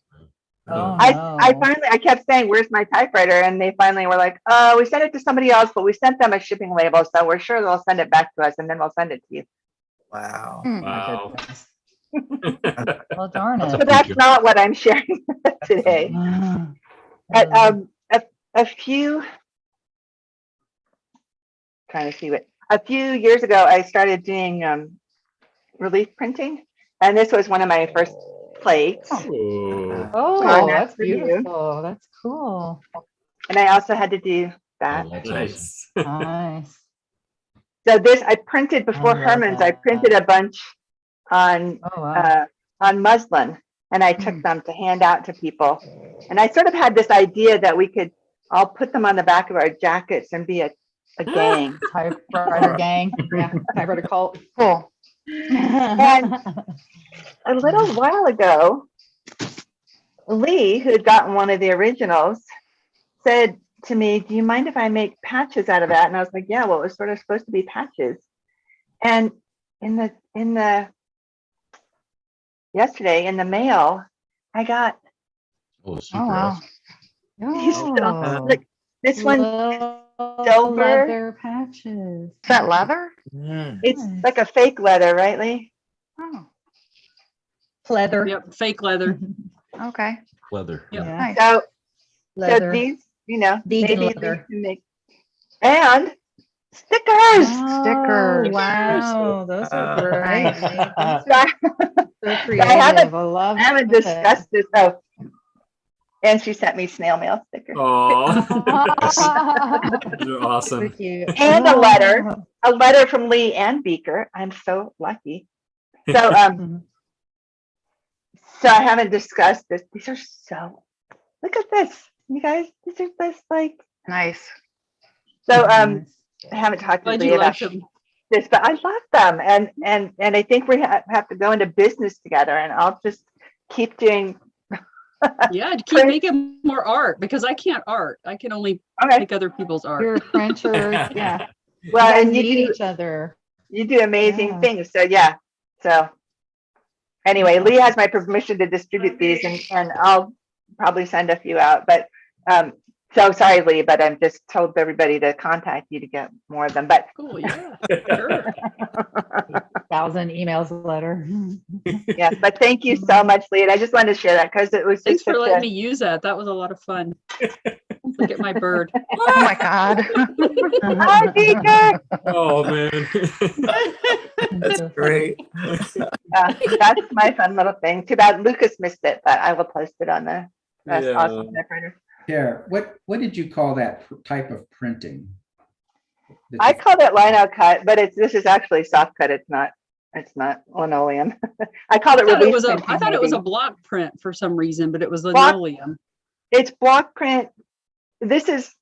Oh, I kept saying, where's my typewriter? And they finally were like, we sent it to somebody else, but we sent them a shipping label. So we're sure they'll send it back to us and then we'll send it to you. Wow. Hmm. Wow. Well, darn So it. that's not what I'm sharing today. A few, trying to see what, a few years ago, I started doing relief printing, and this was one of my first plates. Oh, that's beautiful. That's cool. And I also had to do that. Nice. Nice. So this, I printed before I love Herman's. I that. printed a bunch on wow. On muslin, and I took them to hand out to people. And I sort of had this idea that we could all put them on the back of our jackets and be a gang. Typewriter gang. Yeah, typewriter cult. Cool. And a little while ago, Lee, who had gotten one of the originals, said to me, "Do you mind if I make patches out of that?" And I was like, "Yeah, well, it was sort of supposed to be patches." And yesterday in the mail, I got wow. these little, look, this one silver leather patches. Is that leather? It's like a fake leather, right, Lee? Oh, Leather. Yep, fake leather. okay. Leather. Yep. Nice. So Leather. these, you know, Vegan maybe leather. we can make and stickers. Stickers. Wow, those are great. So creative. I haven't discussed this though. And she sent me snail mail stickers. Oh, you're awesome. And a letter from Lee and Beaker. I'm so lucky. So so I haven't discussed this. These are so, look at this, you guys. These are just like nice. So I haven't talked to Lee about this, but I love them, and I think we have to go into business together, and I'll just keep doing. Yeah, keep making more art, because I can't art. I can only make other people's art. You're a printer, yeah. Well, you and you need do each other. You do amazing things. So yeah. So anyway, Lee has my permission to distribute these, and I'll probably send a few out. But so sorry, Lee, but I'm just told everybody to contact you to get more of them. But cool, yeah, sure. 1,000 emails a letter. Yeah, but thank you so much, Lee. And I just wanted to share that because it was Thanks just for letting me use that. That was a lot of fun. Look at my bird. Oh my God. Hi, Beaker. Oh man. That's great. That's my fun little thing. Too bad Lucas missed it, but I will post it on the awesome typewriter. Yeah. What did you call that type of printing? I call it lino cut, but this is actually soft cut. It's not linoleum. I called it release printing. I thought it was a block print for some reason, but it was linoleum. It's block print. This is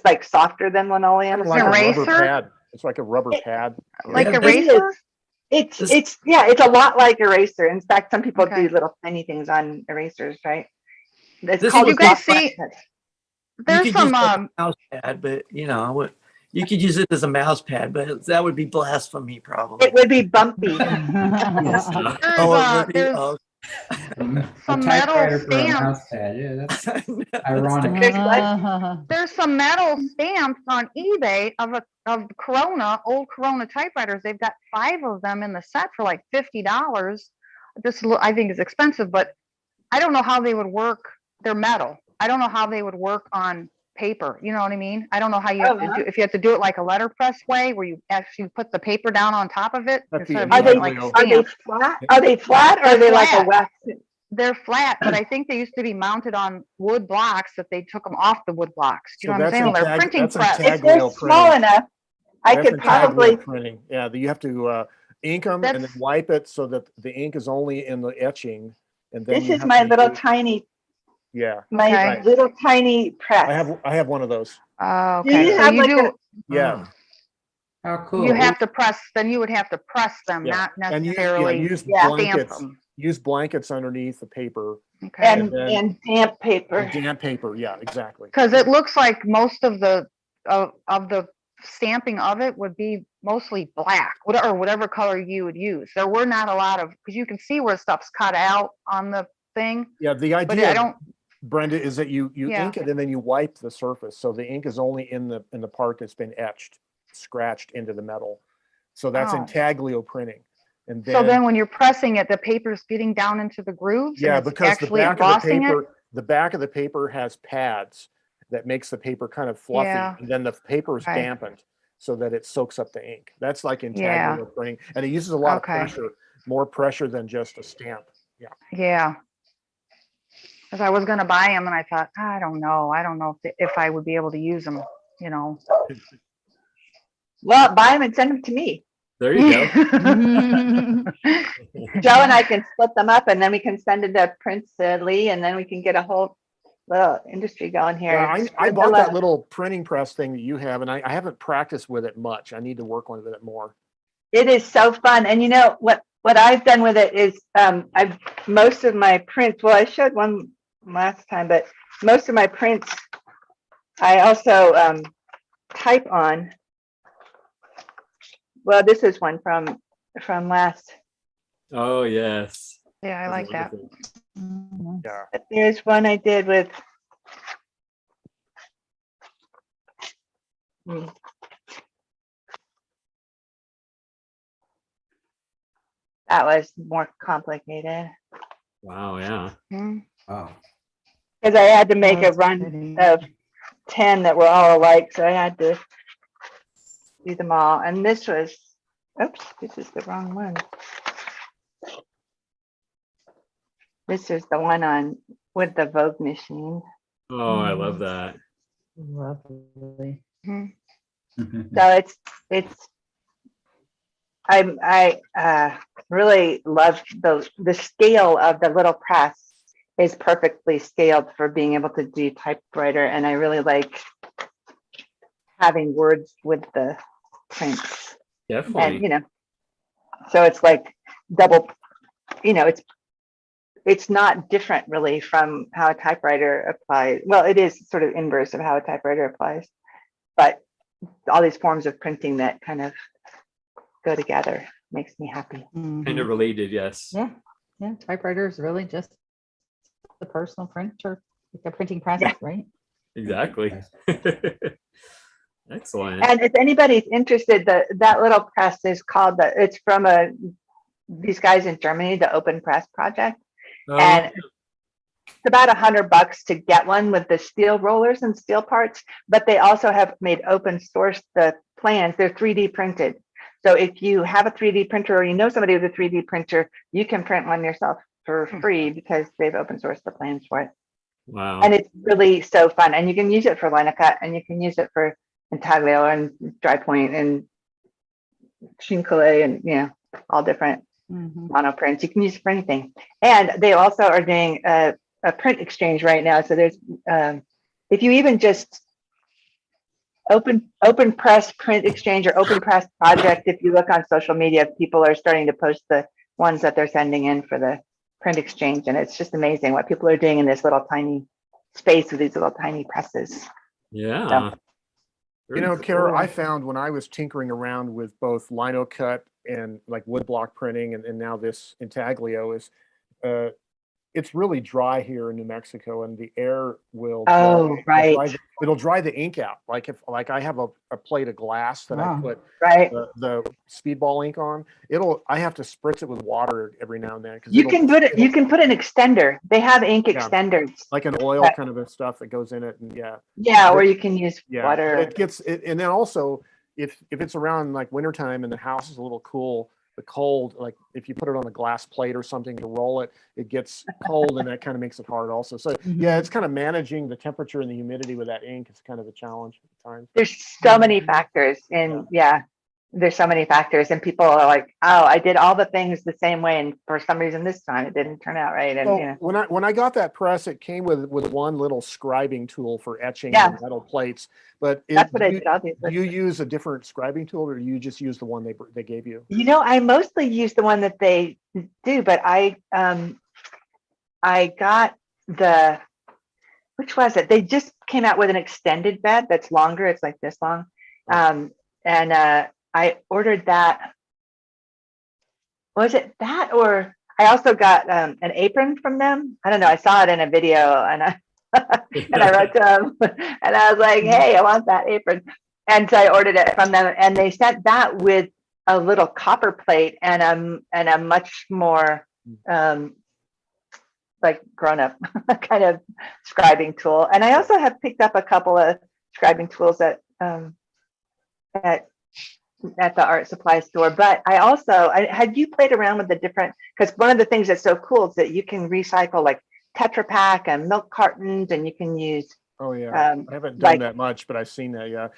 like softer than linoleum. It's like a rubber pad. It's like a rubber pad. Like eraser? It's a lot like eraser. In fact, some people do little tiny things on erasers, right? It's called you guys see? There's some mouse pad, but you know, you could use it as a mouse pad, but that would be blasphemy, probably. It would be bumpy. There's some metal stamps. Yeah, that's ironic. There's some metal stamps on eBay of Corona, old Corona typewriters. They've got 5 of them in the set for like $50. This I think is expensive, but I don't know how they would work. They're metal. I don't know how they would work on paper. You know what I mean? I don't know how you have to do, if you have to do it like a letterpress way, where you actually put the paper down on top of it. Are they flat? Are they flat or are they like a wax? They're flat, but I think they used to be mounted on wood blocks that they took them off the wood blocks. Do you know what I'm saying? They're printing press. If they're small enough, I could probably printing. Yeah, you have to ink them and then wipe it so that the ink is only in the etching. And then this is my little tiny. Yeah. My little tiny press. I have one of those. Oh, okay. So you do. Yeah. How cool. You have to press. Then you would have to press them, not necessarily use stamp blankets. them. Use blankets underneath the paper. Okay. And damp paper. Damp paper. Yeah, exactly. Because it looks like most of the stamping of it would be mostly black, or whatever color you would use. There were not a lot of, because you can see where stuff's cut out on the thing. Yeah, the idea. But I don't. Brenda, is that you ink it and then you wipe the surface, so the ink is only in the part that's been etched, scratched into the metal. So that's intaglio printing. And So then when you're pressing it, the paper's getting down into the grooves? yeah, and it's because actually embossing it? the back of the paper has pads that makes the paper kind of fluffy, Yeah. and then the paper is Okay. dampened so that it soaks up the ink. That's like Yeah. intaglio printing, and it uses a lot of Okay. pressure, more pressure than just a stamp. Yeah. Yeah. Because I was gonna buy them and I thought, I don't know if I would be able to use them, you know. Well, buy them and send them to me. There you go. Joe and I can split them up, and then we can send it to Prince Lee, and then we can get a whole little industry going here. Yeah, I bought that little printing press thing that you have, and I haven't practiced with it much. I need to work on it more. It is so fun. And you know what I've done with it is I've most of my prints, well, I showed one last time, but most of my prints I also type on. Well, this is one from last. Oh, yes. Yeah, I like that. Yeah. There's one I did with that was more complicated. Wow, yeah. Oh. Because I had to make a run of 10 that were all alike, so I had to do them all. And this was, oops, this is the wrong one. This is the one on with the Vogue machine. Oh, I love that. Lovely. So I really love the scale of the little press is perfectly scaled for being able to do typewriter, and I really like having words with the prints. Definitely. And you know, so it's like double, you know, it's not different really from how a typewriter applies. Well, it is sort of inverse of how a typewriter applies, but all these forms of printing that kind of go together makes me happy. Kind of related, yes. Yeah. Yeah. Typewriter is really just the personal printer, the printing process, right? Exactly. Excellent. And if anybody's interested, that little press is called it's from these guys in Germany, the Open Press Project. And it's about $100 to get one with the steel rollers and steel parts, but they also have made open source the plans. They're 3D printed. So if you have a 3D printer or you know somebody with a 3D printer, you can print one yourself for free because they've open sourced the plans for it. Wow. And it's really so fun. And you can use it for linocut, and you can use it for intaglio and dry point and chincolle and, you know, all different monoprints. You can use it for anything. And they also are doing a print exchange right now. So there's, if you even just open press print exchange or open press project, if you look on social media, people are starting to post the ones that they're sending in for the print exchange. And it's just amazing what people are doing in this little tiny space with these little tiny presses. Yeah. So, You know, Kara, I found when I was tinkering around with both lino cut and like woodblock printing and now this intaglio is it's really dry here in New Mexico, and the air will it'll dry the ink out. Like if I have a plate of glass that I put the speedball ink on, I have to spritz it with water every now and then. You can put an extender. They have ink extenders. Like an oil kind of stuff that goes in it, and or you can use water. It gets it, and then also if it's around like wintertime and the house is a little cool, the cold, like if you put it on a glass plate or something to roll it, it gets cold, and that kind of makes it hard also. So yeah, it's kind of managing the temperature and the humidity with that ink. It's kind of a challenge at times. There's so many factors, and there's so many factors, and people are like, oh, I did all the things the same way, and for some reason this time it didn't turn out right. And well, when I got that press, it came with one little scribing tool for etching the metal plates. But that's what I did. Obviously, you use a different scribing tool, or you just use the one they gave you? You know, I mostly use the one that they do, but I got which was it? They just came out with an extended bed that's longer. It's like this long, and I ordered that. Was it that, or I also got an apron from them? I don't know. I saw it in a video, and I wrote to them, and I was like, "Hey, I want that apron." And so I ordered it from them, and they sent that with a little copper plate and a much more like grown up kind of scribing tool. And I also have picked up a couple of scribing tools at the art supply store. But had you played around with the different, because one of the things that's so cool is that you can recycle like Tetra Pak and milk cartons, and you can use. Oh yeah, I haven't done that much, but I've seen that. Yeah,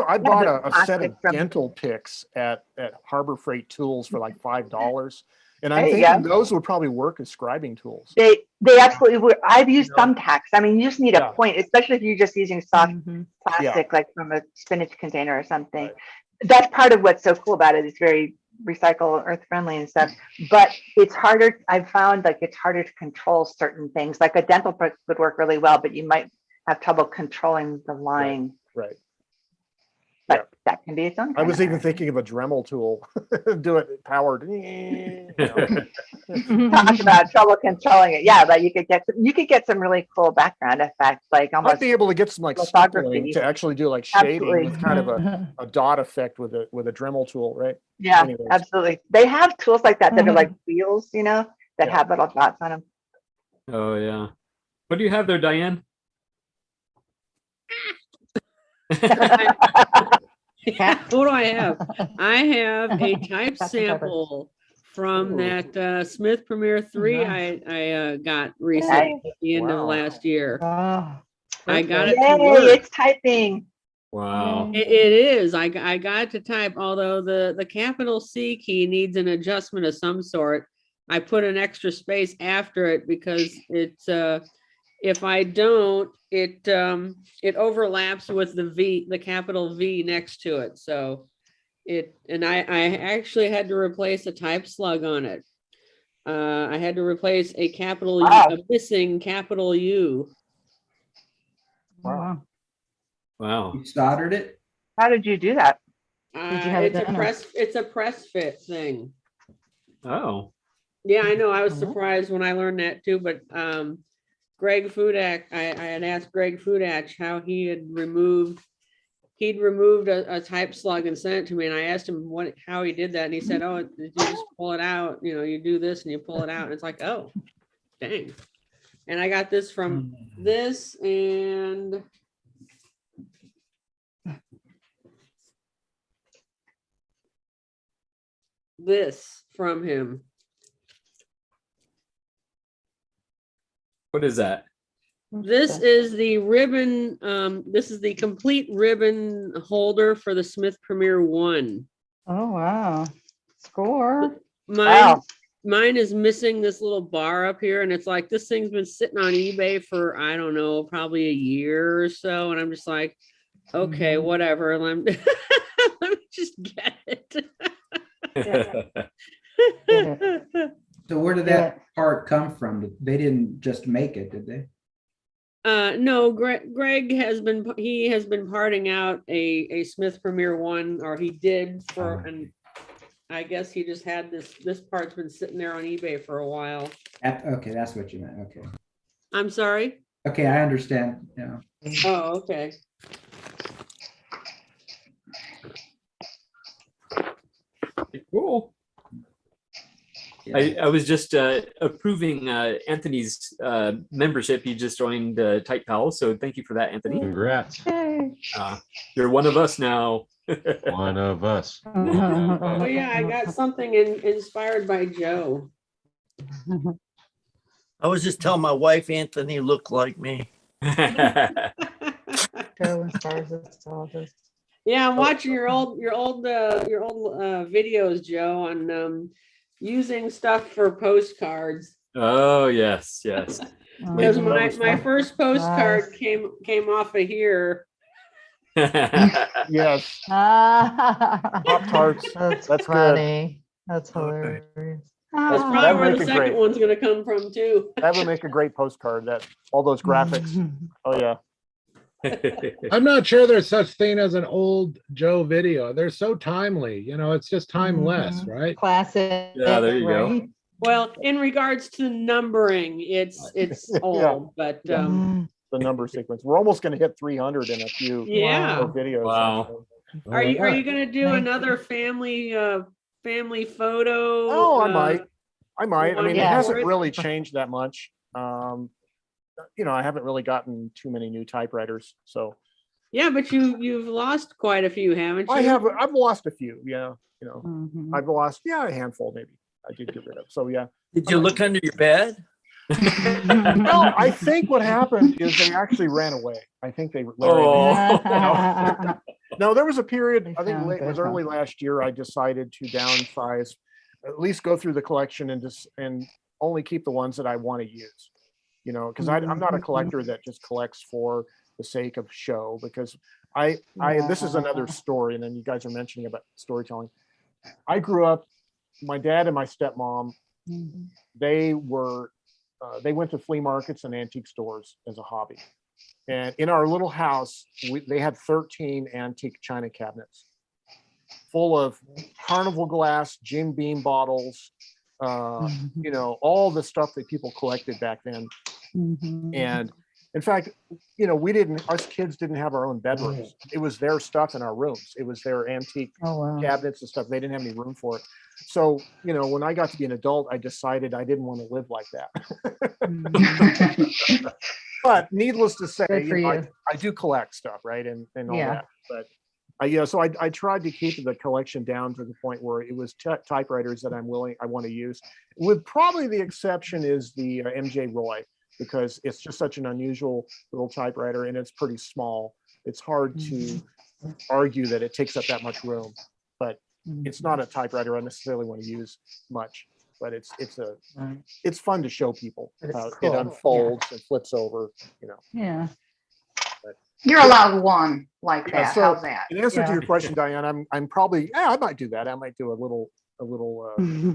I bought a set of dental picks at Harbor Freight Tools for like $5, and I'm thinking those would probably work as scribing tools. They absolutely would. I've used thumbtacks. I mean, you just need a point, especially if you're just using soft plastic, like from a spinach container or something. Right. That's part of what's so cool about it. It's very recycle, earth friendly and stuff, but it's harder. I've found like it's harder to control certain things. Like a dental pick would work really well, but you might have trouble controlling the line. Right. But that can be its own. I was even thinking of a Dremel tool. Do it powered. Talk about trouble controlling it. Yeah, but you could get some really cool background effects, like almost. Might be able to get some like sparkling to actually do like shading with kind of a dot effect with a Dremel tool, right? Yeah, anyways. Absolutely. They have tools like that that are like wheels, that have little dots on them. Oh yeah. What do you have there, Diane? What do I have? I have a type sample from that Smith Premier 3 I got recently at the end of last year. I got it to work. It's typing. Wow. It is. I got it to type, although the capital C key needs an adjustment of some sort. I put an extra space after it because it's if I don't, it overlaps with the V, the capital V next to it. So I actually had to replace a type slug on it. I had to replace a missing capital U. Wow. You soldered it? How did you do that? It's a press fit thing. Oh. Yeah, I know. I was surprised when I learned that too, but Greg Fudak, I had asked Greg Fudak how he'd removed a type slug and sent it to me, and I asked him how he did that, and he said, "Oh, you just pull it out. You do this and you pull it out." And it's like, oh, dang. And I got this from this and this from him. What is that? This is the ribbon. This is the complete ribbon holder for the Smith Premier 1. Oh, wow. Score. Mine is missing this little bar up here. And it's like, this thing's been sitting on eBay for, I don't know, probably a year or so. And I'm just like, okay, whatever. Let me just get it. So where did that part come from? They didn't just make it, did they? No, Greg has been parting out a Smith Premier 1, or he did and I guess he just had this part's been sitting there on eBay for a while. Okay, that's what you meant. Okay. I'm sorry? Okay, I understand. Yeah. Oh, okay. Cool. I was just approving Anthony's membership. He just joined Type Pal, so thank you for that, Anthony. Congrats. You're one of us now. One of us. Oh yeah, I got something inspired by Joe. I was just telling my wife Anthony looked like me. Joe inspires us all this. Yeah, I'm watching your old videos, Joe, on using stuff for postcards. Oh yes. Because my first postcard came off of here. Yes. Pop-Tarts. That's funny. That's hilarious. That's probably where the second one's going to come from too. That would make a great postcard. All those graphics. Oh yeah. I'm not sure there's such thing as an old Joe video. They're so timely. It's just timeless, right? Classic. Yeah, there you go. Well, in regards to numbering, it's old, but the number sequence. We're almost going to hit 300 in a few videos. Wow. Are you going to do another family family photo? Oh, I might. I mean, it Yeah. hasn't really changed that much. You know, I haven't really gotten too many new typewriters, so. Yeah, but you've lost quite a few, haven't you? I've lost a few. Yeah, you know, I've lost a handful maybe. I did get rid of. So yeah. Did you look under your bed? No, I think what happened is they actually ran away. I think they. No, there was a period. I think it was early last year. I decided to downsize, at least go through the collection and only keep the ones that I want to use. You know, because I'm not a collector that just collects for the sake of show. Because this is another story, and then you guys are mentioning about storytelling. I grew up. My dad and my stepmom, they went to flea markets and antique stores as a hobby. And in our little house, they had 13 antique china cabinets full of carnival glass, Jim Beam bottles, you know, all the stuff that people collected back then. And in fact, you know, us kids didn't have our own bedrooms. It was their stuff in our rooms. It was their antique cabinets and stuff. They didn't have any room for it. So, you know, when I got to be an adult, I decided I didn't want to live like that. But needless to say, you know, I do collect stuff, right? And all that. But so I tried to keep the collection down to the point where it was typewriters that I want to use. With probably the exception is the MJ Roy, because it's just such an unusual little typewriter and it's pretty small. It's hard to argue that it takes up that much room, but it's not a typewriter I necessarily want to use much. But it's fun to show people how it unfolds and flips over, you know. Yeah. But, You're allowed one like that. So How's that? in answer to your question, Diane, I'm probably I might do that. I might do a little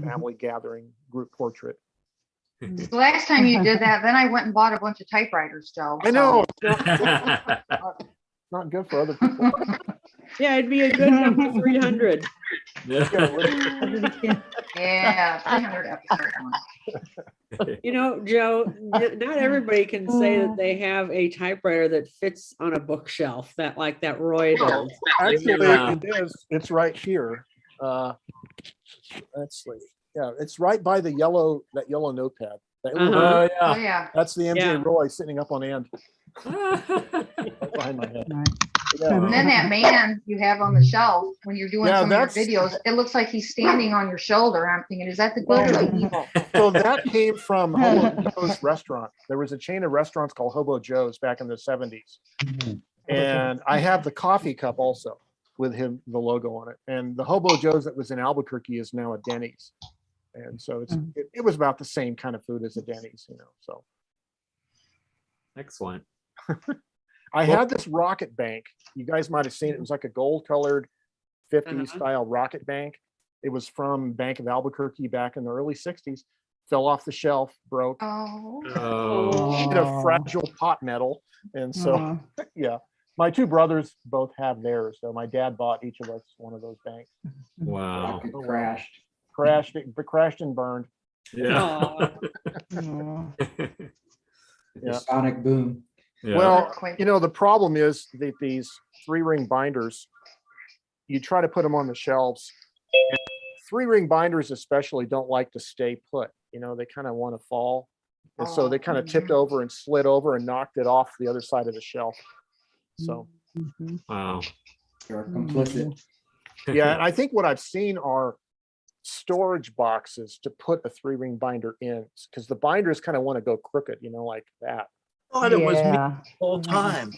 family gathering group portrait. The last time you did that, then I went and bought a bunch of typewriters, Joe. I know. Not good for other people. Yeah, it'd be a good number 300. Yeah, 300 episodes. You know, Joe, not everybody can say that they have a typewriter that fits on a bookshelf that Roy does. Actually, it is. It's right here. Let's see. Yeah, it's right by that yellow notepad. Yeah. That's the MJ Roy sitting up on end. Right behind my head. Yeah. And then that man you have on the shelf when you're doing some of your videos, it looks like he's standing on your shoulder. I'm thinking, is that the good or the evil? So that came from Hobo Joe's restaurant. There was a chain of restaurants called Hobo Joe's back in the 70s. And I have the coffee cup also with the logo on it. And the Hobo Joe's that was in Albuquerque is now a Denny's. And so it was about the same kind of food as a Denny's, you know. So excellent. I had this rocket bank. You guys might have seen it. It was like a gold colored 50s style rocket bank. It was from Bank of Albuquerque back in the early 60s. Fell off the shelf, broke. Oh. Hit a fragile pot metal. And so, yeah, my two brothers both have theirs. So my dad bought each of us one of those banks. Wow. Crashed and burned. Yeah. Yeah. Sonic boom. Yeah. Well, you know, the problem is that these 3-ring binders, you try to put them on the shelves. And 3-ring binders especially don't like to stay put. You know, they kind of want to fall. And so they kind of tipped over and slid over and knocked it off the other side of the shelf. So. Wow. You're complicit. Yeah, and I think what I've seen are storage boxes to put a 3-ring binder in, because the binders kind of want to go crooked, you know, like that. thought it was me the whole time.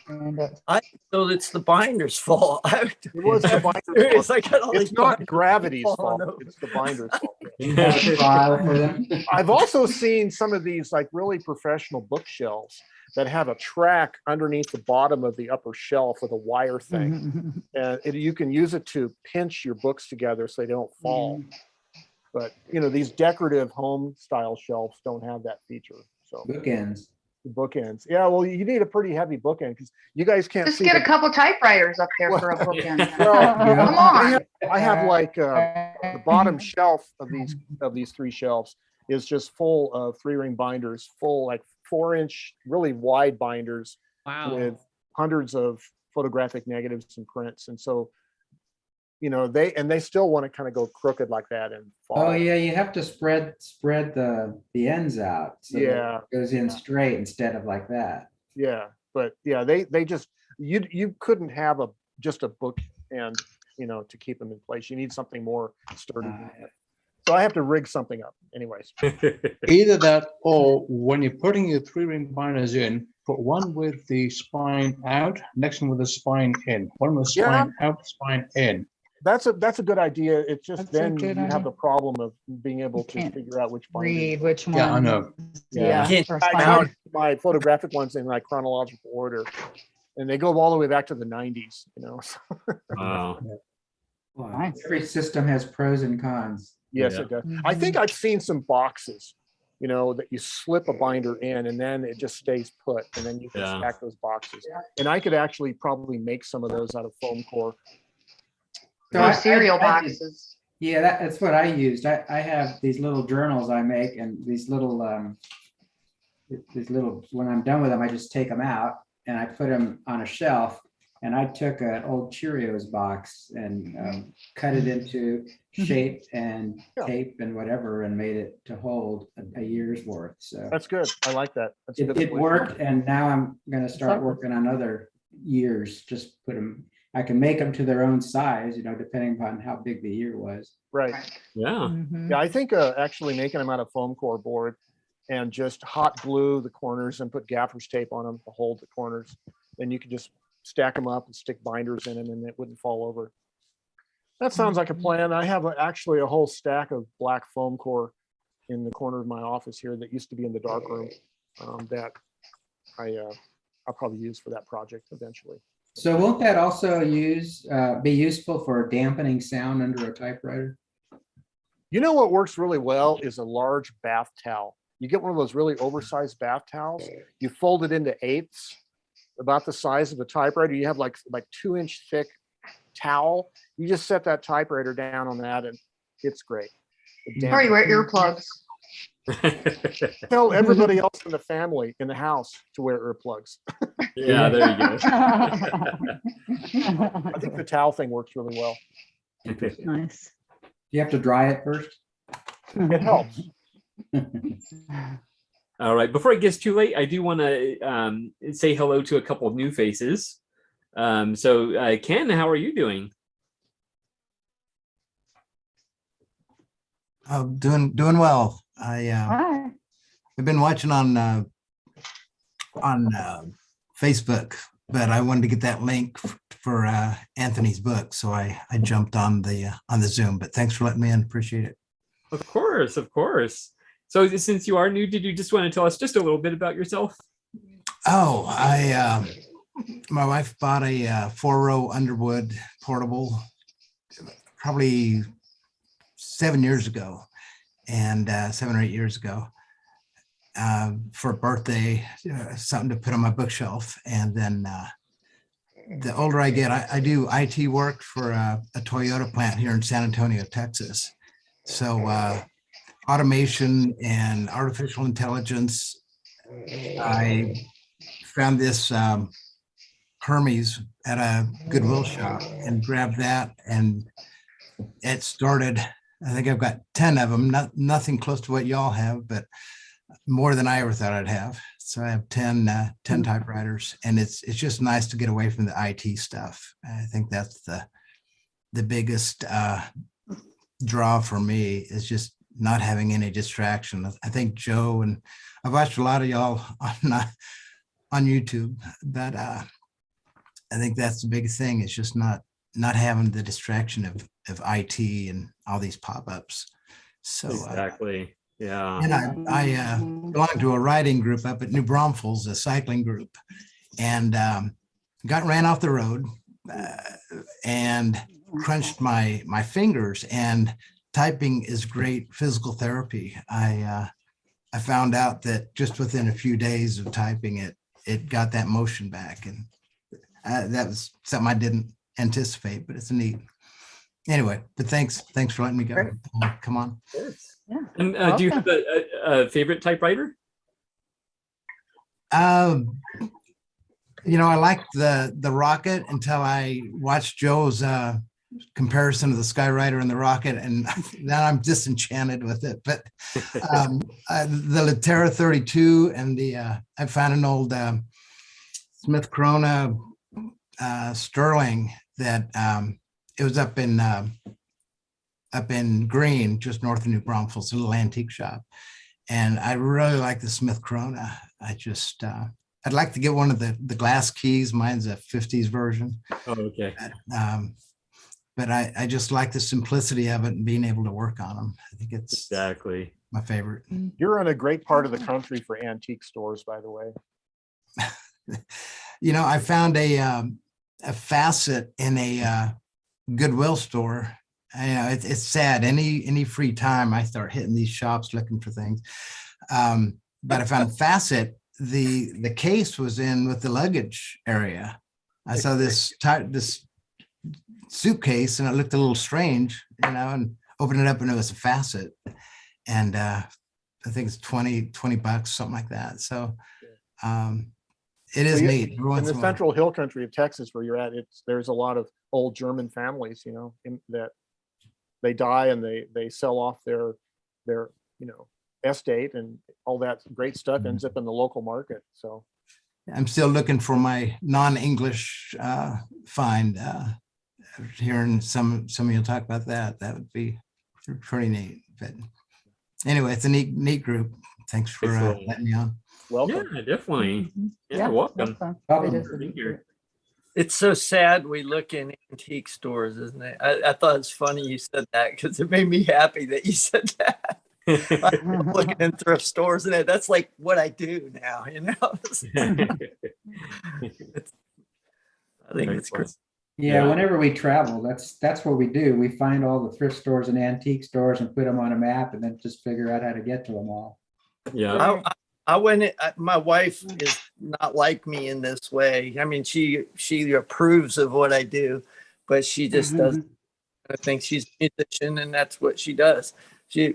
So it's the binder's fault. It was the binder's fault. It's not gravity's fault. It's the binder's fault. You have a trial for them? I've also seen some of these like really professional bookshelves that have a track underneath the bottom of the upper shelf with a wire thing. And you can use it to pinch your books together so they don't fall. But you know, these decorative home style shelves don't have that feature. So bookends. Bookends. Yeah, well, you need a pretty heavy bookend because you guys can't just see get a couple typewriters up there for a bookend. Well, come on. I have like the bottom shelf of these 3 shelves is just full of 3-ring binders, full like 4-inch, really wide binders with hundreds of photographic negatives and prints. And so they still want to kind of go crooked like that and fall. Oh yeah, you have to spread the ends out. So that Yeah. it goes in straight instead of like that. Yeah, but yeah, they just you couldn't have just a book and to keep them in place. You need something more sturdy than that. So I have to rig something up anyways. Either that, or when you're putting your 3-ring binders in, put one with the spine out, next one with the spine in, one with the spine out, spine in. That's a good idea. It's just That's a then good you have idea. the problem of being able to can't figure out which binder. Read which one. Yeah, I know. Yeah. Yeah. I put my photographic ones in like chronological order, and they go all the way back to the 90s. Wow. Well, Nice. every system has pros and cons. Yes, Yeah. it does. I think I've seen some boxes, that you slip a binder in and then it just stays put, and then you can stack those boxes. And I could actually probably make some of those out of foam core. So cereal I did- boxes. Yeah, that's what I used. I have these little journals I make, and these little when I'm done with them, I just take them out and I put them on a shelf. And I took an old Cheerios box and cut it into shape and tape and whatever, and made it to hold a year's worth. So That's good. I like that. That's a good it way. worked, and now I'm going to start working on other years. Just put them. I can make them to their own size, depending upon how big the year was. Right. Yeah. Yeah, I think actually making them out of foam core board and just hot glue the corners and put gaffer's tape on them to hold the corners. Then you could just stack them up and stick binders in them, and it wouldn't fall over. That sounds like a plan. I have actually a whole stack of black foam core in the corner of my office here that used to be in the dark room that I'll probably use for that project eventually. So won't that also be useful for dampening sound under a typewriter? What works really well is a large bath towel. You get one of those really oversized bath towels, you fold it into eighths, about the size of the typewriter. You have like 2-inch thick towel. You just set that typewriter down on that, and it's great. Or you wear earplugs. Tell everybody else in the family in the house to wear earplugs. Yeah, there you go. I think the towel thing works really well. Nice. You have to dry it first. It helps. All right. Before it gets too late, I do want to say hello to a couple of new faces. So Ken, how are you doing? Doing well. I've been watching on Facebook, but I wanted to get that link for Anthony's book, so I jumped on the Zoom. But thanks for letting me in. Appreciate it. Of course, of course. So since you are new, did you just want to tell us just a little bit about yourself? Oh, my wife bought a 4-row Underwood portable probably 7 years ago, and 7 or 8 years ago, for a birthday, something to put on my bookshelf. And then the older I get, I do IT work for a Toyota plant here in San Antonio, Texas. So automation and artificial intelligence. I found this Hermes at a Goodwill shop and grabbed that, and it started. I think I've got 10 of them, nothing close to what y'all have, but more than I ever thought I'd have. So I have 10 typewriters, and it's just nice to get away from the IT stuff. I think that's the biggest draw for me, is just not having any distraction. I think Joe, and I've watched a lot of y'all on YouTube, but I think that's the big thing, is just not having the distraction of IT and all these pop-ups. So exactly. Yeah. And I belong to a riding group up at New Braunfels, a cycling group, and ran off the road and crunched my fingers. And typing is great physical therapy. I found out that just within a few days of typing it got that motion back, and that was something I didn't anticipate, but it's neat. Anyway, but thanks for letting me go. Come on. Yeah. And do you have a favorite typewriter? I liked the Rocket until I watched Joe's comparison of the Skywriter and the Rocket, and now I'm disenchanted with it. But the Latera 32 and I found an old Smith Corona Sterling that it was up in Green, just north of New Braunfels, a little antique shop. And I really like the Smith Corona. I'd like to get one of the glass keys. Mine's a 50s version. Oh, okay. But I just like the simplicity of it and being able to work on them. I think it's exactly my favorite. You're in a great part of the country for antique stores, by the way. You know, I found a facet in a Goodwill store. It's sad. Any free time I start hitting these shops looking for things. But I found a facet. The case was in with the luggage area. I saw this suitcase and it looked a little strange, and opened it up and it was a facet. And I think it's $20, something like that. So it is neat. In the Central Hill country of Texas where you're at, there's a lot of old German families, that they die and they sell off their estate, and all that great stuff ends up in the local market. So I'm still looking for my non-English find. Hearing some of you talk about that would be pretty neat. But anyway, it's a neat group. Thanks for letting me on. Welcome. Yeah, definitely. Yeah, welcome. It's so sad we look in antique stores, isn't it? I thought it's funny you said that because it made me happy that you said that. I'm looking in thrift stores, and that's like what I do now, I think it's great. Yeah, whenever we travel, that's what we do. We find all the thrift stores and antique stores and put them on a map, and then just figure out how to get to them all. Yeah. I went. My wife is not like me in this way. I mean, she approves of what I do, but she just doesn't. I think she's a musician, and that's what she does. She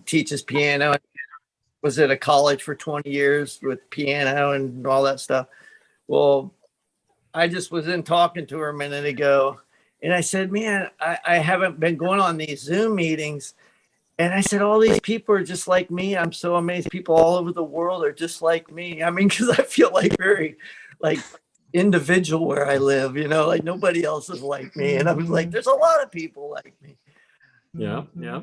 teaches piano. Was at a college for 20 years with piano and all that stuff. Well, I just was in talking to her a minute ago, and I said, man, I haven't been going on these Zoom meetings. And I said, all these people are just like me. I'm so amazed. People all over the world are just like me. I mean, because I feel like very individual where I live, like nobody else is like me. And I was like, there's a lot of people like me. Yeah, yeah.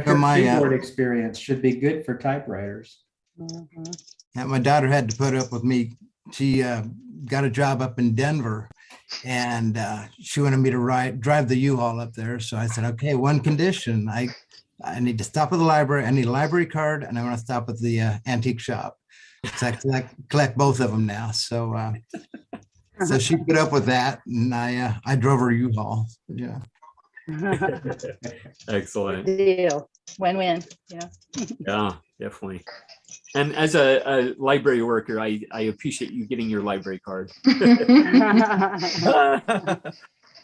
Your keyboard experience should be good for typewriters. My daughter had to put up with me. She got a job up in Denver, and she wanted me to drive the U-Haul up there. So I said, okay, one condition. I need to stop at the library. I need a library card, and I want to stop at the antique shop. So I collect both of them now. So so she put up with that, and I drove her U-Haul. Yeah. Excellent. Deal. Win-win. Yeah. Yeah, definitely. And as a library worker, I appreciate you getting your library card. I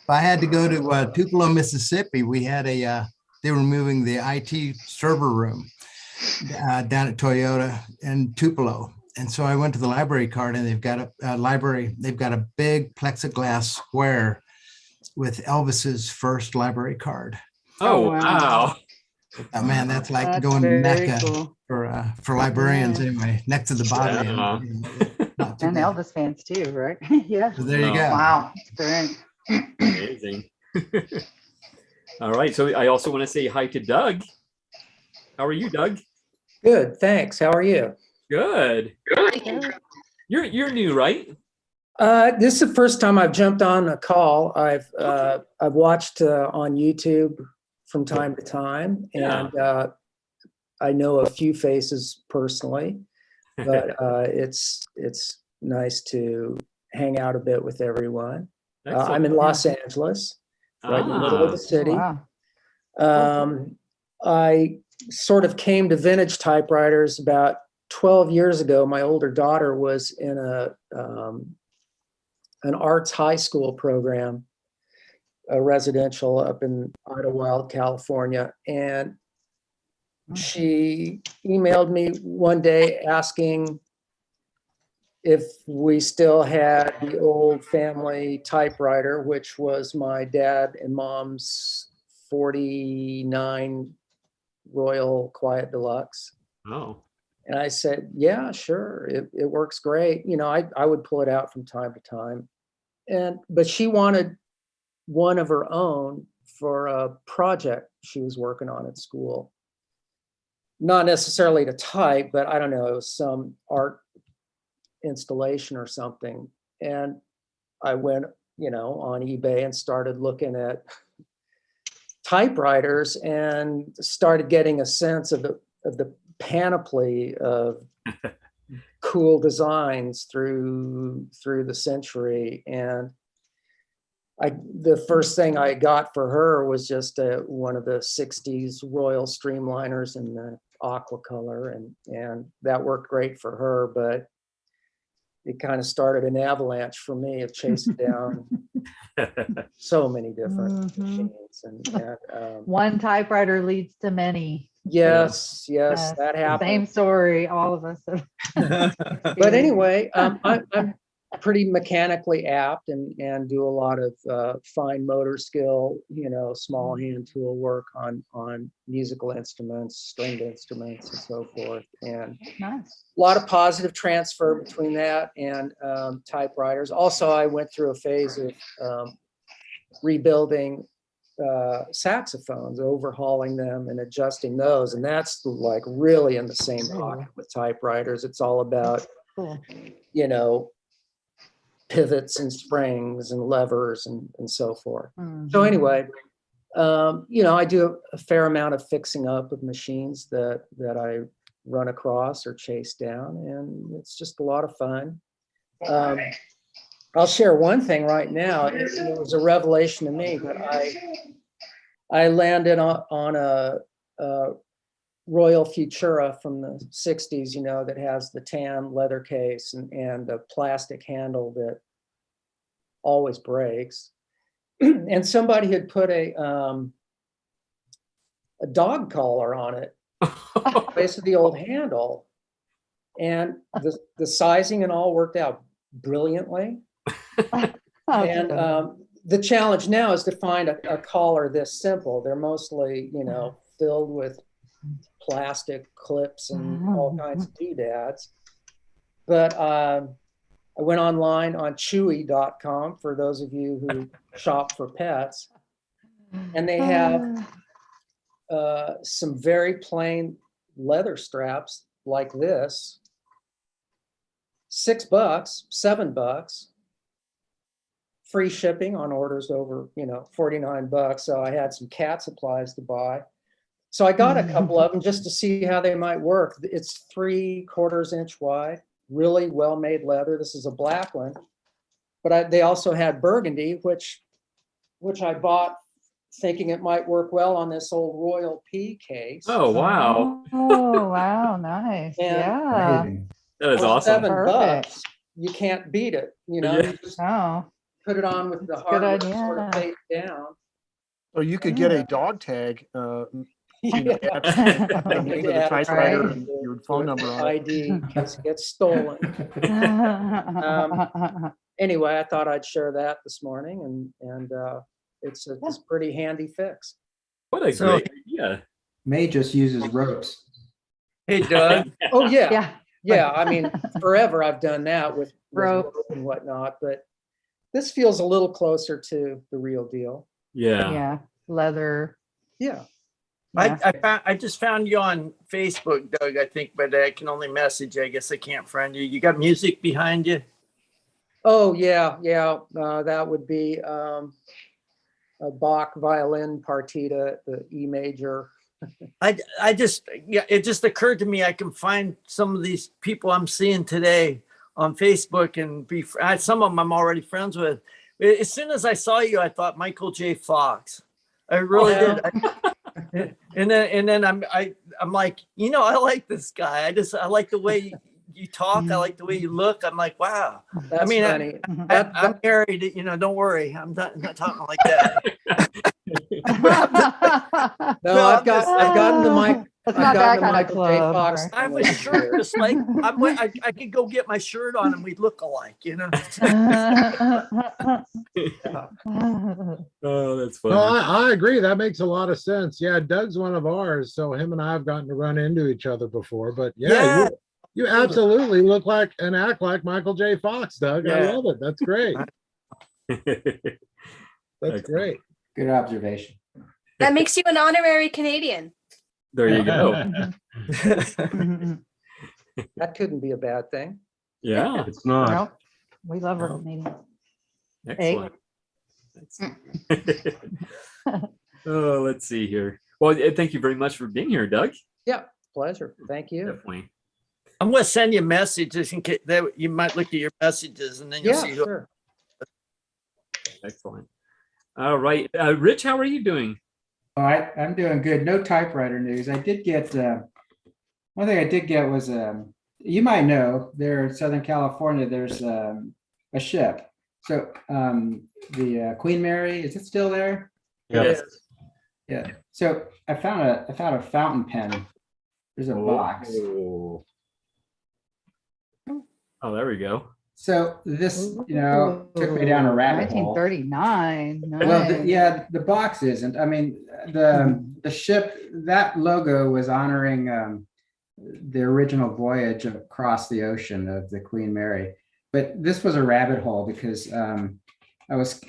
had to go to Tupelo, Mississippi. We had they were moving the IT server room down at Toyota in Tupelo. And so I went to the library card, and they've got they've got a big plexiglass square with Elvis's first library card. Oh, wow. Oh, man, that's like going to Mecca for librarians anyway, next to the body. Yeah. And Elvis fans too, right? Yeah. So there you go. Wow. Great. Amazing. All right. So I also want to say hi to Doug. How are you, Doug? Good, thanks. How are you? Good. You're new, right? This is the first time I've jumped on a call. I've watched on YouTube from time to time, and I know a few faces personally, but it's nice to hang out a bit with everyone. I'm in Los Angeles, right in the middle of the city. Wow. I sort of came to vintage typewriters about 12 years ago. My older daughter was in an arts high school program, a residential up in Idlewild, California. And she emailed me one day asking if we still had the old family typewriter, which was my dad and mom's 49 Royal Quiet Deluxe. Oh. And I said, yeah, sure. It works great. You know, I would pull it out from time to time. But she wanted one of her own for a project she was working on at school. Not necessarily to type, but I don't know, it was some art installation or something. And I went, you know, on eBay and started looking at typewriters and started getting a sense of the panoply of cool designs through the century. And the first thing I got for her was just one of the 60s Royal Streamliners in the aqua color, and that worked great for her, but it kind of started an avalanche for me of chasing down so many different machines. And one typewriter leads to many. Yes, that happened. Same story, all of us have. But anyway, I'm pretty mechanically apt and do a lot of fine motor skill, you know, small hand tool work on musical instruments, stringed instruments, and so forth. And nice. A lot of positive transfer between that and typewriters. Also, I went through a phase of rebuilding saxophones, overhauling them and adjusting those. And that's like really in the same pocket with typewriters. It's all about, you know, pivots and springs and levers and so forth. So anyway, you know, I do a fair amount of fixing up of machines that I run across or chase down, and it's just a lot of fun. I'll share one thing right now. It was a revelation to me, but I landed on a Royal Futura from the 60s, you know, that has the tan leather case and the plastic handle that always breaks. And somebody had put a dog collar on it, place of the old handle, and the sizing and all worked out brilliantly. And the challenge now is to find a collar this simple. They're mostly, you know, filled with plastic clips and all kinds of doodads. But I went online on chewy.com for those of you who shop for pets. And they have some very plain leather straps like this. $6, $7. Free shipping on orders over, you know, $49. So I had some cat supplies to buy. So I got a couple of them just to see how they might work. It's 3/4 inch wide, really well-made leather. This is a black one, but they also had burgundy, which I bought thinking it might work well on this old Royal P case. Oh, wow. Oh, wow, nice. And Yeah. That is awesome. $7, you can't beat it. You know, Yeah. you just put it on with the That's a good hardware idea. sort of face down. Or you could get a dog tag, you know, Yeah. attached to the Yeah, typewriter right. and your phone number on it. ID in case it gets stolen. Anyway, I thought I'd share that this morning, and it's a pretty handy fix. What a great idea. May just uses ropes. Hey, Doug. Oh yeah. Yeah. Yeah, I mean, forever I've done that with Rope. rope and whatnot, but this feels a little closer to the real deal. Yeah. Yeah. Leather. Yeah. I just found you on Facebook, Doug, I think, but I can only message you. I guess I can't friend you. You got music behind you? Oh yeah, yeah. That would be a Bach violin partita, the E major. I just, yeah, it just occurred to me I can find some of these people I'm seeing today on Facebook and some of them I'm already friends with. As soon as I saw you, I thought Michael J. Fox. I really did. And then I'm like, you know, I like this guy. I like the way you talk. I like the way you look. I'm like, wow. That's I mean, funny. I'm married. You know, don't worry. I'm not talking like that. No, I've gotten It's I've not that gotten a kind of Michael J. club. Fox right? I have a shirt just like I could go get my shirt on and we'd look alike, you know. Oh, that's funny. No, I agree. That makes a lot of sense. Yeah, Doug's one of ours, so him and I have gotten to run into each other before. But yeah, you absolutely look like and act like Michael J. Fox, Doug. I love it. That's great. That's great. Good observation. That makes you an honorary Canadian. There you go. That couldn't be a bad thing. Yeah, It's not. Nope. We love our Canadians. excellent. Oh, let's see here. Well, thank you very much for being here, Doug. Yeah, pleasure. Thank you. Definitely. I'm going to send you messages in case that you might look at your messages and then you'll see who. Sure. Excellent. All right. Rich, how are you doing? All right, I'm doing good. No typewriter news. I did get one thing I did get was you might know there in Southern California there's a ship. So the Queen Mary, is it still there? Yes. Yeah. So I found a fountain pen. There's a box. Oh, there we go. So this, took me down a rabbit hole. 1939. Well, Nice. the box isn't. I mean, the ship, that logo was honoring the original voyage across the ocean of the Queen Mary. But this was a rabbit hole because I was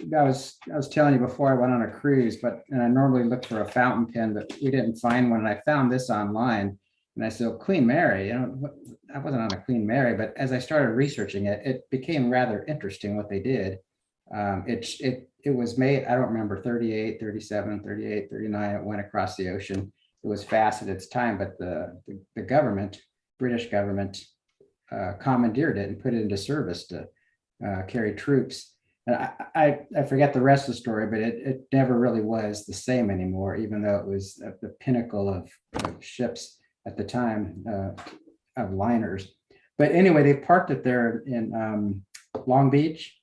telling you before I went on a cruise, and I normally look for a fountain pen, but we didn't find one. And I found this online, and I said, Queen Mary, I wasn't on a Queen Mary, but as I started researching it, it became rather interesting what they did. It was made, I don't remember, 38, 37, 38, 39, it went across the ocean. It was fast at its time, but the government, British government, commandeered it and put it into service to carry troops. And I forget the rest of the story, but it never really was the same anymore, even though it was at the pinnacle of ships at the time, of liners. But anyway, they parked it there in Long Beach,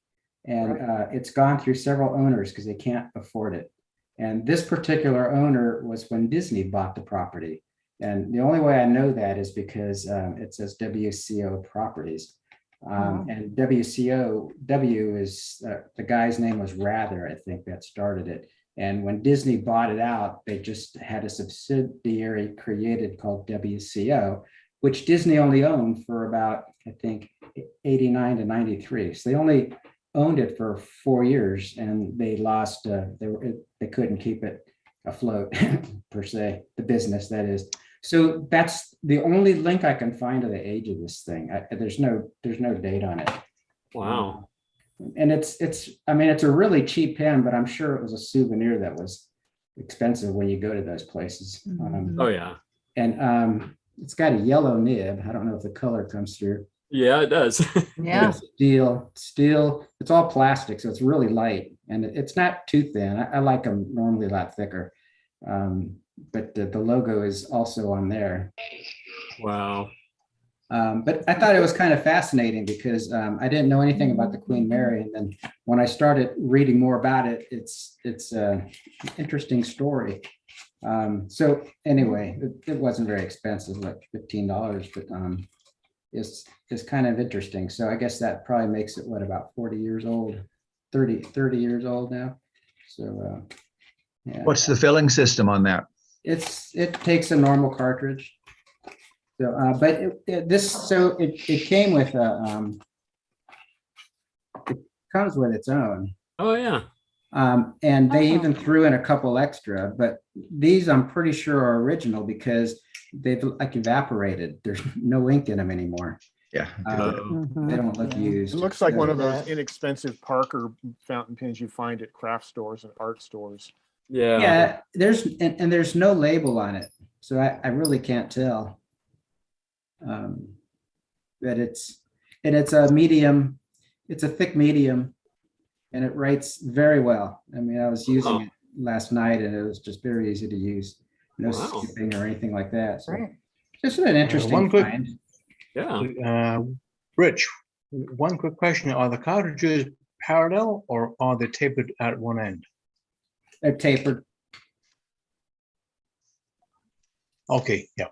and it's gone through several owners because they can't afford it. And this particular owner was when Disney bought the property. And the only way I know that is because it says WCO Properties. And W is, the guy's name was Rather, I think, that started it. And when Disney bought it out, they just had a subsidiary created called WCO, which Disney only owned for about, I think, 89 to 93. So they only owned it for 4 years, and they lost, they couldn't keep it afloat per se, the business that is. So that's the only link I can find to the age of this thing. There's no date on it. Wow. And I mean, it's a really cheap pen, but I'm sure it was a souvenir that was expensive when you go to those places. Oh yeah. And it's got a yellow nib. I don't know if the color comes through. Yeah, it does. Yeah. Steel. It's all plastic, so it's really light, and it's not too thin. I like them normally a lot thicker. But the logo is also on there. Wow. But I thought it was kind of fascinating because I didn't know anything about the Queen Mary, and then when I started reading more about it, it's an interesting story. So anyway, it wasn't very expensive, like $15, but it's kind of interesting. So I guess that probably makes it about 40 years old, 30 years old now. So yeah. What's the filling system on that? It takes a normal cartridge. So, but it came with it comes with its own. Oh yeah. And they even threw in a couple extra, but these I'm pretty sure are original because they've like evaporated. There's no ink in them anymore. Yeah. They don't look used. It looks like one of those inexpensive Parker fountain pens you find at craft stores and art stores. Yeah. Yeah. There's no label on it, so I really can't tell. That it's a medium. It's a thick medium, and it writes very well. I mean, I was using it last night, and it was just very easy to use. No skipping or anything like that. So just an interesting find. Yeah. Rich, one quick question. Are the cartridges parallel or are they tapered at one end? They're tapered. Okay, yeah.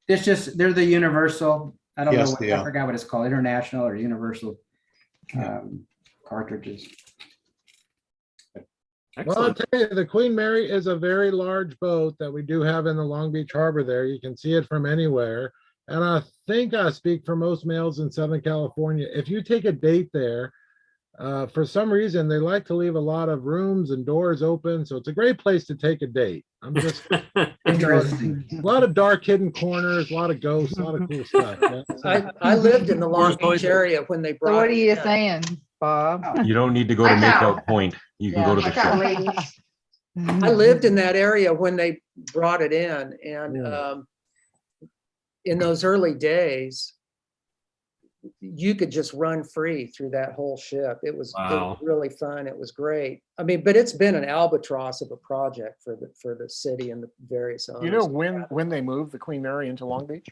It's just, they're the universal, I don't know, Yes, what they I are. forgot what it's called, international or universal cartridges. Well, I'll tell you, the Queen Mary is a very large boat that we do have in the Long Beach Harbor there. You can see it from anywhere. And I think I speak for most males in Southern California. If you take a date there, for some reason, they like to leave a lot of rooms and doors open. So it's a great place to take a date. I'm just Interesting. a lot of dark hidden corners, a lot of ghosts, a lot of cool stuff. Yeah. So- I lived in the Long Beach area when they So brought. what are you it in. saying, Bob? You don't need to go to Makeout Point. You can go to the ship. I lived in that area when they brought it in, and Yeah. in those early days, you could just run free through that whole ship. It was Wow. really fun. It was great. I mean, but it's been an albatross of a project for the city and the various owners. You know when they moved the Queen Mary into Long Beach?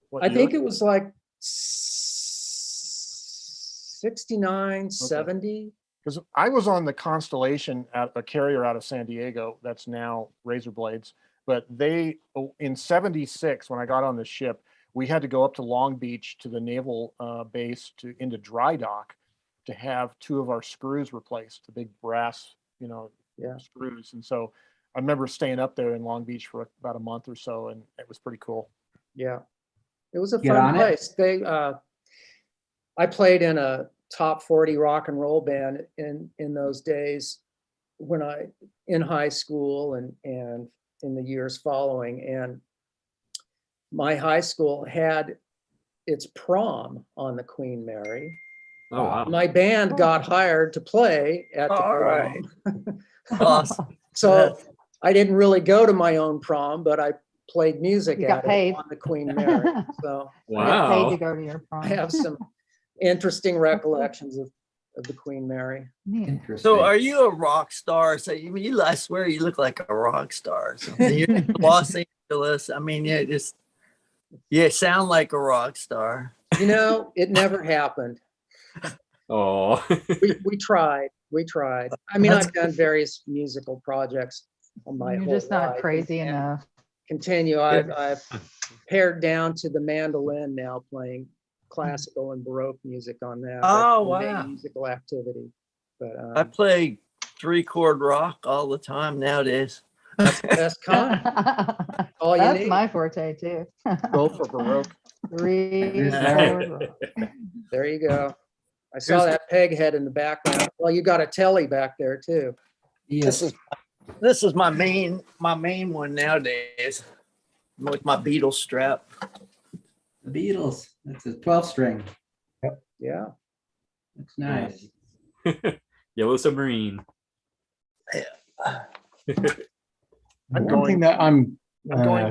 What I think year? it was like 69, 70. Because I was on the Constellation at a carrier out of San Diego that's now Razor Blades, but they in '76 when I got on the ship, we had to go up to Long Beach to the naval base into dry dock to have 2 of our screws replaced, the big brass, screws. And so I remember staying up there in Long Beach for about a month or so, and it was pretty cool. Yeah, it was a Get fun on it? place. I played in a top 40 rock and roll band in those days when in high school and in the years following. And my high school had its prom on the Queen Mary. Oh, wow. My band got hired to play at the All prom. Awesome. So I didn't really go to my own prom, but I played music You got at it paid. on the Queen Mary. So You got paid Wow. to go to your prom. I have some interesting recollections of the Queen Mary. Interesting. So are you a rock star? So I swear you look like a rock star. So you're in Los Angeles. I mean, you sound like a rock star. You know, it never happened. Oh. We tried. I mean, I've done various musical projects on my You're whole just not life crazy and enough. Continue. I've pared down to the mandolin now, playing classical and Baroque music on that. Oh, That's the main wow. musical activity. But I play 3-chord rock all the time nowadays. that's the best kind. All you That's need. my forte too. Go for Baroque. 3-chord rock. There you go. I saw that peg head in the background. Well, you got a telly back there too. Yes. This is my main one nowadays with my Beatles strap. The Beatles. That's a 12-string. Yeah. That's nice. Yellow Submarine. One thing that I'm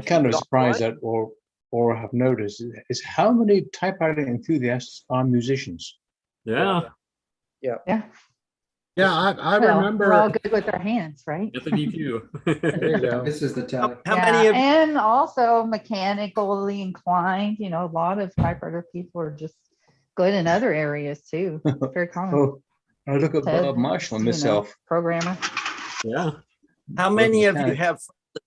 kind of surprised at or have noticed is how many typewriting enthusiasts are musicians. Yeah. Yeah. Yeah. Yeah, I Well, remember. we're all good with our hands, right? Anthony too. There you go. This is the telly. How Yeah, many of and also mechanically inclined. You know, a lot of typewriter people are just good in other areas too. Very common. Oh, I look at Ted, Bob Marshall and you know, myself. programmer. Yeah. How many of you mechanic. have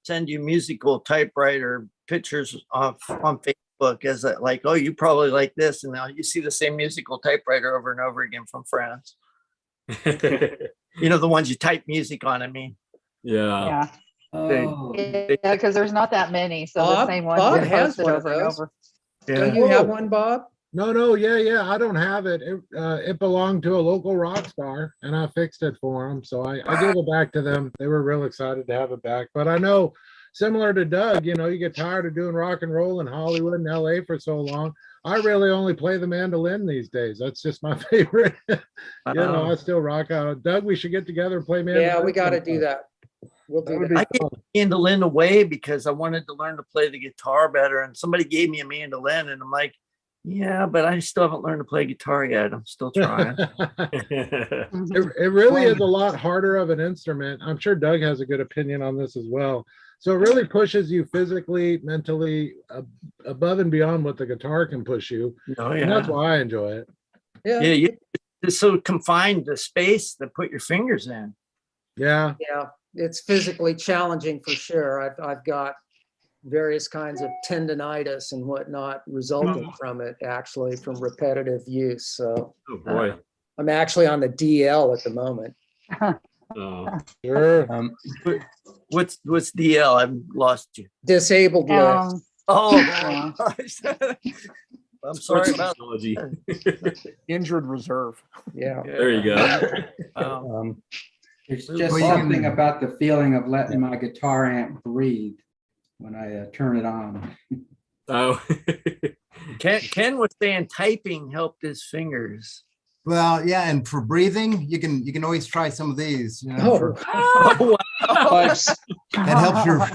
send you musical typewriter pictures on Facebook as like, oh, you probably like this, and now you see the same musical typewriter over and over again from friends. You know, the ones you type music on, I mean. Yeah. Yeah. Oh, Yeah, because there's not that many. So the Bob, same ones Bob get has posted one of over and those. over. Don't you have one, Bob? No, yeah, I don't have it. It belonged to a local rock star, and I fixed it for them. So I gave it back to them. They were real excited to have it back. But I know, similar to Doug, you know, you get tired of doing rock and roll in Hollywood and LA for so long. I really only play the mandolin these days. That's just my favorite. You know, I still rock out. Doug, we should get together and play mandolin. Yeah, we got to do that. We'll do that. I gave the mandolin away because I wanted to learn to play the guitar better, and somebody gave me a mandolin, and I'm like, yeah, but I still haven't learned to play guitar yet. I'm still trying. It really is a lot harder of an instrument. I'm sure Doug has a good opinion on this as well. So it really pushes you physically, mentally, above and beyond what the guitar can push you. Oh, And that's why I enjoy it. Yeah. Yeah, it's so confined to space to put your fingers in. Yeah. Yeah, it's physically challenging for sure. I've got various kinds of tendonitis and whatnot resulting from it, actually, from repetitive use. So Oh boy. I'm actually on the DL at the moment. Oh. Sure. What's DL? I've lost you. Disabled list. Oh, Yeah. I'm sorry about Technology. Injured reserve. Yeah. There you go. It's just Well, you something can- about the feeling of letting my guitar amp breathe when I turn it on. Oh. Ken was saying typing helped his fingers. Well, yeah, and for breathing, you can always try some of these. You know, for, Oh, wow. that helps your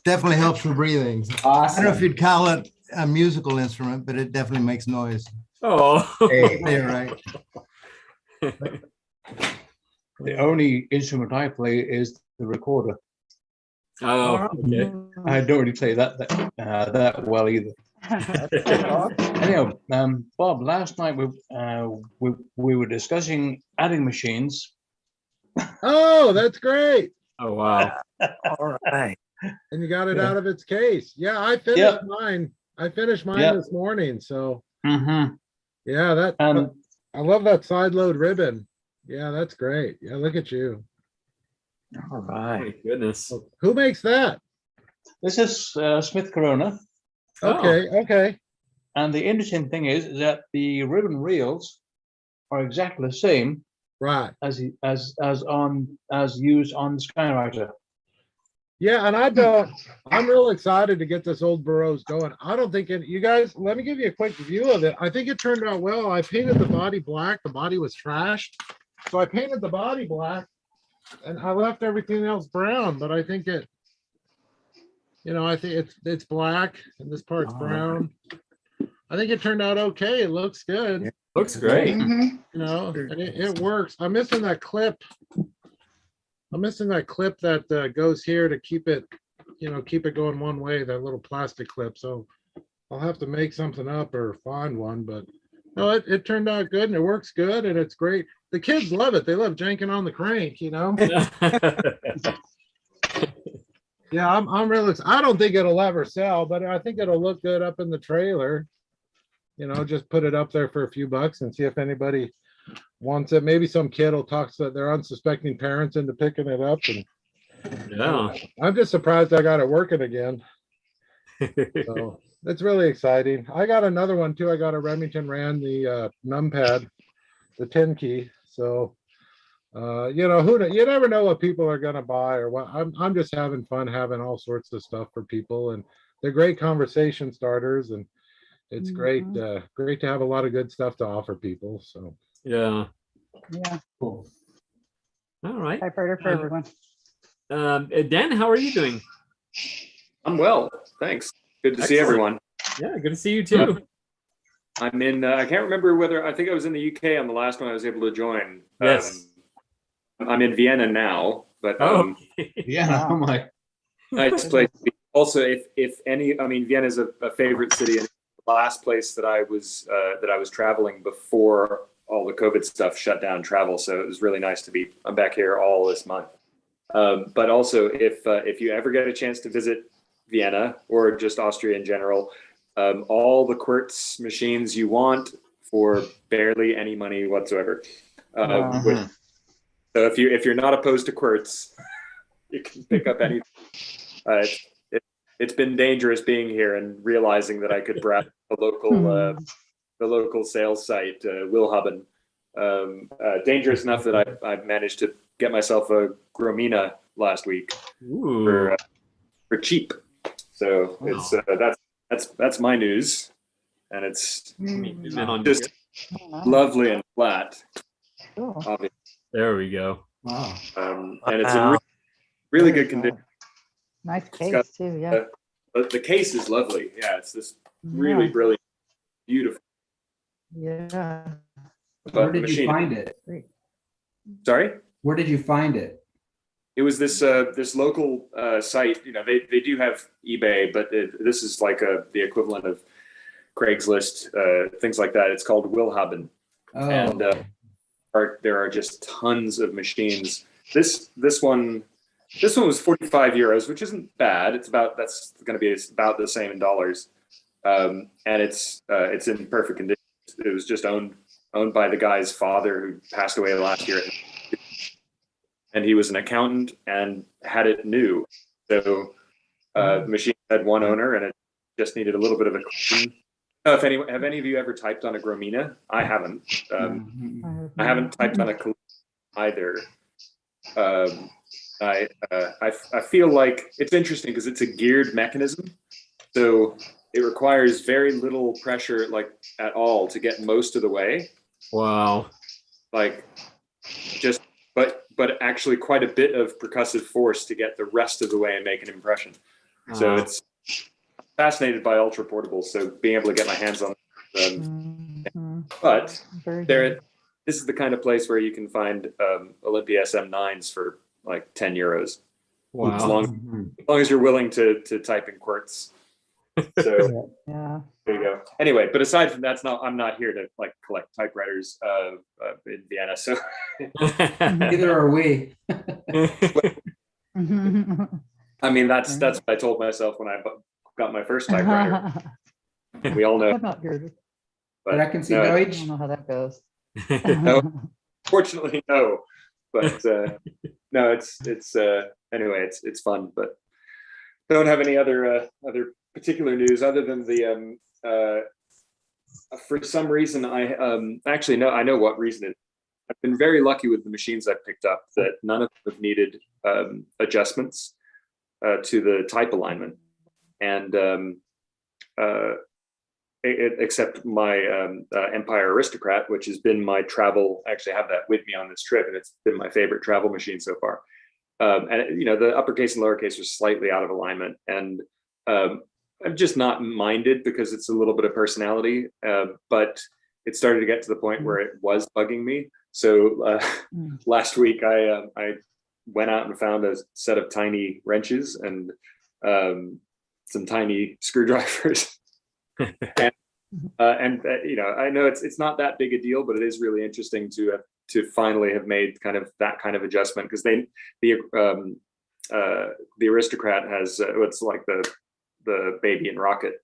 definitely helps for breathing. I don't know if Awesome. you'd call it a musical instrument, but it definitely makes noise. Oh. Hey, you're right. The only instrument I play is the recorder. Oh, okay. I don't really play that well either. Anyhow, Bob, last night we were discussing adding machines. Oh, that's great. Oh, wow. All right. And you got it Yeah. out of its case. Yeah, I finished mine. I finished mine Yep. this morning. So Mm-hmm. yeah, that I love that side load ribbon. Yeah, that's great. Yeah, look at you. All My right. goodness. Who makes that? This is Smith Corona. Okay, okay. And the interesting thing is that the ribbon reels are exactly the same, right, as used on the Skywriter. Yeah, and I'm real excited to get this old Burroughs going. I don't think you guys, let me give you a quick view of it. I think it turned out well. I painted the body black. The body was trashed. So I painted the body black and I left everything else brown, but I think I think it's black and this part's brown. I think it turned out okay. It looks good. Looks great. And it works. I'm missing that clip. That goes here to keep it going one way, that little plastic clip. So I'll have to make something up or find one, but no, it turned out good and it works good and it's great. The kids love it. They love janking on the crank, Yeah, I'm really, I don't think it'll ever sell, but I think it'll look good up in the trailer. Just put it up there for a few bucks and see if anybody wants it. Maybe some kid will talk to their unsuspecting parents into picking it up. And yeah, I'm just surprised I got it working again. So it's really exciting. I got another one too. I got a Remington Rand, the numpad, the 10 key. So you never know what people are gonna buy or what. I'm just having fun having all sorts of stuff for people, and they're great conversation starters, and it's great to have a lot of good stuff to offer people. So yeah. Cool. All right. Typewriter for everyone. Dan, how are you doing? I'm well, thanks. Good to see everyone. Yeah, good to see you too. I'm in, I can't remember whether, I think I was in the UK on the last one I was able to join. Yes. I'm in Vienna now, but yeah, oh my. nice place to be. Also, if any, I mean, Vienna is a favorite city, and the last place that I was traveling before all the COVID stuff shut down travel. So it was really nice to be. I'm back here all this month. But also, if you ever get a chance to visit Vienna or just Austria in general, all the Quartz machines you want for barely any money whatsoever. So if you're not opposed to Quartz, you can pick up any. It's been dangerous being here and realizing that I could browse the local sales site, Willhaben. Dangerous enough that I managed to get myself a Gromina last week for cheap. So that's my news, and it's just lovely and flat. Obviously. There we go. Wow. And it's in really good condition. Nice case too, yeah. The case is lovely. Yeah, it's this really brilliant, beautiful. Yeah. Where did you find it? Sorry? Where did you find it? It was this this local site. They do have eBay, but this is like the equivalent of Craigslist, things like that. It's called Willhaben, and there are just tons of machines. This one This one was 45 euros, which isn't bad. That's going to be about the same in dollars. And it's in perfect condition. It was just owned by the guy's father who passed away last year. And he was an accountant and had it new. So the machine had one owner and it just needed a little bit of a clean. Have any of you ever typed on a Gromina? I haven't. I haven't typed on a Calibri either. I feel like it's interesting because it's a geared mechanism, so it requires very little pressure, like at all, to get most of the way. Wow. Like just, but actually quite a bit of percussive force to get the rest of the way and make an impression. So it's fascinated by ultra portables. So being able to get my hands on them, but this is the kind of place where you can find Olympia SM9s for like 10 euros. Wow. As long as you're willing to type in quartz. So yeah. There you go. Anyway, but aside from that, I'm not here to like collect typewriters in Vienna. So neither are we. I mean, that's what I told myself when I got my first typewriter. We all know. I'm not here. But I can see I Deutsch. don't know how that goes. No, fortunately, no. But no, it's anyway, it's fun. But don't have any other particular news other than the for some reason I actually no, I know what reason it. I've been very lucky with the machines I've picked up that none of them have needed adjustments to the type alignment, and except my Empire Aristocrat, which has been my travel. Actually, I have that with me on this trip, and it's been my favorite travel machine so far. And you know, the uppercase and lowercase was slightly out of alignment, and I'm just not minded because it's a little bit of personality. But it started to get to the point where it was bugging me. So last week I went out and found a set of tiny wrenches and some tiny screwdrivers. and you know, I know it's not that big a deal, but it is really interesting to finally have made kind of that kind of adjustment, because the Aristocrat has what's like the baby and rocket,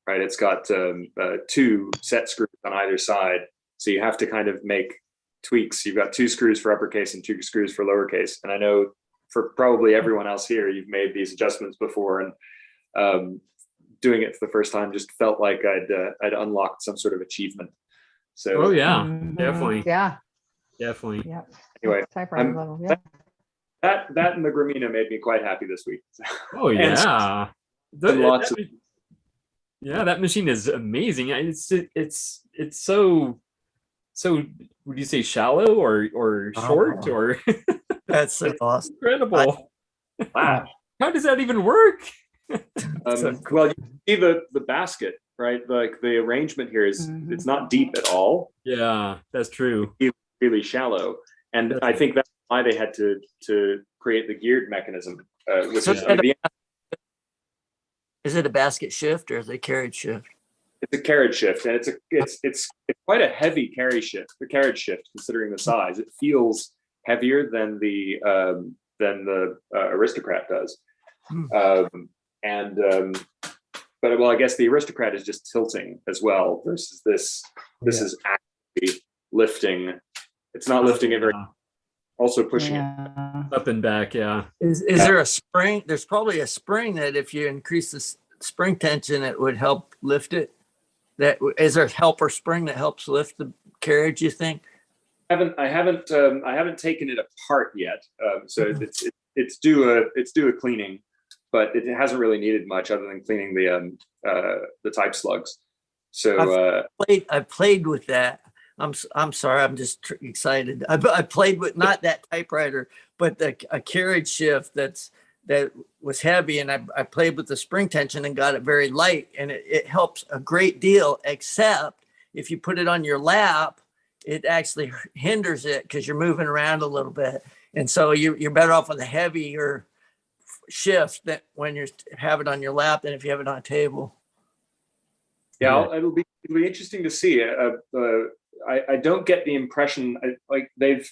right? It's got 2 set screws on either side, so you have to kind of make tweaks. You've got 2 screws for uppercase and 2 screws for lowercase, and I know for probably everyone else here, you've made these adjustments before, and doing it for the first time just felt like I'd unlocked some sort of achievement. So definitely. Yeah. Definitely. Yeah. Anyway, typewriter level. Yeah. that and the Gromina made me quite happy this week. Oh yeah. Lots of that machine is amazing. It's so would you say shallow or short or that's so awesome. Incredible. Wow. How does that even work? Well, you see the basket, right? Like the arrangement here is it's not deep at all. Yeah, that's true. It's really shallow, and I think that's why they had to create the geared mequism. Is it a basket shift or is it a carriage shift? It's a carriage shift, and it's quite a heavy carriage shift. The carriage shift, considering the size, it feels heavier than the Aristocrat does. But well, I guess the Aristocrat is just tilting as well versus this is actually lifting. It's not lifting it very, also pushing it up and back. Yeah. Is there a spring? There's probably a spring that if you increase the spring tension, it would help lift it. Is there a helper spring that helps lift the carriage, you think? I haven't taken it apart yet. So it's due a cleaning, but it hasn't really needed much other than cleaning the type slugs. So I played with that. I'm sorry. I'm just excited. I played with not that typewriter, but a carriage shift that was heavy, and I played with the spring tension and got it very light, and it helps a great deal. Except if you put it on your lap, it actually hinders it because you're moving around a little bit, and so you're better off with a heavier shift that when you have it on your lap than if you have it on a table. Yeah, it'll be interesting to see. I don't get the impression like they've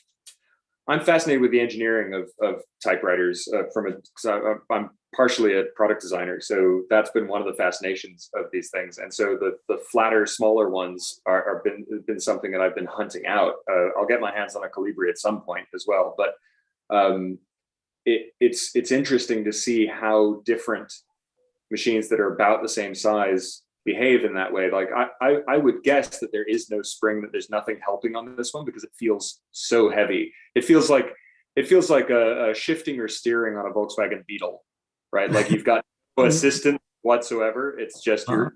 I'm fascinated with the engineering of typewriters because I'm partially a product designer. So that's been one of the fascinations of these things. And so the flatter, smaller ones are been something that I've been hunting out. I'll get my hands on a Calibri at some point as well. But it's interesting to see how different machines that are about the same size behave in that way. Like I would guess that there is no spring, that there's nothing helping on this one because it feels so heavy. It feels like a shifting or steering on a Volkswagen Beetle, right? Like you've got no assistance whatsoever. It's just your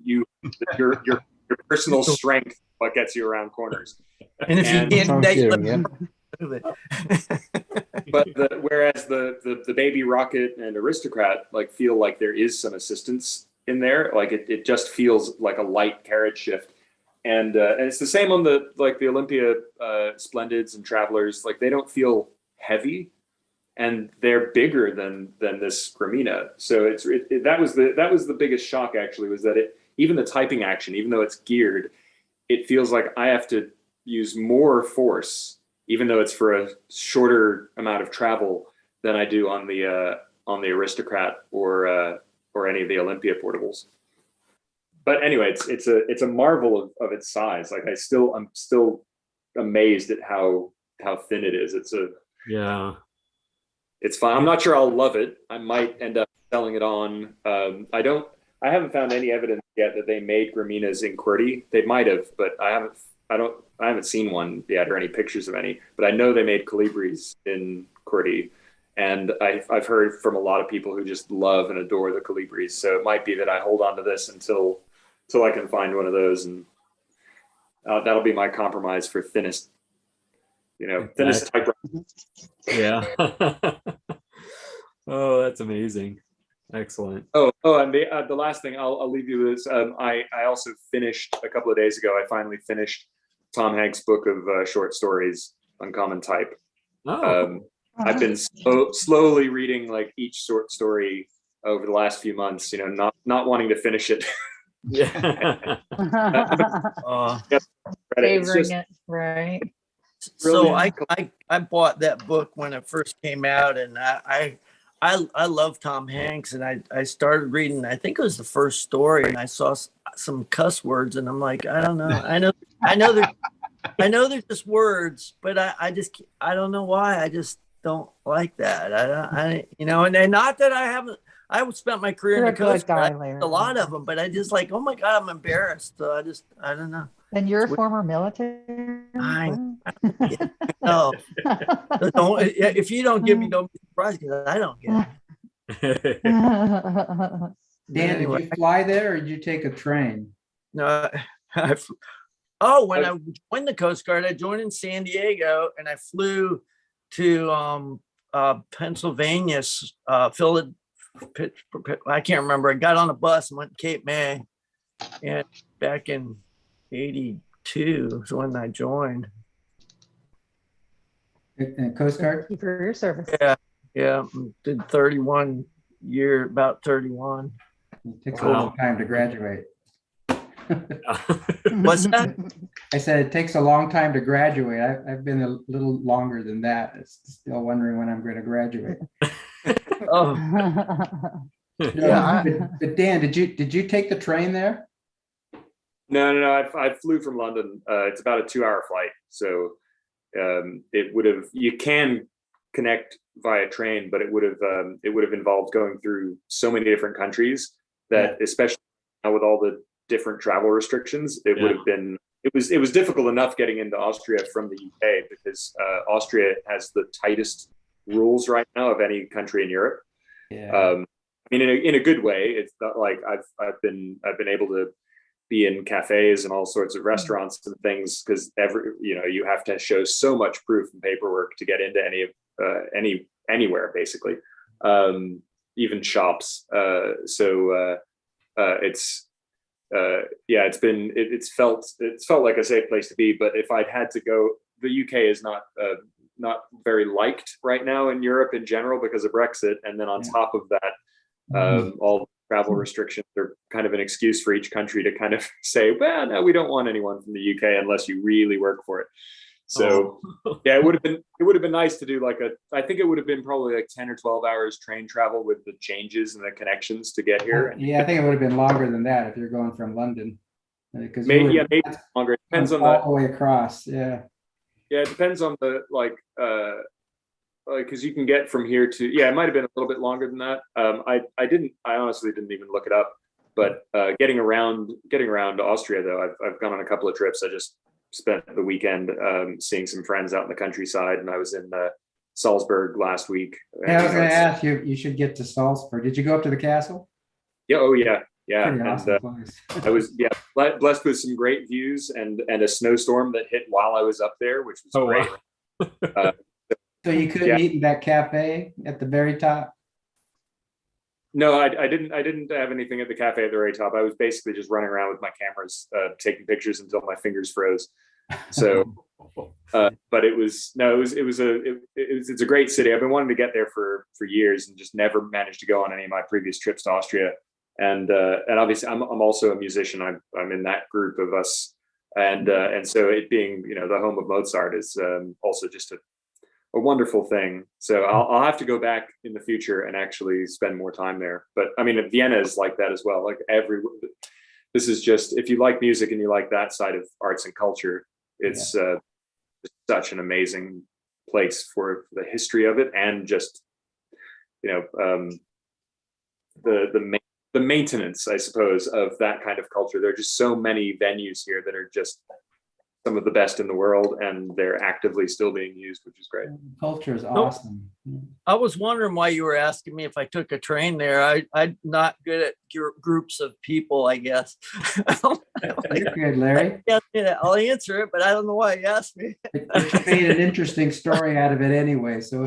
personal strength what gets you around corners. And if you can't date but whereas the Baby Rocket and Aristocrat like feel like there is some assistance in there, like it just feels like a light carriage shift, and it's the same on the Olympia Splendids and Travelers. Like they don't feel heavy, and they're bigger than this Gramina. So that was the biggest shock actually, was that even the typing action, even though it's geared, it feels like I have to use more force, even though it's for a shorter amount of travel than I do on the Aristocrat or any of the Olympia portables. But anyway, it's a marvel of its size. Like I'm still amazed at how thin it is. It's fine. I'm not sure I'll love it. I might end up selling it on. I haven't found any evidence yet that they made Graminas in QWERTY. They might have, but I haven't seen one yet or any pictures of any. But I know they made Calibris in QWERTY. And I've heard from a lot of people who just love and adore the Calibris. So it might be that I hold on to this until I can find one of those, and that'll be my compromise for thinnest typewriter. Yeah. Oh, that's amazing. Excellent. Oh, and the last thing I'll leave you with is I also finished a couple of days ago. I finally finished Tom Hanks' book of short stories, Uncommon Type. Oh. I've been slowly reading like each short story over the last few months, not wanting to finish it. Yeah. Favoring it, right? So I bought that book when it first came out, and I love Tom Hanks, and I started reading. I think it was the first story, and I saw some cuss words, and I'm like, I don't know. I know they're just words, but I don't know why. I just don't like that. And not that I spent my career in the Coast Guard, a lot of them, but I just like, oh my God, I'm embarrassed. So I don't know. And you're a former military? No. If you don't give me, don't be surprised, because I don't get it. Dan, did you fly there or did you take a train? No, when I joined the Coast Guard, I joined in San Diego, and I flew to Pennsylvania, Philadelphia. I can't remember. I got on a bus and went to Cape May, and back in '82 is when I joined. Coast Guard? Thank you for your service. Yeah. Did 31 year, about 31. It takes a long time to graduate. What's that? I said it takes a long time to graduate. I've been a little longer than that. Still wondering when I'm going to graduate. But Dan, did you take the train there? No. I flew from London. It's about a 2-hour flight, so it would have. You can connect via train, but it would have involved going through so many different countries that, especially now with all the different travel restrictions, it would have been. It was difficult enough getting into Austria from the UK because Austria has the tightest rules right now of any country in Europe. I mean, in a good way. It's not like I've been able to be in cafes and all sorts of restaurants and things, because you have to show so much proof and paperwork to get into anywhere basically, even shops. It's felt like a safe place to be. But if I'd had to go, the UK is not very liked right now in Europe in general because of Brexit, and then on top of that, all travel restrictions are kind of an excuse for each country to kind of say, well, no, we don't want anyone from the UK unless you really work for it. So yeah, it would have been nice to do I think it would have been probably like 10 or 12 hours train travel with the changes and the connections to get here. Yeah, I think it would have been longer than that if you're going from London. Because maybe longer. It depends on all the way across. Yeah. Yeah, it depends on the because you can get from here to it might have been a little bit longer than that. I honestly didn't even look it up. But getting around Austria though, I've gone on a couple of trips. I just spent the weekend seeing some friends out in the countryside, and I was in Salzburg last week. Yeah, I was going to ask you. You should get to Salzburg. Did you go up to the castle? Yeah. Oh yeah. Yeah. Pretty awesome place. I was blessed with some great views and a snowstorm that hit while I was up there, which was great. Wow. So you couldn't eat in that cafe at the very top? No, I didn't have anything at the cafe at the very top. I was basically just running around with my cameras, taking pictures until my fingers froze. So, but it's a great city. I've been wanting to get there for years and just never managed to go on any of my previous trips to Austria. And obviously I'm also a musician. I'm in that group of us, and so it being the home of Mozart is also just a wonderful thing. So I'll have to go back in the future and actually spend more time there. But I mean, Vienna is like that as well. Like this is just, if you like music and you like that side of arts and culture, it's such an amazing place for the history of it and just the maintenance, I suppose, of that kind of culture. There are just so many venues here that are just some of the best in the world, and they're actively still being used, which is great. Culture is awesome. I was wondering why you were asking me if I took a train there. I'm not good at groups of people, I guess. You're good, Larry. I'll answer it, but I don't know why you asked me. You made an interesting story out of it anyway. So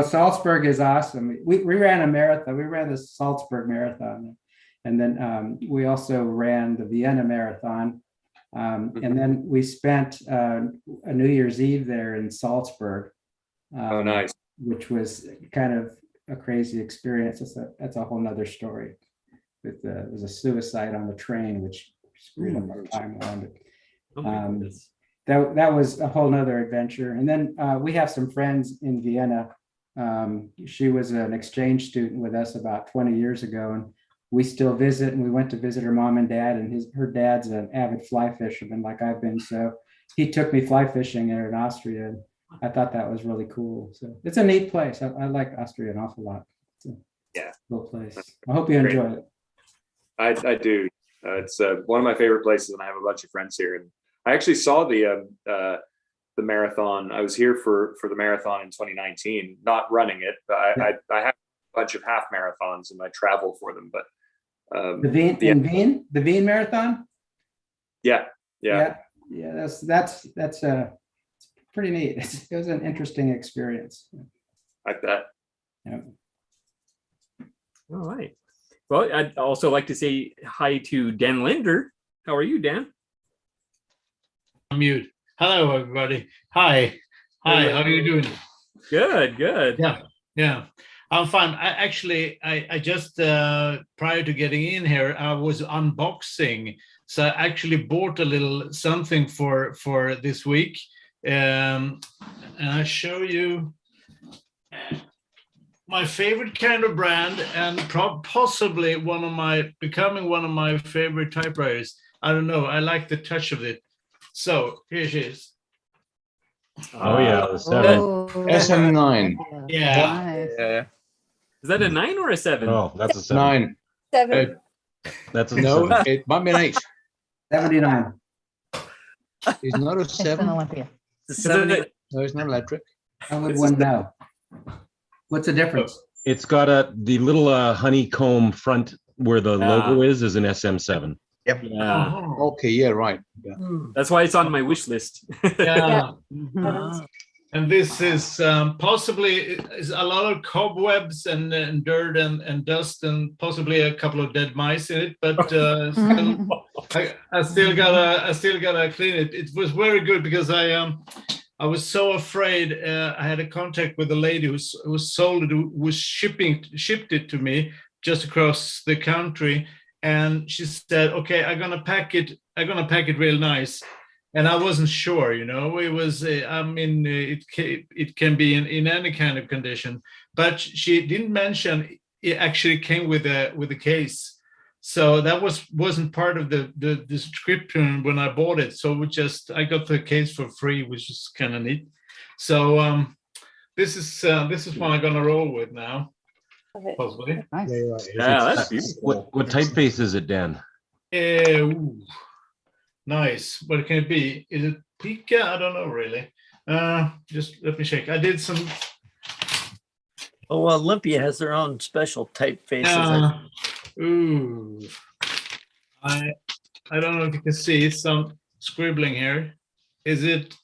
Salzburg is awesome. We ran a marathon. We ran the Salzburg Marathon. And then we also ran the Vienna Marathon. And then we spent a New Year's Eve there in Salzburg. Oh, nice. Which was kind of a crazy experience. That's a whole nother story. There was a suicide on the train, which screwed up our time around it. That was a whole nother adventure. And then we have some friends in Vienna. She was an exchange student with us about 20 years ago. And we still visit, and we went to visit her mom and dad, and her dad's an avid fly fisherman like I've been. So he took me fly fishing there in Austria. And I thought that was really cool. So it's a neat place. I like Austria an awful lot. It's a cool place. I hope you enjoy it. I do. It's one of my favorite places, and I have a bunch of friends here. And I actually saw the marathon. I was here for the marathon in 2019, not running it, but I have a bunch of half marathons and I travel for them. But the Wien Marathon. Yeah. That's pretty neat. It was an interesting experience. Like that. Yeah. All right. Well, I'd also like to say hi to Dan Linder. How are you, Dan? I'm mute. Hello, everybody. Hi. How are you doing? Good. Yeah. I'm fine. I just prior to getting in here, I was unboxing. So I actually bought a little something for this week. And I show you my favorite kind of brand and possibly becoming one of my favorite typewriters. I don't know. I like the touch of it. So here she is. Oh yeah, the 7. SM9. Yeah. Nice. Is that a 9 or a 7? Oh, that's a 7. 9. 7. That's a no. 7. It might be an 8. 79. It's not a 7. Olympia. No, it's not electric. How would one know? What's the difference? It's got the little honeycomb front where the logo is an SM7. Yep. Yeah. Okay. Yeah. Right. Yeah. That's why it's on my wish list. Yeah. And this is possibly is a lot of cobwebs and dirt and dust and possibly a couple of dead mice in it, but I still gotta clean it. It was very good because I was so afraid. I had a contact with a lady who sold it, who shipped it to me just across the country, and she said, "Okay, I'm gonna pack it real nice." and I wasn't sure, you know, it was, I mean, it can be in any kind of condition, but she didn't mention it actually came with a case. So that wasn't part of the description when I bought it. So I got the case for free, which is kind of neat. So this is what I'm gonna roll with now. Possibly. Nice. Yeah, that's beautiful. What typeface is it, Dan? Ooh, nice. What can it be? Is it Pika? I don't know really. Just let me check. I did some. Oh, well, Olympia has their own special typefaces. Ooh, I don't know if you can see some scribbling here. Is it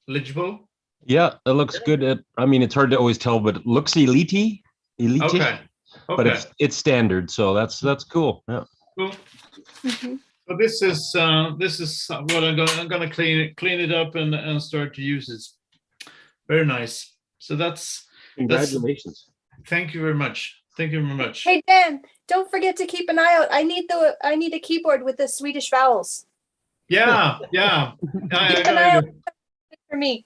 legible? Yeah, it looks good. I mean, it's hard to always tell, but it looks elite. Okay. But it's standard, so that's cool. Yeah. Cool. So this is what I'm gonna clean it up and start to use it. Very nice. So Congratulations. Thank you very much. Thank you very much. Hey Dan, don't forget to keep an eye out. I need a keyboard with the Swedish vowels. Yeah. Keep an eye out for me.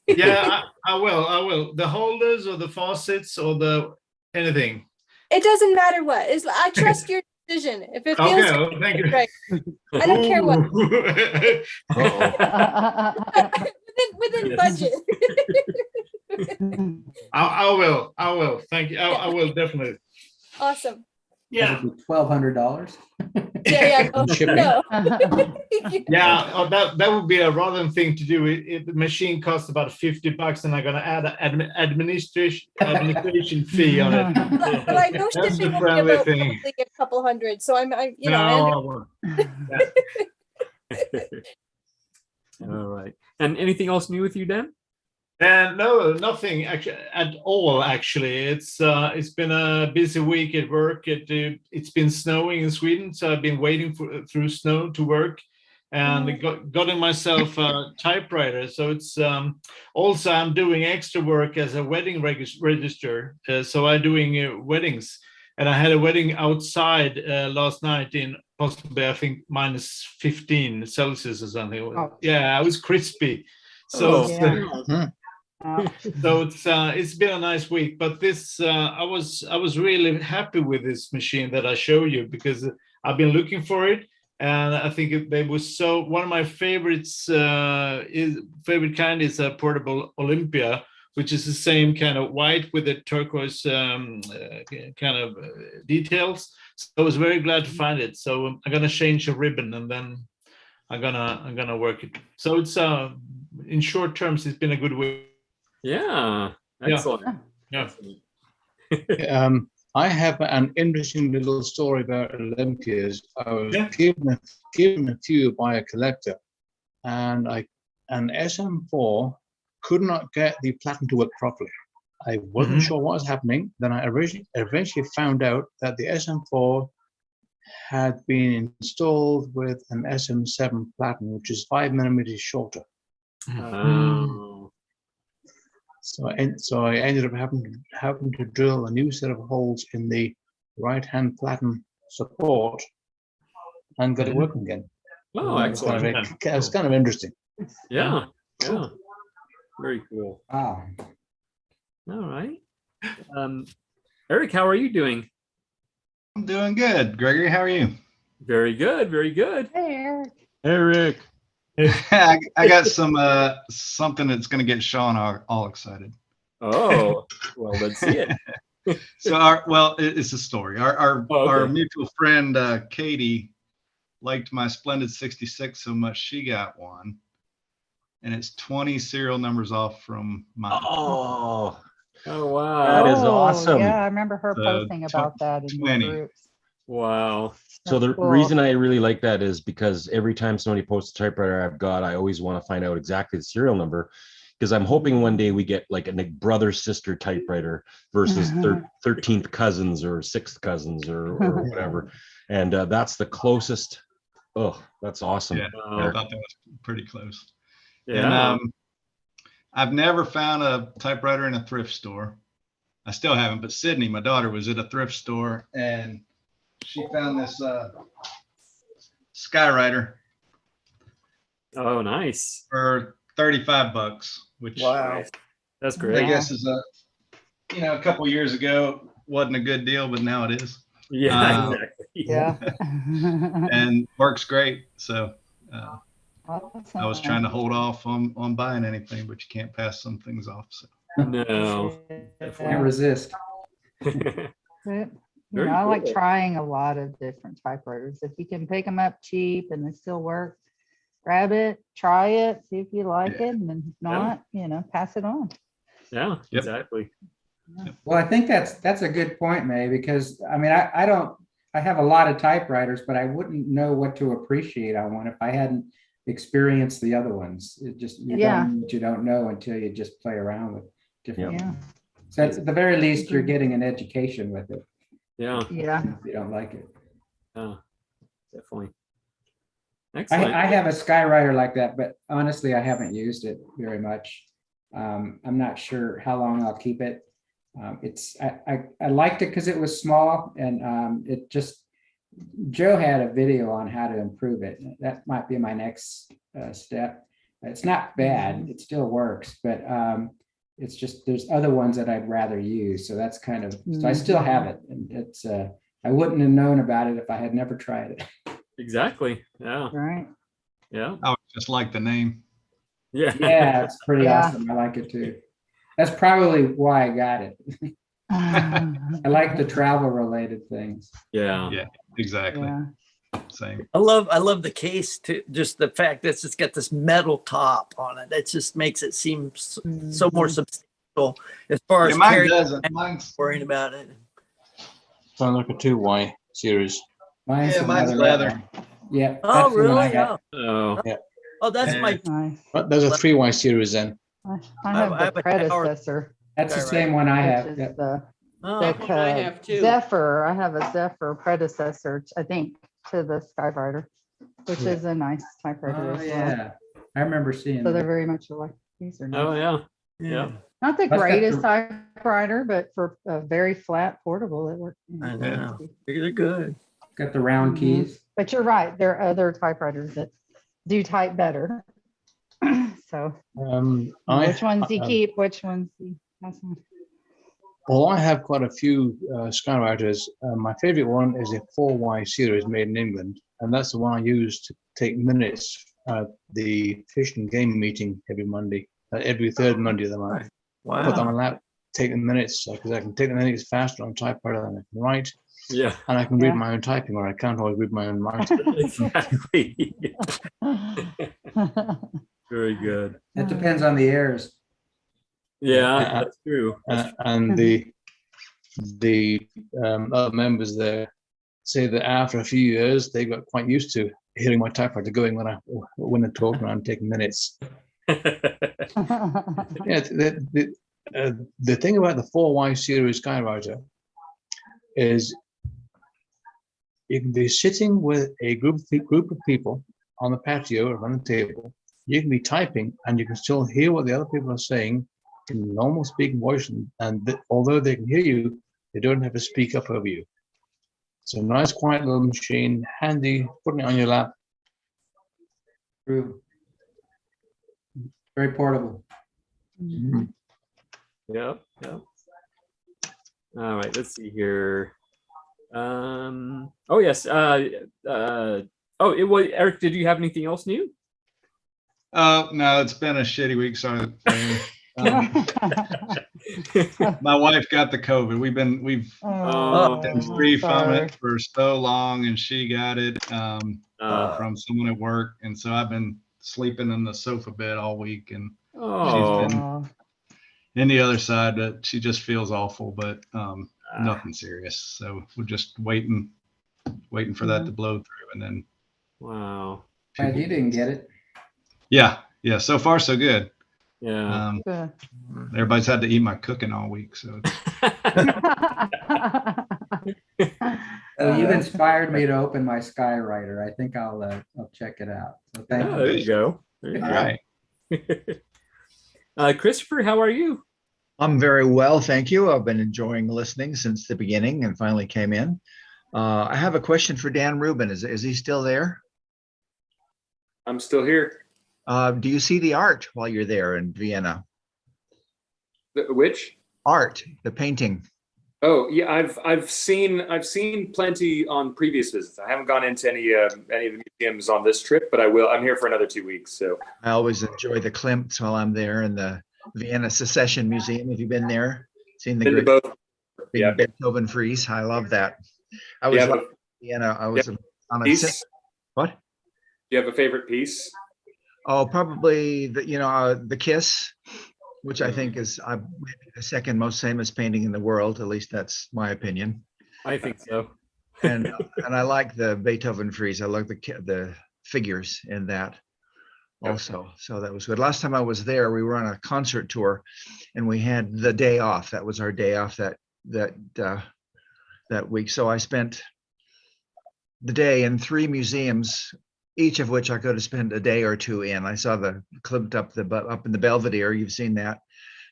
Yeah, I will. The holders or the faucets or the anything. It doesn't matter what. I trust your decision. If it feels Okay, thank you. right. I don't care what. within budget. I will. Thank you. I will definitely. Awesome. Yeah. $1,200. Yeah. No. Yeah, that would be a rather thing to do. The machine costs about $50, and I'm gonna add an administration fee on it. But I know That's shipping the will be friendly about thing. probably a couple hundred. So I No, All right. And anything else new with you, Dan? And no, nothing actually at all. Actually, it's been a busy week at work. It's been snowing in Sweden, so I've been waiting through snow to work, and gotten myself a typewriter. So it's also I'm doing extra work as a wedding register. So I'm doing weddings, and I had a wedding outside last night in possibly I think minus 15 Celsius or something. Oh. Yeah, it was crispy. So. So it's been a nice week, but this I was really happy with this machine that I show you because I've been looking for it, and I think it was so one of my favorites. Favorite kind is a portable Olympia, which is the same kind of white with the turquoise kind of details. So I was very glad to find it. So I'm gonna change the ribbon and then I'm gonna work it. So it's in short terms, it's been a good week. Yeah, excellent. Yeah. I have an interesting little story about Olympias. I was given a few by a collector, and an SM4 could not get the platen to work properly. I wasn't sure what was happening. Then I eventually found out that the SM4 had been installed with an SM7 platen, which is 5 millimeters shorter. So I ended up having to drill a new set of holes in the right-hand platen support and got it working again. Oh, excellent. It was kind of interesting. Yeah. Very cool. Wow. All right. Eric, how are you doing? I'm doing good. Gregory, how are you? Very good. Very good. Hey, Eric. I got something that's going to get Sean all excited. Oh, well, let's see it. So it's a story. Our mutual friend Katie liked my Splendid 66 so much she got one, and it's 20 serial numbers off from mine. Oh wow, that is awesome. Yeah, I remember her posting about that in the groups. Wow. So the cool. reason I really like that is because every time somebody posts a typewriter I always want to find out exactly the serial number, because I'm hoping one day we get like a brother-sister typewriter versus 13th cousins or 6th cousins or whatever. And that's the closest. Oh, that's awesome. Yeah, I thought that was pretty close. Yeah. And I've never found a typewriter in a thrift store. I still haven't, but Sydney, my daughter, was at a thrift store and she found this Skywriter, Oh, nice. For $35, which Wow. That's great. I guess is a couple years ago wasn't a good deal, but now it is. Yeah, exactly. Yeah. And works great. So Awesome. I was trying to hold off on buying anything, but you can't pass some things off. So No. Can't resist. You know, I like trying a lot of different typewriters. If you can pick them up cheap and they still work, grab it, try it, see if you like it, and then if not, you know, pass it on. Yeah, exactly. Well, I think that's a good point, May, because I mean, I have a lot of typewriters, but I wouldn't know what to appreciate on one if I hadn't experienced the other ones. It just, you don't know until you just play around with different. Yeah. So at the very least, you're getting an education with it. Yeah. Yeah. If you don't like it. Yeah, definitely. Excellent. I have a Skywriter like that, but honestly, I haven't used it very much. I'm not sure how long I'll keep it. I liked it because it was small, and it just, Joe had a video on how to improve it. That might be my next step. It's not bad, it still works, but it's just there's other ones that I'd rather use. So that's kind of, so I still have it, and it's I wouldn't have known about it if I had never tried it. Exactly. Yeah. Right. Yeah. I would just like the name. Yeah. Yeah, it's pretty awesome. I like it too. That's probably why I got it. I like the travel related things. Yeah. Yeah, exactly. Yeah. Same. I love the case too. Just the fact that it's got this metal top on it. That just makes it seem so more substantial as far as mine carrying doesn't. Mine's worrying about it. Sounds like a 2Y series. Mine's mine's another leather. one. Yeah. Oh, that's the one I really? got. Oh. Yeah. Oh, that's my. Nice. But there's a 3Y series then. I have I the have a tower. predecessor. That's the same one I have. Which is Yep. the Oh, the, That's what I have too. Zephyr. I have a Zephyr predecessor, I think, to the Skywriter, which is a nice typewriter Oh, as well. yeah. I remember seeing So they're that. very much alike. These are nice. Oh yeah. Yeah. Not the That's got greatest the- typewriter, but for a very flat portable, it works. I know. They're good. Got the round keys. But you're right. There are other typewriters that do type better. So which ones you keep, which ones you pass on. Well, I have quite a few Skywriters. My favorite one is a 4Y series made in England, and that's the one I use to take minutes at the fish and game meeting every Monday, every third Monday of the month. Wow. Put on my lap, take the minutes, because I can take the minutes faster on typewriter than I can write. Yeah. And I can read my own typing, or I can't always read my own writing. Exactly. Very good. It depends on the errors. Yeah, that's true. And the other members there say that after a few years, they got quite used to hearing my typewriter going when I talk and I'm taking minutes. Yeah, the thing about the 4Y series Skywriter is you can be sitting with a group of people on the patio or on the table. You can be typing and you can still hear what the other people are saying in normal speaking voice, and although they can hear you, they don't have to speak up over you. It's a nice, quiet little machine, handy, putting it on your lap. True. Very portable. Yeah. Yeah. All right. Let's see here. Oh yes. Eric, did you have anything else new? No, it's been a shitty week. Sorry. My wife got the COVID. We've been free from it for so long, and she got it from someone at work, and so I've been sleeping in the sofa bed all week, and she's been in the other side, but she just feels awful, but nothing serious. So we're just waiting for that to blow through, and then. Wow. Glad you didn't get it. Yeah. So far so good. Yeah. Everybody's had to eat my cooking all week, so. Well, you've inspired me to open my Skywriter. I think I'll check it out. So thank you. There you go. There you go. Christopher, how are you? I'm very well, thank you. I've been enjoying listening since the beginning and finally came in. I have a question for Dan Rubin. Is he still there? I'm still here. Do you see the art while you're there in Vienna? Which? Art, the painting. Oh yeah, I've seen plenty on previous visits. I haven't gone into any of the museums on this trip, but I will. I'm here for another 2 weeks, so I always enjoy the Klimts while I'm there in the Vienna Secession Museum. Have you been there? Seen the great both. big Yeah. Beethoven frieze? I love that. I was in Vienna. I was on a piece. What? Do you have a favorite piece? Oh, probably the Kiss, which I think is maybe the second most famous painting in the world. At least that's my opinion. I think so. and I like the Beethoven frieze. I like the figures in that also. So that was good. Last time I was there, we were on a concert tour, and we had the day off. That was our day off that week. So I spent the day in 3 museums, each of which I could have spent a day or 2 in. I saw the Klimt up in the Belvedere. You've seen that.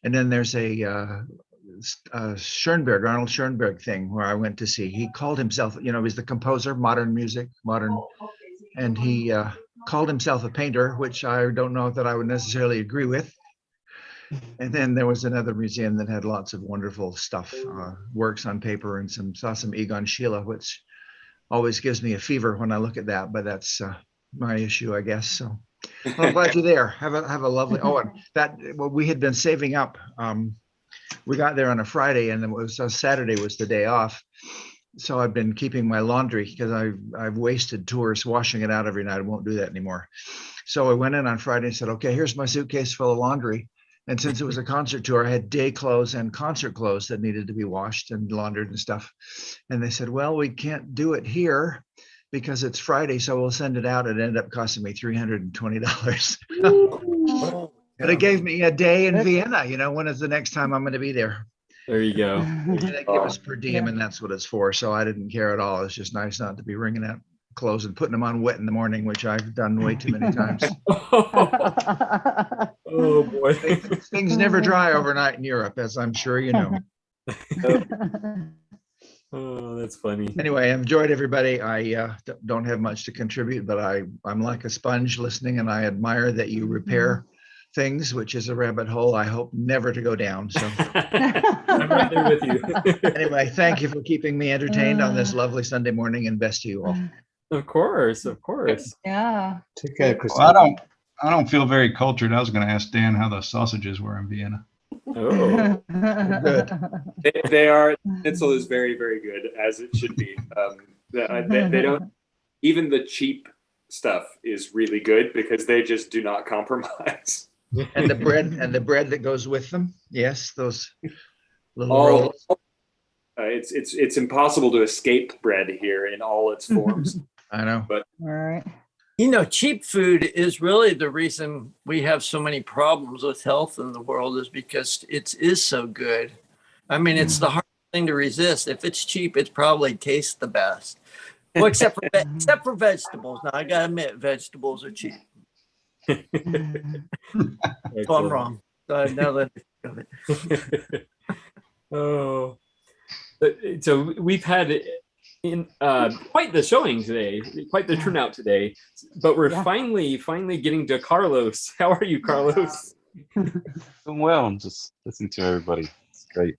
And then there's a Schoenberg, Arnold Schoenberg thing where I went to see. He called himself, he's the composer, modern music, and he called himself a painter, which I don't know that I would necessarily agree with. And then there was another museum that had lots of wonderful stuff, works on paper, and saw some Egon Schiele, which always gives me a fever when I look at that, but that's my issue, I guess. So well, I'm glad you're there. Have a lovely. Oh, and that we had been saving up. We got there on a Friday, and it was Saturday was the day off. So I've been keeping my laundry because I've wasted tours washing it out every night. I won't do that anymore. So I went in on Friday and said, okay, here's my suitcase full of laundry. And since it was a concert tour, I had day clothes and concert clothes that needed to be washed and laundered and stuff. And they said, well, we can't do it here because it's Friday, so we'll send it out. It ended up costing me $320. But it gave me a day in Vienna. When is the next time I'm going to be there? There you go. They give us per diem, and that's what it's for. So I didn't care at all. It's just nice not to be wringing out clothes and putting them on wet in the morning, which I've done way too many times. Oh boy. Things never dry overnight in Europe, as I'm sure you know. Oh, that's funny. Anyway, I enjoyed everybody. I don't have much to contribute, but I'm like a sponge listening, and I admire that you repair things, which is a rabbit hole I hope never to go down. So I'm right there with you. Anyway, thank you for keeping me entertained on this lovely Sunday morning, and best to you all. Of course. Yeah. Take care, Chris. Well, I don't feel very cultured. I was going to ask Dan how the sausages were in Vienna. Oh, good. They are. Schnitzel is very, very good, as it should be. They don't. Even the cheap stuff is really good because they just do not compromise. And the bread that goes with them. Yes, those little rolls. It's impossible to escape bread here in all its forms. I know. But all right. Cheap food is really the reason we have so many problems with health in the world, is because it is so good. I mean, it's the hard thing to resist. If it's cheap, it probably tastes the best. Well, except for vegetables. Now, I gotta admit, vegetables are cheap. So I'm wrong. So now let me think of it. Oh, so we've had quite the showing today, quite the turnout today, but we're finally getting to Carlos. How are you, Carlos? Doing well. I'm just listening to everybody. It's great.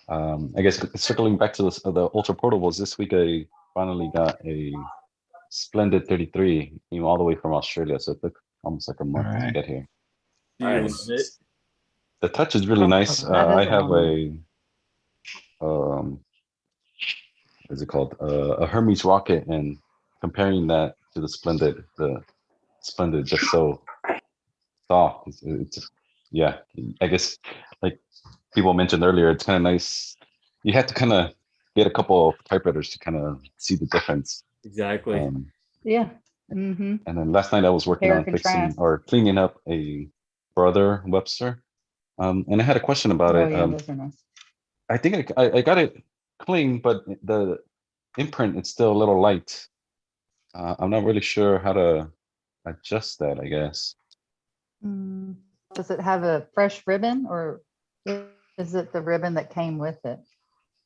I guess circling back to the ultra portables, this week I finally got a Splendid 33, came all the way from Australia, so it took almost like a month to get here. Nice. The touch is really nice. I have a what's it called? A Hermes rocket, and comparing that to the Splendid just so soft. It's yeah. I guess like people mentioned earlier, it's kind of nice. You have to kind of get a couple of typewriters to kind of see the difference. Exactly. Yeah. Mm-hmm. And then last night I was working on fixing or cleaning up a Brother Webster, and I had a question about it. Yeah, those are nice. I think I got it clean, but the imprint is still a little light. I'm not really sure how to adjust that, I guess. Does it have a fresh ribbon, or is it the ribbon that came with it?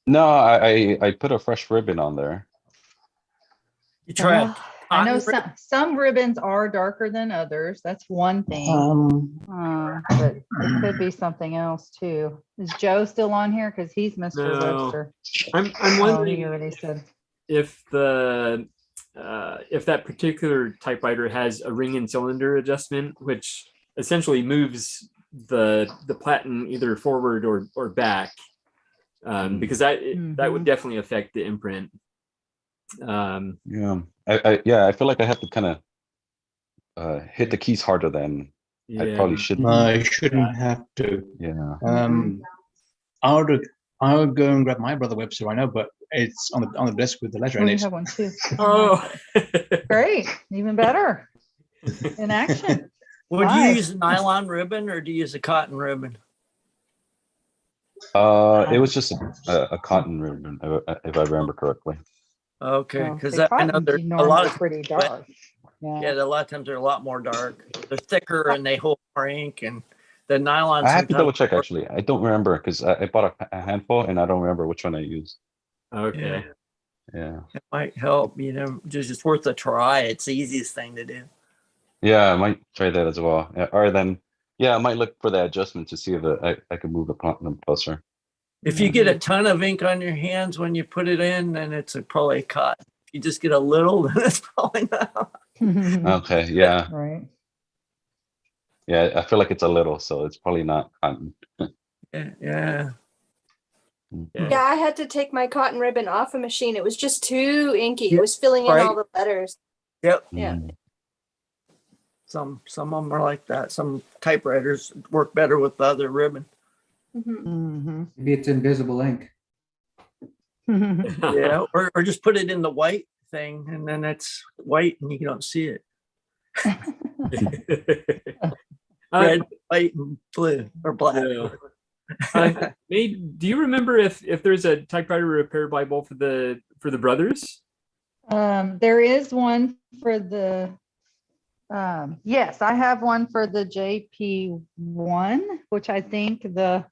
No, I put a fresh ribbon on there. You tried I know some ribbons are darker than others. That's one thing. But it could be something else too. Is Joe still on here? Because he's Mr. No. Webster. I'm wondering he already said. if that particular typewriter has a ring and cylinder adjustment, which essentially moves the platen either forward or back, because that would definitely affect the imprint. Yeah, I feel like I have to kind of hit the keys harder than I probably should. No, you shouldn't have to. Yeah. I would go and grab my brother Webster right now, but it's on the desk with the letter. Oh, And you it's have one too. Oh, great, even better. In action. Would you use a nylon ribbon or do you use a cotton ribbon? It was just a cotton ribbon, if I remember correctly. Okay, because the I know cotton's there's a normally lot of pretty dark. Yeah, a lot of times they're a lot more dark. They're thicker and they hold more ink, and the nylon. I have to double check actually. I don't remember because I bought a handful and I don't remember which one I used. Okay. Yeah. It might help, just worth a try. It's the easiest thing to do. Yeah, I might try that as well. Or then, I might look for the adjustment to see if I could move the platinum closer. If you get a ton of ink on your hands when you put it in, then it's probably a cotton. If you just get a little, then it's probably not. Okay, yeah. Right. Yeah, I feel like it's a little, so it's probably not cotton. Yeah. Yeah, I had to take my cotton ribbon off a machine. It was just too inky. It was filling in all the letters. Yep. Yeah. Some of them are like that. Some typewriters work better with the other ribbon. Maybe it's invisible ink. Yeah, or just put it in the white thing, and then it's white and you don't see it. Red, white, and blue, or black. Yeah. Do you remember if there's a typewriter repair Bible for the brothers? There is one for the. Yes, I have one for the JP1, which I think the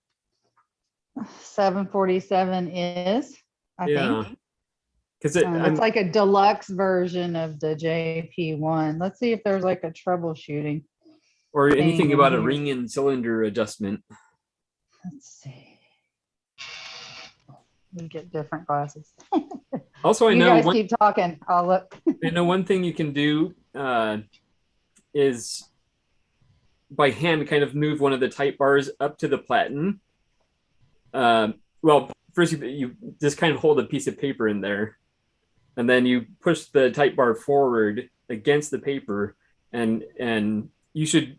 747 is. I think. Because it's like a deluxe version of the JP1. Let's see if there's like a troubleshooting. Or anything about a here. ring and cylinder adjustment. Let's see. We get different glasses. Also, I you know guys keep talking. I'll look. I know one thing you can do is by hand kind of move one of the type bars up to the platen. Well, first you just kind of hold a piece of paper in there, and then you push the type bar forward against the paper, and you should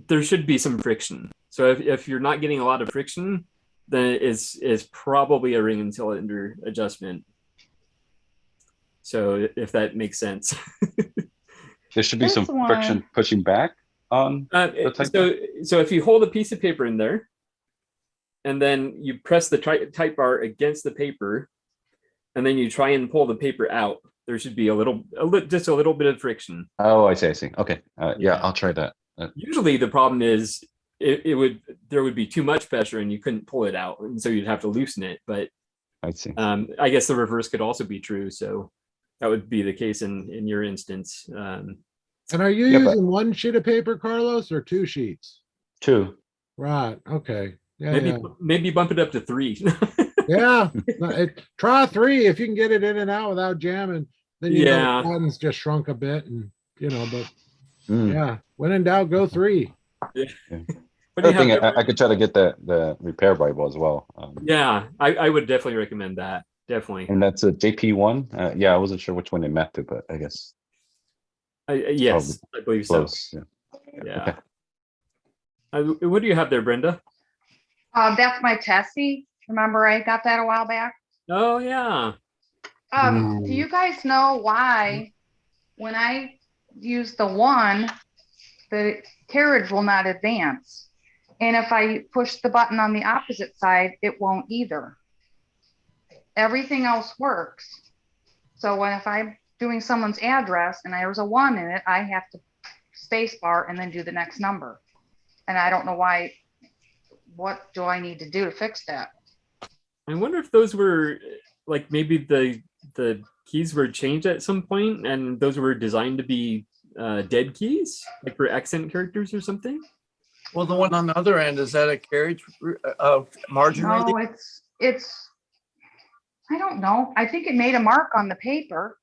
there should be some friction. So if you're not getting a lot of friction, then it is probably a ring and cylinder adjustment. So if that makes sense. There should be some friction pushing back on the type. So if you hold a piece of paper in there, and then you press the type bar against the paper, and then you try and pull the paper out, there should be just a little bit of friction. Oh, I see. Okay. Yeah, I'll try that. Usually the problem is there would be too much pressure and you couldn't pull it out, and so you'd have to loosen it. But I see. I guess the reverse could also be true. So that would be the case in your instance. And are you using one sheet of paper, Carlos, or two sheets? Two. Right. Okay. Yeah. Maybe bump it up to 3. Yeah. Try 3 if you can get it in and out without jamming. Then you know the button's just shrunk a bit, and but yeah, when in doubt, go 3. Yeah. Another thing, I could try to get the repair Bible as well. Yeah, I would definitely recommend that. Definitely. And that's a JP1. Yeah, I wasn't sure which one it mapped to, but I guess. Yes, I believe close. So. Yeah. Okay. What do you have there, Brenda? That's my Tessie. Remember, I got that a while back. Oh yeah. Do you guys know why when I use the 1, the carriage will not advance, and if I push the button on the opposite side, it won't either. Everything else works. So if I'm doing someone's address and there's a 1 in it, I have to space bar and then do the next number. And I don't know why. What do I need to do to fix that? I wonder if those were like maybe the keys were changed at some point, and those were designed to be dead keys, like for accent characters or something. Well, the one on the other end, is that a carriage margin? No, it's, I don't know. I think it made a mark on the paper.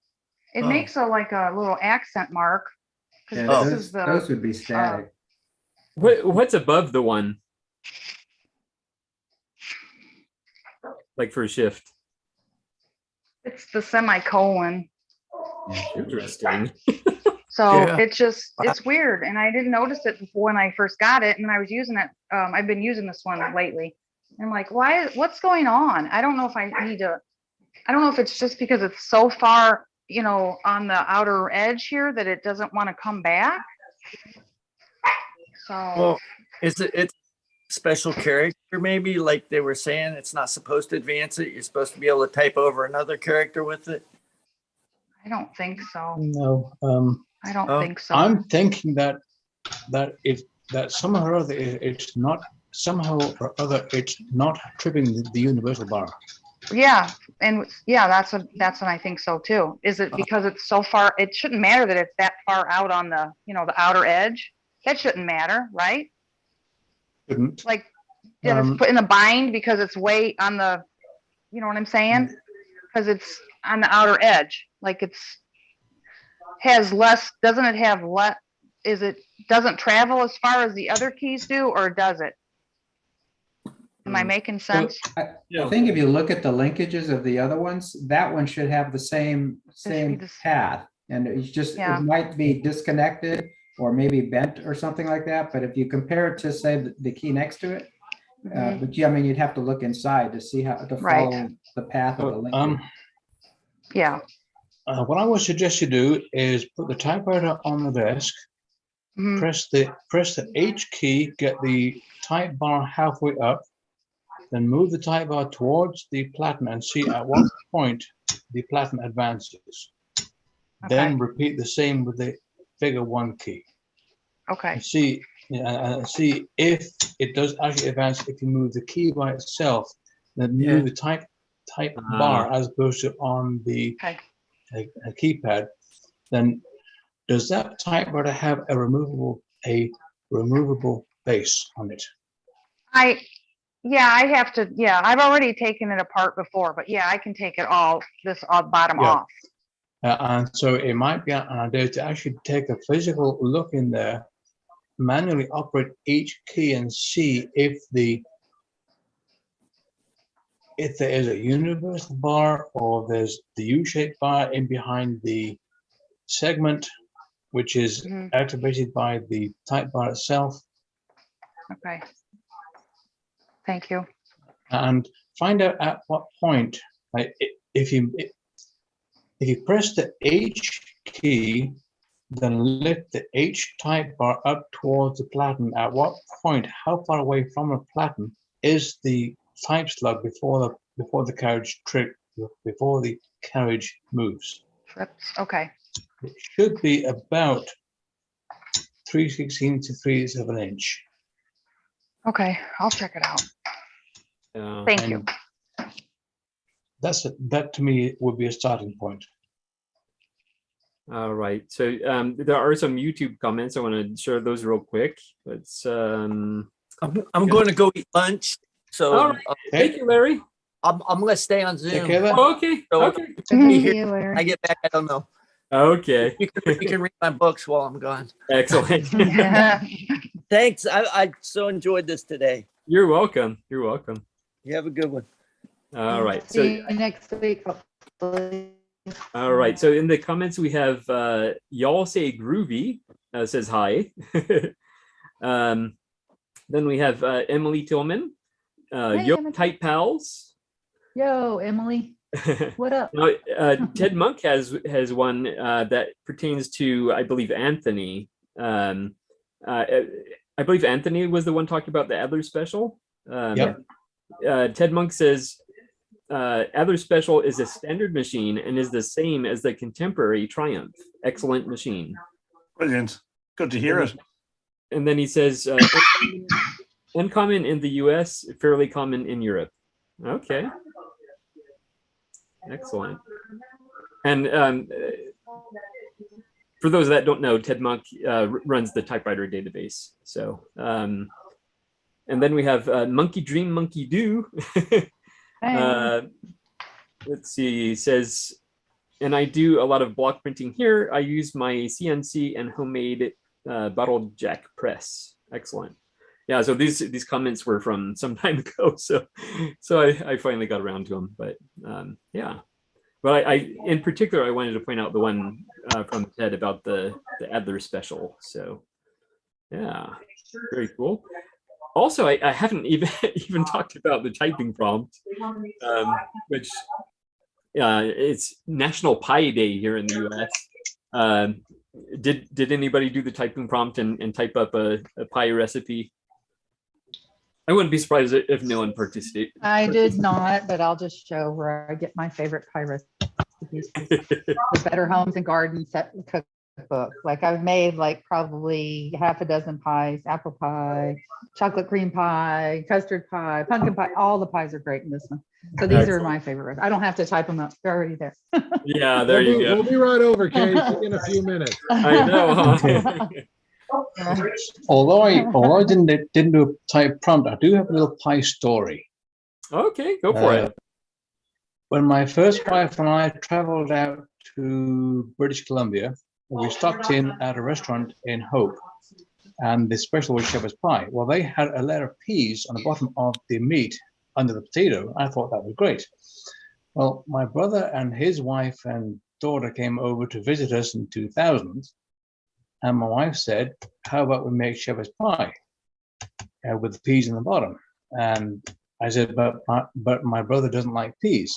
It makes a like a little accent mark. Yeah, This is those would be static. What's above the one? Like for shift. It's the semicolon. Interesting. So it's weird. And I didn't notice it before when I first got it. And I was using it. I've been using this one lately. And I'm like, what's going on? I don't know if I don't know if it's just because it's so far, you know, on the outer edge here that it doesn't want to come back. So. Well, it's special character, maybe, like they were saying, it's not supposed to advance it. You're supposed to be able to type over another character with it. I don't think so. No. I don't think so. I'm thinking that somehow or other it's not tripping the universal bar. Yeah, and yeah, that's what I think so too. Is it because it's so far? It shouldn't matter that it's that far out on the, you know, the outer edge. That shouldn't matter, right? Shouldn't. Like, it's put in a bind because it's way on the, you know what I'm saying? Because it's on the outer edge. Like has less. Doesn't it have less? Doesn't travel as far as the other keys do, or does it? Am I making sense? I think if you look at the linkages of the other ones, that one should have the same path, and it's just it might be disconnected or maybe bent or something like that. But if you compare it to, say, the key next to it, but yeah, I mean, you'd have to look inside to see how to follow the path of the linkage. Yeah. What I would suggest you do is put the typewriter on the desk, press the H key, get the type bar halfway up, then move the type bar towards the platen and see at what point the platen advances. Okay. Then repeat the same with the figure 1 key. Okay. See if it does actually advance if you move the key by itself, then move the type bar as opposed to on the a keypad. Then does that typewriter have a removable base on it? I have to, I've already taken it apart before, but I can take it all bottom off. And so it might be an idea to actually take a physical look in there, manually operate each key and see if there is a universal bar or there's the U-shaped bar in behind the segment, which is activated by the type bar itself. Okay. Thank you. And find out at what point, if you press the H key, then lift the H type bar up towards the platen. At what point, how far away from the platen is the type slug before the carriage moves? Trips. Okay. It should be about 3/16 to 3/8 of an inch. Okay, I'll check it out. Thank you. That to me would be a starting point. All right. So there are some YouTube comments. I want to share those real quick. Let's. I'm going to go eat lunch. So all right. Thank you, Larry. I'm going to stay on Zoom. Okay. So okay. When I get back, I don't know. Okay. You can read my books while I'm gone. Excellent. Thanks. I so enjoyed this today. You're welcome. You're welcome. You have a good one. All right. See you next week. Hopefully. All right. So in the comments we have y'all say groovy says hi. Then we have Emily Tillman. Hey, Yo Emily. Type Pals. Yo, Emily. What up? Now, Ted Monk has one that pertains to, I believe, Anthony. I believe Anthony was the one talking about the Adler special. Ted Monk says Adler special is a standard machine and is the same as the contemporary Triumph. Excellent machine. Brilliant. Good to hear it. And then he says uncommon in the US, fairly common in Europe. Okay. Excellent. And for those that don't know, Ted Monk runs the Typewriter database. So, and then we have Monkey Dream, Monkey Do. Let's see, he says, and I do a lot of block printing here. I use my CNC and homemade bottle jack press. Excellent. Yeah, so these comments were from some time ago, so I finally got around to them. But yeah, but I in particular I wanted to point out the one from Ted about the Adler special. So yeah, very cool. Also, I haven't even talked about the typing prompt, which it's National Pie Day here in the U.S. Did anybody do the typing prompt and type up a pie recipe? I wouldn't be surprised if no one participated. I did not, but I'll just show where I get my favorite pie recipes. The Better Homes and Gardens cookbook. Like I've made like probably half a dozen pies: apple pie, chocolate cream pie, custard pie, pumpkin pie. All the pies are great in this one. So these are my favorite. I don't have to type them up. They're already there. Yeah, there you go. We'll be right over, Kate, in a few minutes. I know. Huh? Although I didn't do a type prompt, I do have a little pie story. Okay, go for it. When my first wife and I traveled out to British Columbia, we stopped in at a restaurant in Hope, and the special was shepherd's pie. Well, they had a layer of peas on the bottom of the meat under the potato. I thought that was great. Well, my brother and his wife and daughter came over to visit us in 2000. And my wife said, how about we make shepherd's pie with the peas in the bottom? And I said, but my brother doesn't like peas.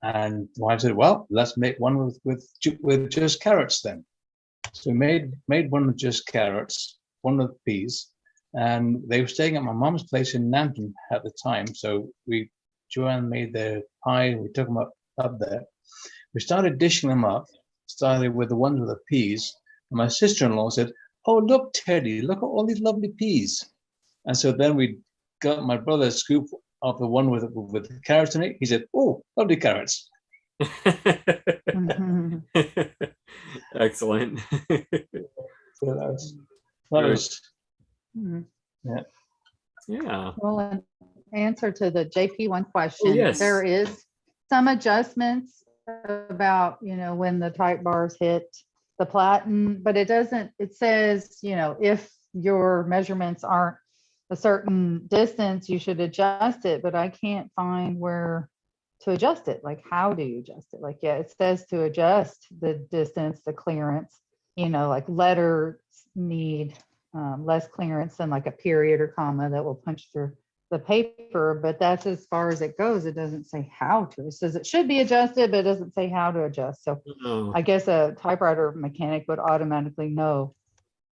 And my wife said, well, let's make one with just carrots then. So we made one with just carrots, one with peas. And they were staying at my mom's place in Nanton at the time. So Joanne made their pie, we took them up there. We started dishing them up, started with the ones with the peas. And my sister-in-law said, oh, look, Teddy, look at all these lovely peas. And so then we got my brother a scoop of the one with the carrots in it. He said, oh, lovely carrots. Excellent. So that was yeah. Well, in answer to the JP1 question, yes. There is some adjustments about, when the type bars hit the platen, but it doesn't, it says, if your measurements aren't a certain distance, you should adjust it, but I can't find where to adjust it. Like, how do you adjust it? Like, yeah, it says to adjust the distance, the clearance, like letters need less clearance than like a period or comma that will punch through the paper, but that's as far as it goes. It doesn't say how to. It says it should be adjusted, but it doesn't say how to adjust. So I guess a typewriter mechanic would automatically know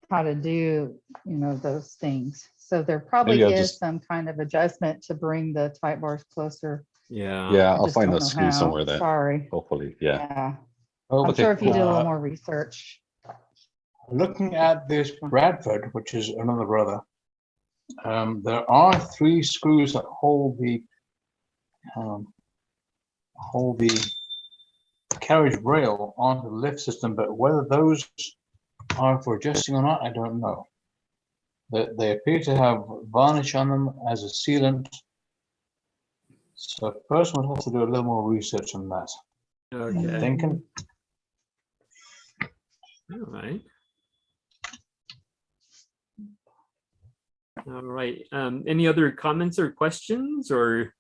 how to do, those things. So there probably is some kind of adjustment to bring the type bars closer. Yeah, I'll find that screen somewhere there. Sorry. Hopefully, yeah. I'm sure if you did a little more research. Looking at this Bradford, which is another brother, there are 3 screws that hold the carriage rail onto the lift system, but whether those are for adjusting or not, I don't know. They appear to have varnish on them as a sealant. So a person would have to do a little more research on that. Okay. I'm thinking. All right. All right. Any other comments or questions, or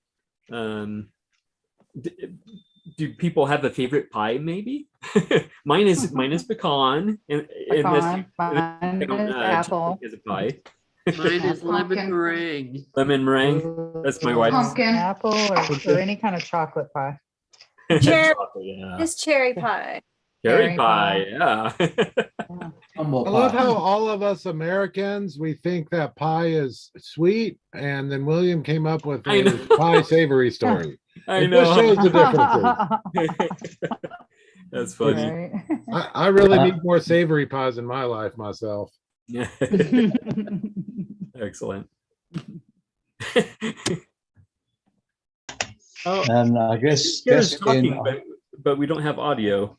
do people have a favorite pie? Maybe mine is pecan. Mine is apple. Is a pie. Mine is lemon meringue. Lemon meringue. That's my wife's. Pumpkin, apple, or any kind of chocolate pie. Cherry. Yeah. It's cherry pie. Cherry pie. Yeah. I love how all of us Americans, we think that pie is sweet, and then William came up with a pie savory story. I It know. just shows the differences. That's funny. I really need more savory pies in my life myself. Yeah. Excellent. And I guess talking, but we don't have audio.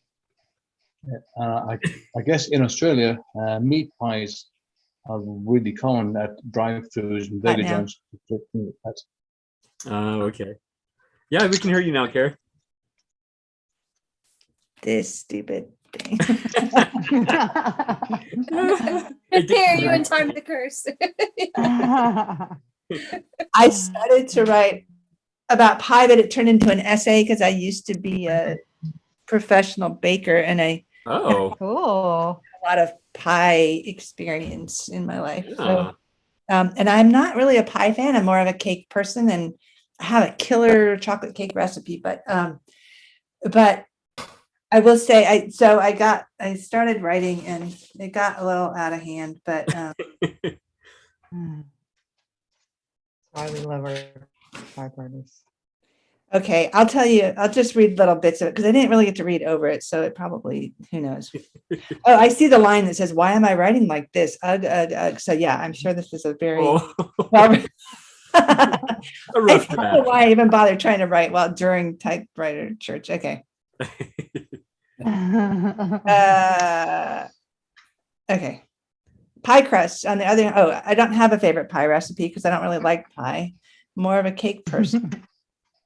I guess in Australia, meat pies are really common at drive-throughs and deli joints. Oh, okay. Yeah, we can hear you now, Kara. This stupid thing. Here, you in time to curse. I started to write about pie, but it turned into an essay because I used to be a professional baker, and I cool. A lot of pie experience in my life. Yeah. So, and I'm not really a pie fan. I'm more of a cake person, and I have a killer chocolate cake recipe. But I will say, I started writing, and it got a little out of hand. But why we love our typewriters. Okay, I'll tell you, I'll just read little bits of it because I didn't really get to read over it. So it probably, who knows? Oh, I see the line that says, "Why am I writing like this?" Ugh, ugh, ugh. So yeah, I'm sure this is a very well. I don't know why I even bothered trying to write while during typewriter church. Okay. Okay. Pie crust on the other hand. Oh, I don't have a favorite pie recipe because I don't really like pie. More of a cake person.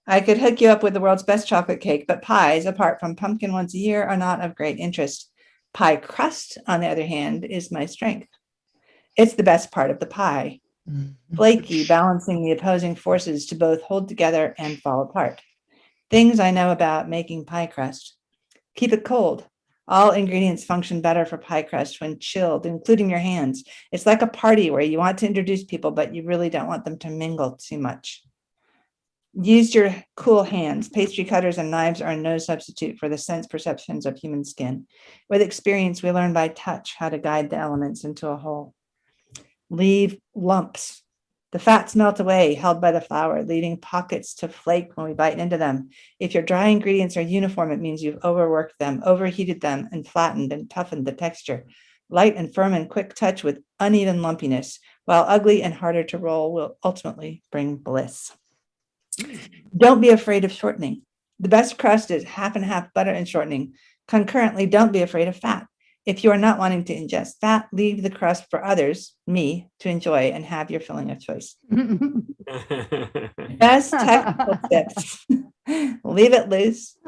I could hook you up with the world's best chocolate cake, but pies, apart from pumpkin once a year, are not of great interest. Pie crust, on the other hand, is my strength. It's the best part of the pie. Flaky, balancing the opposing forces to both hold together and fall apart. Things I know about making pie crust. Keep it cold. All ingredients function better for pie crust when chilled, including your hands. It's like a party where you want to introduce people, but you really don't want them to mingle too much. Use your cool hands. Pastry cutters and knives are no substitute for the sense perceptions of human skin. With experience, we learn by touch how to guide the elements into a whole. Leave lumps. The fats melt away, held by the flour, leaving pockets to flake when we bite into them. If your dry ingredients are uniform, it means you've overworked them, overheated them, and flattened and toughened the texture. Light and firm and quick touch with uneven lumpiness, while ugly and harder to roll will ultimately bring bliss. Don't be afraid of shortening. The best crust is half and half butter and shortening. Concurrently, don't be afraid of fat. If you are not wanting to ingest fat, leave the crust for others, me, to enjoy and have your filling of choice. Best technical tips. Leave it loose.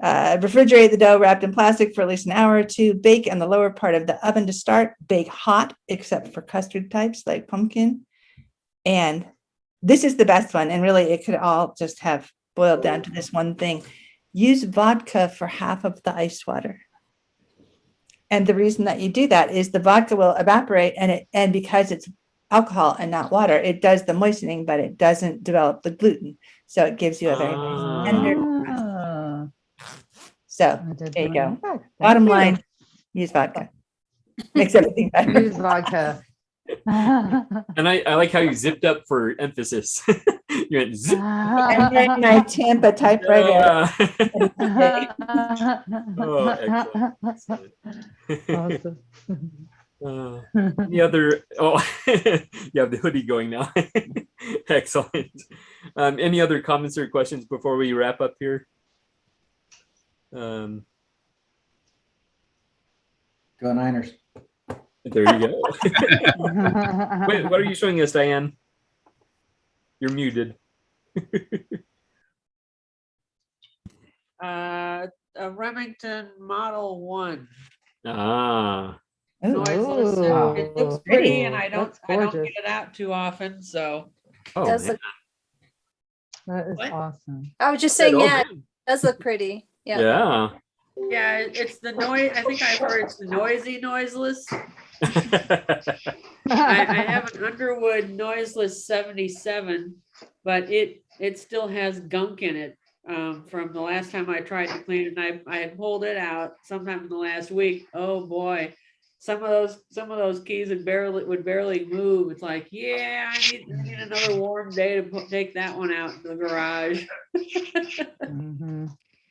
Refrigerate the dough wrapped in plastic for at least an hour or two. Bake in the lower part of the oven to start. Bake hot, except for custard types like pumpkin. And this is the best one, and really it could all just have boiled down to this one thing. Use vodka for half of the ice water. And the reason that you do that is the vodka will evaporate, and because it's alcohol and not water, it does the moistening, but it doesn't develop the gluten. So it gives you a very nice tender crust. So there you go. Bottom line, use vodka. Makes everything better. Use vodka. And I like how you zipped up for emphasis. You went zip. And then my Tampa typewriter. Oh, excellent. Awesome. Any other? Oh, you have the hoodie going now. Excellent. Any other comments or questions before we wrap up here? Go Niners. There you go. Wait, what are you showing us, Diane? You're muted. A Remington Model 1. Ah. Noiseless. Ooh, It looks pretty, and I don't get it out too often. So. Oh, Does look, that is awesome. I was just saying, yeah, it does look pretty. Yeah. Yeah. Yeah, it's the noise. I think I've heard it's noisy, noiseless. I have an Underwood Noiseless 77, but it still has gunk in it from the last time I tried to clean it. And I had pulled it out sometime in the last week. Oh boy, some of those keys would barely move. It's like, yeah, I need another warm day to take that one out in the garage.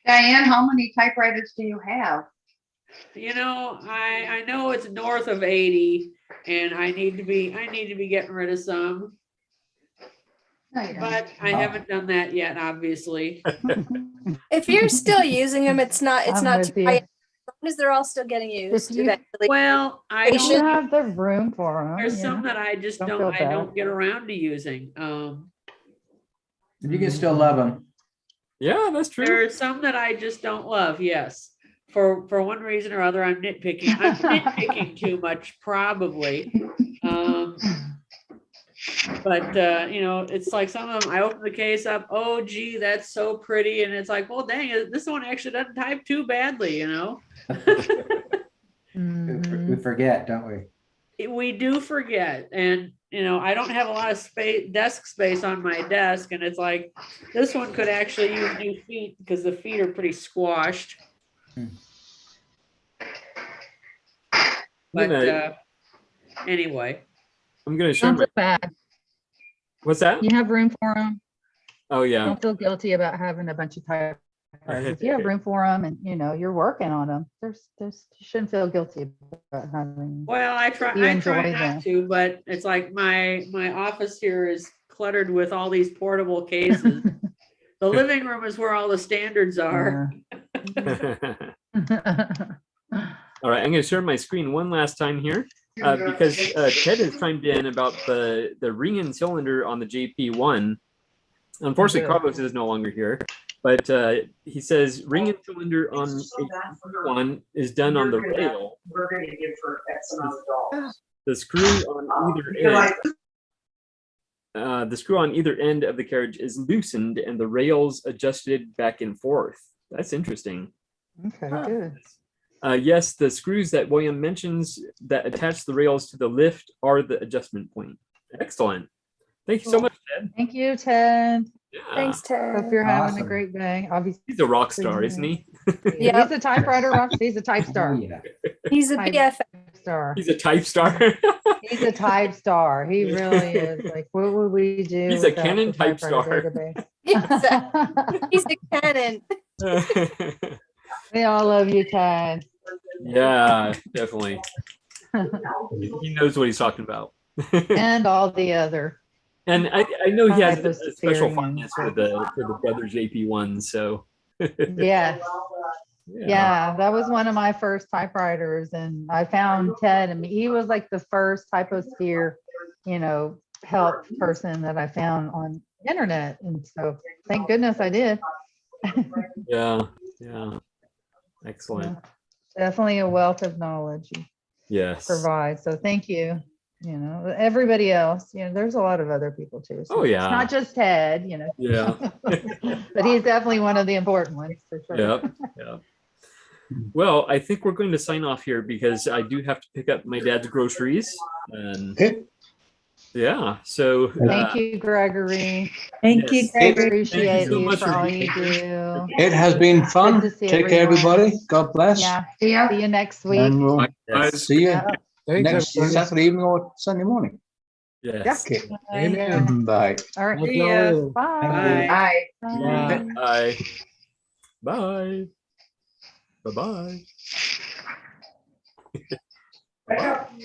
Diane, how many typewriters do you have? You know, I know it's north of 80, and I need to be getting rid of some. but I haven't done that yet, obviously. If you're still using them, it's not I'm too with you. high. As long as they're all still getting used. you- eventually. Well, I You don't, have the room for them. there's some that I just Don't don't, feel I bad. don't get around to using. You can still love them. Yeah, that's true. There are some that I just don't love. Yes, for one reason or other, I'm nitpicking. I'm nitpicking too much, probably. But you know, it's like some of them. I open the case up. Oh, gee, that's so pretty, and it's like, well, dang, this one actually doesn't type too badly. You know. We forget, don't we? We do forget, and you know, I don't have a lot of space, desk space on my desk, and it's like this one could actually use new feet because the feet are pretty squashed. But anyway, I'm gonna show Sounds my, bad. what's that? You have room for them. Oh yeah. Don't feel guilty about having a bunch of typewriters. If you have room for them and you know you're working on them, there's you shouldn't feel guilty about having. well, I try not to, but it's like my office here is cluttered with all these portable cases. The living room is where all the standards are. All right, I'm going to share my screen one last time here because Ted has chimed in about the ring and cylinder on the JP1. Unfortunately, Carlos is no longer here, but he says ring and cylinder on JP1 is done on the rail. We're going to give her X amount of dollars. The screw on either end. The screw on either end of the carriage is loosened and the rails adjusted back and forth. That's interesting. Okay, good. Yes, the screws that William mentions that attach the rails to the lift are the adjustment point. Excellent. Thank you so much, Ted. Thank you, Ted. Yeah. Thanks, Ted. Hope you're having a Awesome. great day. Obviously, He's a rock star, isn't he? he's a typewriter rock. He's a type star. Yeah. He's a Type BFF. star. He's a type star. He's a type star. He really is. Like, what would we do? He's a without Canon the type typewriter star. He's a cannon. database? We all love you, Ted. Yeah, definitely. He knows what he's talking about. And all the other. And I know he has type a of special experience. fondness for the brothers AP1, so Yes. Yeah, that was one of my first typewriters, and I found Ted, and he was like the first typosphere, you know, help person that I found on internet, and so thank goodness I did. yeah, excellent. Definitely a wealth of knowledge you Yes. provide. So thank you. You know, everybody else, you know, there's a lot of other people too. So Oh, yeah. It's not just Ted, you know. Yeah. But he's definitely one of the important ones for sure. Yeah. Well, I think we're going to sign off here because I do have to pick up my dad's groceries. And yeah, so Thank you, Gregory. Thank you, Gregory. Appreciate so you much for for all being you do. It has been fun. Good to see Take care, everyone. everybody. God bless. Yeah. See you next week. And we'll Yes. see you Yeah. Thanks, next everybody. Saturday evening or Sunday morning. Yes. Okay. Amen. Bye. All right. See ya. Bye. Bye. Bye. Bye. Bye. Bye. Bye.